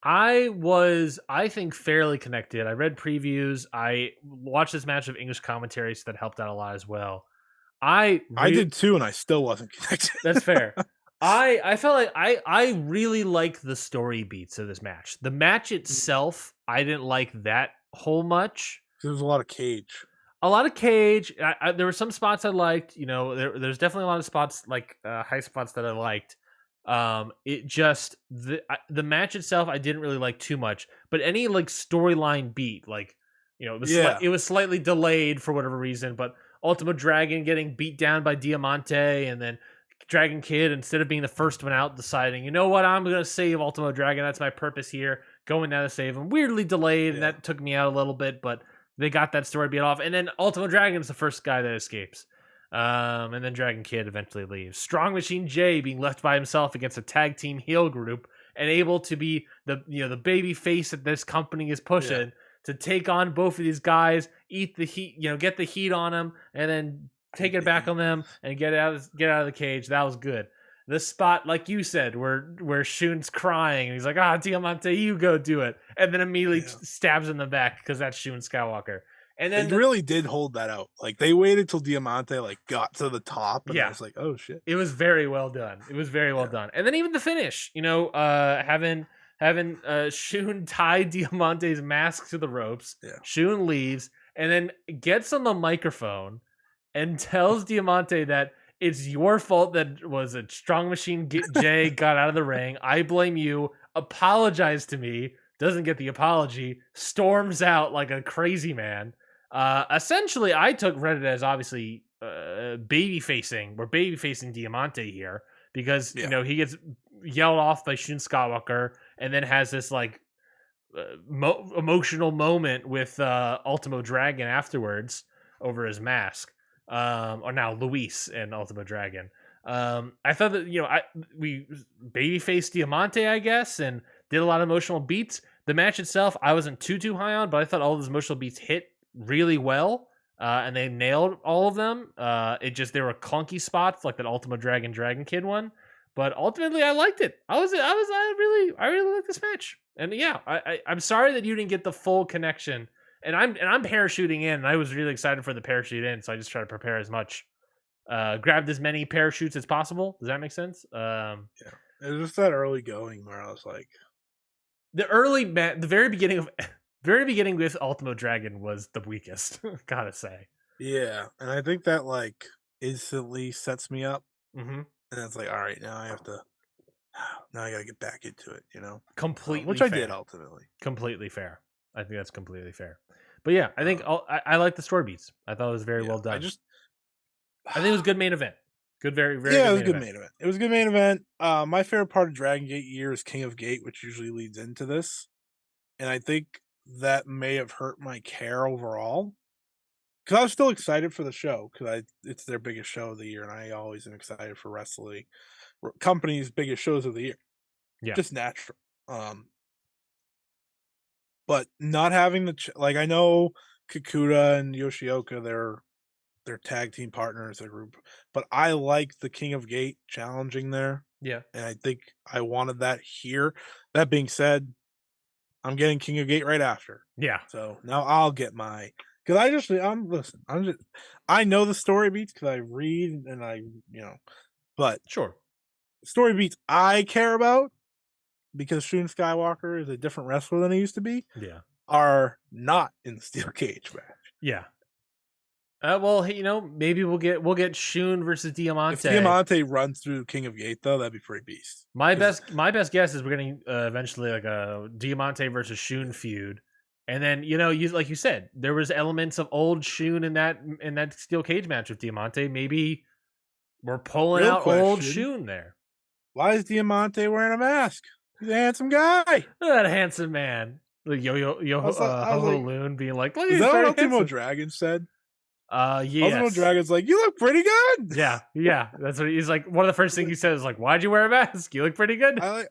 I think, fairly connected. I read previews. I watched this match of English commentary, so that helped out a lot as well. I did too, and I still wasn't connected. That's fair. I felt like I really liked the story beats of this match. The match itself, I didn't like that whole much. There was a lot of cage. A lot of cage. There were some spots I liked. There's definitely a lot of spots like high spots that I liked. It just the match itself I didn't really like too much, but any like storyline beat, like Yeah, it was slightly delayed for whatever reason, but Ultimo Dragon getting beat down by Diamante, and then Dragon Kid, instead of being the first one out, deciding, you know what, I'm gonna save Ultimo Dragon. That's my purpose here. Going down to save him. Weirdly delayed, and yeah, that took me out a little bit, but they got that story beat off. And then Ultimo Dragon is the first guy that escapes. And then Dragon Kid eventually leaves. Strong Machine J being left by himself against a tag team heel group and able to be the baby face that this company is yeah, pushing to take on both of these guys, eat the heat, get the heat on them, and then take it back on them and get out of the cage. That was good. The spot, like you said, where Shun's crying and he's like, Diamante, you go do it, and then immediately yeah. stabs in the back because that's Shun Skywalker. And They then really did hold that out. Like they waited till Diamante like got to the top, and I yeah, was like, oh shit. it was very well done. It was very well Yeah, done. And then even the finish, having Shun tie Diamante's mask to the ropes. yeah, Shun leaves and then gets on the microphone and tells Diamante that it's your fault that was a Strong Machine Jay got out of the ring. I blame you. Apologize to me. Doesn't get the apology. Storms out like a crazy man. Essentially, I read it as obviously baby facing. We're baby facing Diamante here because yeah, he gets yelled off by Shun Skywalker and then has this like emotional moment with Ultimo Dragon afterwards over his mask. Or now Luis and Ultimo Dragon. I thought that we babyface Diamante, I guess, and did a lot of emotional beats. The match itself, I wasn't too high on, but I thought all those emotional beats hit really well, and they nailed all of them. There were clunky spots like that Ultimo Dragon Kid one, but ultimately I liked it. I really like this match, and yeah, I'm sorry that you didn't get the full connection. And I'm parachuting in, and I was really excited for the parachute in, so I just try to prepare as much, grabbed as many parachutes as possible. Does that make sense? yeah. It was just that early going where I was like, The very beginning of very beginning with Ultimo Dragon was the weakest, gotta say. yeah. And I think that like instantly sets me up. Hmm. And it's like, all right, now I have to now I gotta get back into it. Completely Which I did fair. ultimately. Completely fair. I think that's completely fair. But yeah, I think Um, I like the story beats. I thought it was very yeah, well I done. just I think it was a good main event. Good, very yeah, it good was a main good event. main event. It was a good main event. My favorite part of Dragon Gate year is King of Gate, which usually leads into this. And I think that may have hurt my care overall. Because I was still excited for the show because it's their biggest show of the year, and I always am excited for wrestling companies' biggest shows of the year. Yeah, Just natural. But not having like I know Kakuta and Yoshioka, they're tag team partners, a group, but I like the King of Gate challenging there, yeah, and I think I wanted that here. That being said, I'm getting King of Gate right after. yeah. So now I'll get my Because I know the story beats because I read and but Sure. story beats I care about because Shun Skywalker is a different wrestler than he used to be Yeah. are not in the steel cage match. Yeah. Well, hey, maybe we'll get Shun versus If Diamante. Diamante runs through King of Gate though, that'd be pretty beast. My 'Cause best guess is we're getting eventually like a Diamante versus Shun feud, and then you like you said there was elements of old Shun in that steel cage match with Diamante. Maybe we're pulling real out old question: Shun there. why is Diamante wearing a mask? He's a handsome guy. Look at that handsome man. Like I Ho was Ho like, Loon being like, look, is he's that what very Ultimo handsome. Dragon said? Ultimo Yes. Dragon's like, you look pretty good. Yeah. That's what he's like. One of the first things he says is like, "Why'd you wear a mask? You look pretty good." I like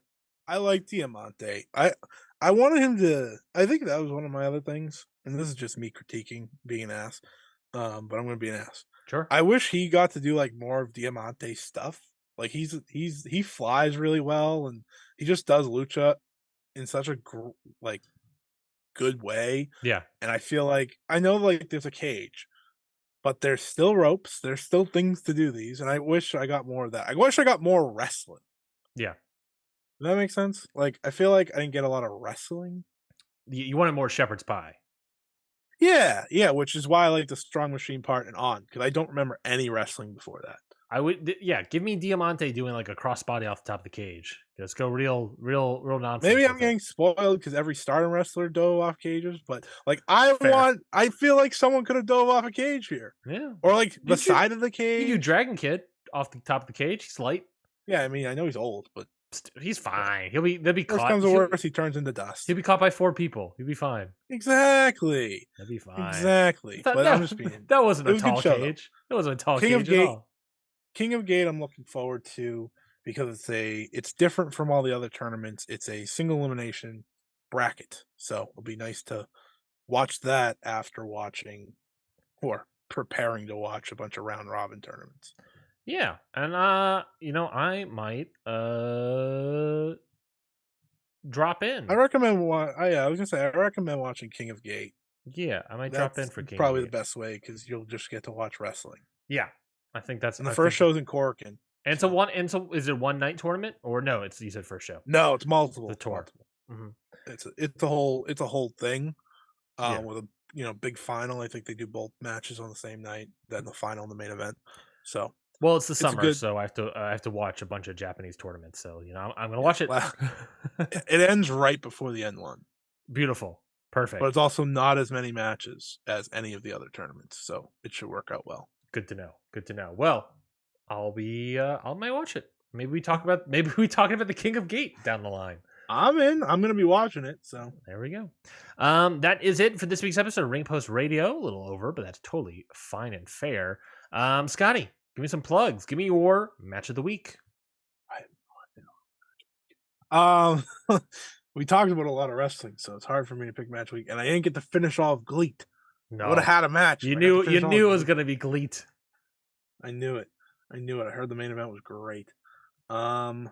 I like Diamante. I wanted him to. I think that was one of my other things, and this is just me critiquing being an ass. But I'm gonna be an ass. Sure. I wish he got to do like more of Diamante stuff. Like he flies really well, and he just does lucha in such a like good way. Yeah. And I feel like I know like there's a cage, but there's still ropes. There's still things to do these, and I wish I got more of that. I wish I got more wrestling. Yeah. Does that make sense? Like I feel like I didn't get a lot of wrestling. You wanted more shepherd's pie. Yeah, which is why I like the Strong Machine part and on because I don't remember any wrestling before that. I would, yeah. Give me Diamante doing like a crossbody off the top of the cage. Let's go real nonsense Maybe I'm with it. getting spoiled because every Stardom wrestler dove off cages, but like Fair. I feel like someone could have dove off a cage here, Yeah. or like the You do, side of the you do cage. Dragon Kid off the top of the cage. He's light. Yeah, I mean I know he's old, but He's yeah. fine. They'll be Worst caught. comes to worst, he turns into He'll dust. be caught by 4 people. He'll be fine. Exactly, He'll be fine. exactly. That But I'm that, just being. that wasn't It a was a good tall show though. cage. It wasn't a tall King of cage at Gate all. King of Gate I'm looking forward to because it's different from all the other tournaments. It's a single elimination bracket. So it'll be nice to watch that after watching or preparing to watch a bunch of round robin tournaments. Yeah, and I might drop I in. recommend yeah, I was gonna say I recommend watching King of Gate. Yeah, I might drop in That's for King of probably the Gate. best way because you'll just get to watch wrestling. Yeah, I think that's. And the I first think that. show's in Corkin. And so So one. And so is it one night tournament or no? It's you said first show. no, it's The multiple. It's tour. multiple. Hmm. It's a whole thing. Yeah. With a big final. I think they do both matches on the same night, then the final and the main event. So Well, it's the it's a summer, good. so I have to watch a bunch of Japanese tournaments. So I'm gonna watch it. Well, it ends right before the end one, Beautiful, but perfect. it's also not as many matches as any of the other tournaments, so it should work out well. Good to know. Good to know. Well, I might watch it. Maybe we talking about the King of Gate down the line. I'm in. I'm gonna be watching it. So There we go. That is it for this week's episode of Ring Post Radio. A little over, but that's totally fine and fair. Scotty, give me some plugs. Give me your match of the week. um, we talked about a lot of wrestling, so it's hard for me to pick match week, and I didn't get to finish off Gleet. I would have No, had a match. you If I got to knew you finish all knew of it was Gleet. gonna be Gleet. I knew it. I knew it. I heard the main event was great. Um,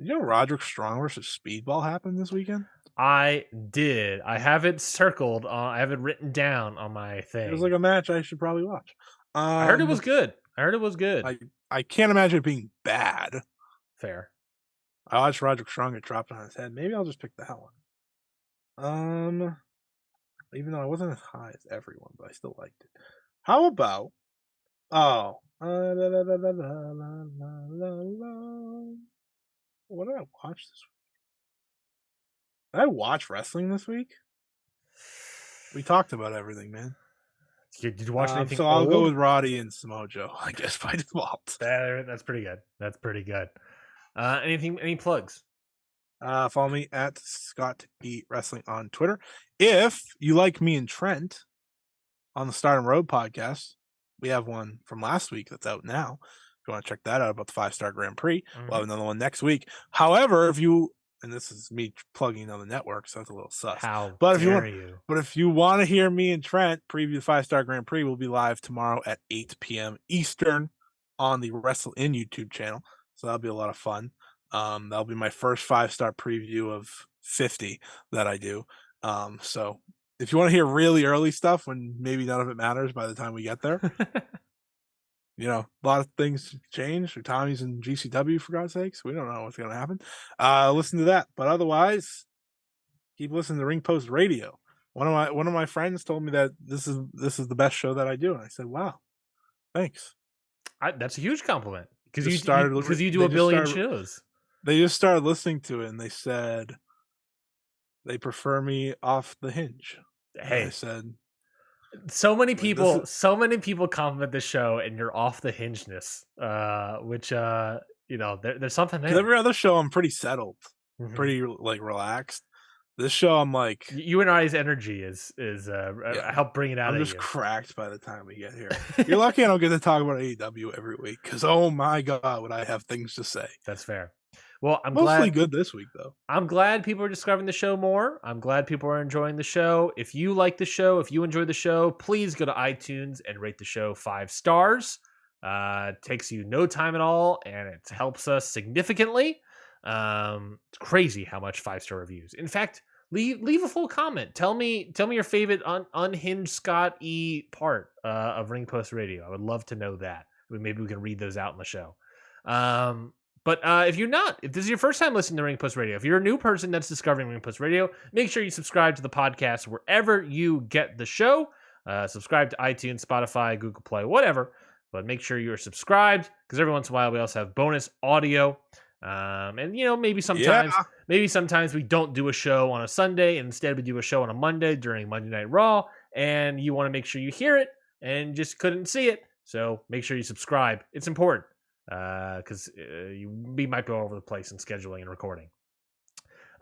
Roderick Strong versus Speedball happened this weekend? I did. I have it circled. I have it written down on my It was thing. like a match I should probably watch. I heard it was good. I heard it was good. I can't imagine it being bad. Fair. I watched Roderick Strong get dropped on his head. Maybe I'll just pick that one. Even though I wasn't as high as everyone, but I still liked it. How about la, la, la, la, la, la, la, la. What did I watch this week? Did I watch wrestling this week? We talked about everything, man. Did you watch anything So I'll go old? with Roddy and Samoa Joe, I guess by default. That's pretty good. That's pretty good. Any plugs? Follow me at Scott E Wrestling on Twitter. If you like me and Trent on the Stardom Road podcast, we have one from last week that's out now. If you want to check that out about the 5-star Grand Prix, we'll have another one next week. However, if you and this is me plugging on the network, so it's a little sus. But if you want to hear me and Trent preview the 5-star Grand Prix, we'll be live tomorrow at 8 p.m. Eastern on the Wrestle In YouTube channel. So that'll be a lot of fun. That'll be my first 5-star preview of 50 that I do. So if you want to hear really early stuff when maybe none of it matters by the time we get there, a lot of things change. Or Tommy's in GCW for God's sakes. We don't know what's going to happen. Listen to that. But otherwise, keep listening to Ring Post Radio. One of my friends told me that this is the best show that I do, and I said, "Wow, thanks." That's a huge compliment because Just started because you do they a just billion started- shows. They just started listening to it, and they said they prefer me off the hinge. And I Hey, said, so many Like, people, this compliment the show, and you're off the hingeness. Which there's something because there. every other show I'm pretty settled, Mhm. pretty like relaxed. This show I'm like, You and I's energy is help bring it out. I'm of just you. cracked by the time we get here. You're lucky I don't get to talk about AEW every week because oh my god, would I have things to say. That's fair. Well, I'm Mostly glad. good this week though. I'm glad people are discovering the show more. I'm glad people are enjoying the show. If you like the show, if you enjoy the show, please go to iTunes and rate the show 5 stars. It takes you no time at all, and it helps us significantly. It's crazy how much 5-star reviews. In fact, leave a full comment. Tell me your favorite unhinged Scott E part of Ring Post Radio. I would love to know that. Maybe we can read those out in the show. But if this is your first time listening to Ring Post Radio, if you're a new person that's discovering Ring Post Radio, make sure you subscribe to the podcast wherever you get the show. Subscribe to iTunes, Spotify, Google Play, whatever. But make sure you're subscribed because every once in a while we also have bonus audio. And maybe sometimes we don't do a show on a Sunday and instead we do a show on a Monday during Monday Night Raw. And you want to make sure you hear it and just couldn't see it. So make sure you subscribe. It's important. Because we might go all over the place in scheduling and recording.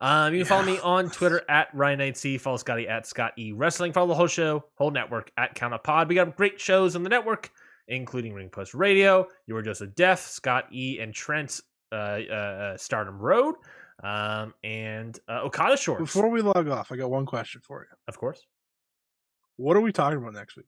You can follow me on Twitter at RyanKnightC. Follow Scotty at Scott E Wrestling. Follow the whole show, whole network at Count Up Pod. We got great shows on the network, including Ring Post Radio, Your Dose of Death, Scott E and Trent's Stardom Road, and Okada Shorts. Before we log off, I got one question for you. Of course. What are we talking about next week?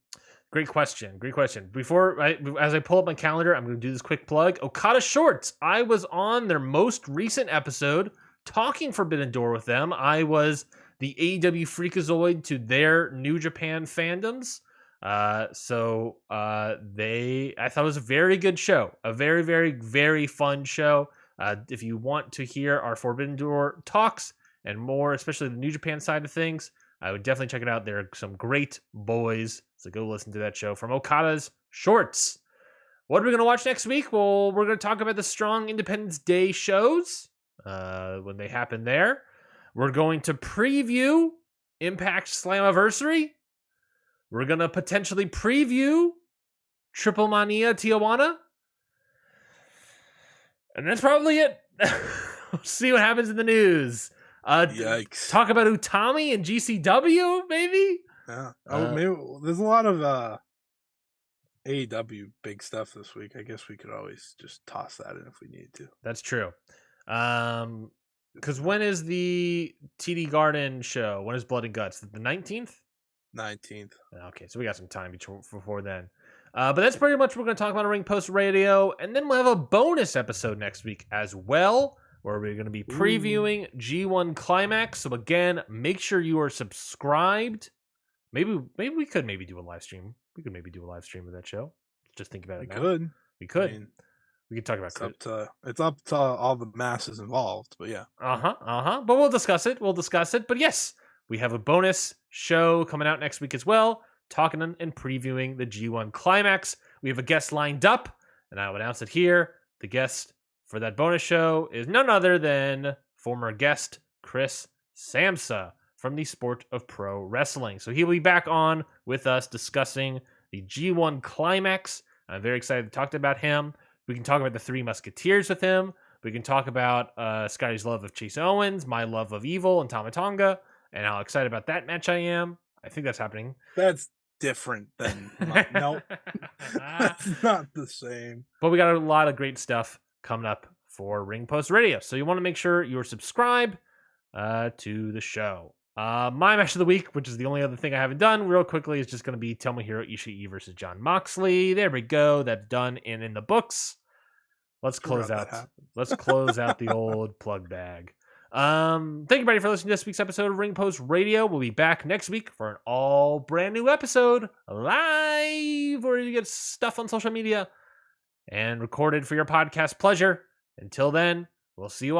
Great question. As I pull up my calendar, I'm going to do this quick plug. Okada Shorts. I was on their most recent episode talking Forbidden Door with them. I was the AEW Freakazoid to their New Japan fandoms. I thought it was a very good show. A very, very, very fun show. If you want to hear our Forbidden Door talks and more, especially the New Japan side of things, I would definitely check it out. There are some great boys. So go listen to that show from Okada's Shorts. What are we going to watch next week? Well, we're going to talk about the Strong Independence Day shows when they happen there. We're going to preview Impact Slammiversary. We're going to potentially preview Triple Mania Tijuana. And that's probably it. We'll see what happens in the news. Yikes. Talk about Utami and GCW, maybe? Yeah. Maybe there's a lot of AEW big stuff this week. I guess we could always just toss that in if we needed to. That's true. Because when is the TD Garden show? When is Blood and Guts? The 19th? 19th. Okay, so we got some time before then. But that's pretty much what we're going to talk about on Ring Post Radio. And then we'll have a bonus episode next week as well, where we're going to be previewing G1 Climax. So again, make sure you are subscribed. Maybe we could do a live stream. We could maybe do a live stream of that show. Just think about it. We could. I mean, we could talk about it's up to all the masses involved, but yeah. But we'll discuss it. But yes, we have a bonus show coming out next week as well, talking and previewing the G1 Climax. We have a guest lined up, and I'll announce it here. The guest for that bonus show is none other than former guest Chris Samsa from the Sport of Pro Wrestling. So he'll be back on with us discussing the G1 Climax. I'm very excited to talk about him. We can talk about the Three Musketeers with him. We can talk about Scotty's love of Chase Owens, my love of Evil and Tama Tonga, and how excited about that match I am. I think that's happening. That's different than... no. That's not the same. But we got a lot of great stuff coming up for Ring Post Radio. So you want to make sure you're subscribed to the show. My match of the week, which is the only other thing I haven't done real quickly, is just going to be Tomohiro Ishii versus Jon Moxley. There we go. That's done and in the books. Let's close out. Let's close out the old plug bag. Thank you, everybody, for listening to this week's episode of Ring Post Radio. We'll be back next week for an all brand new episode live, where you get stuff on social media and recorded for your podcast pleasure. Until then, we'll see you all.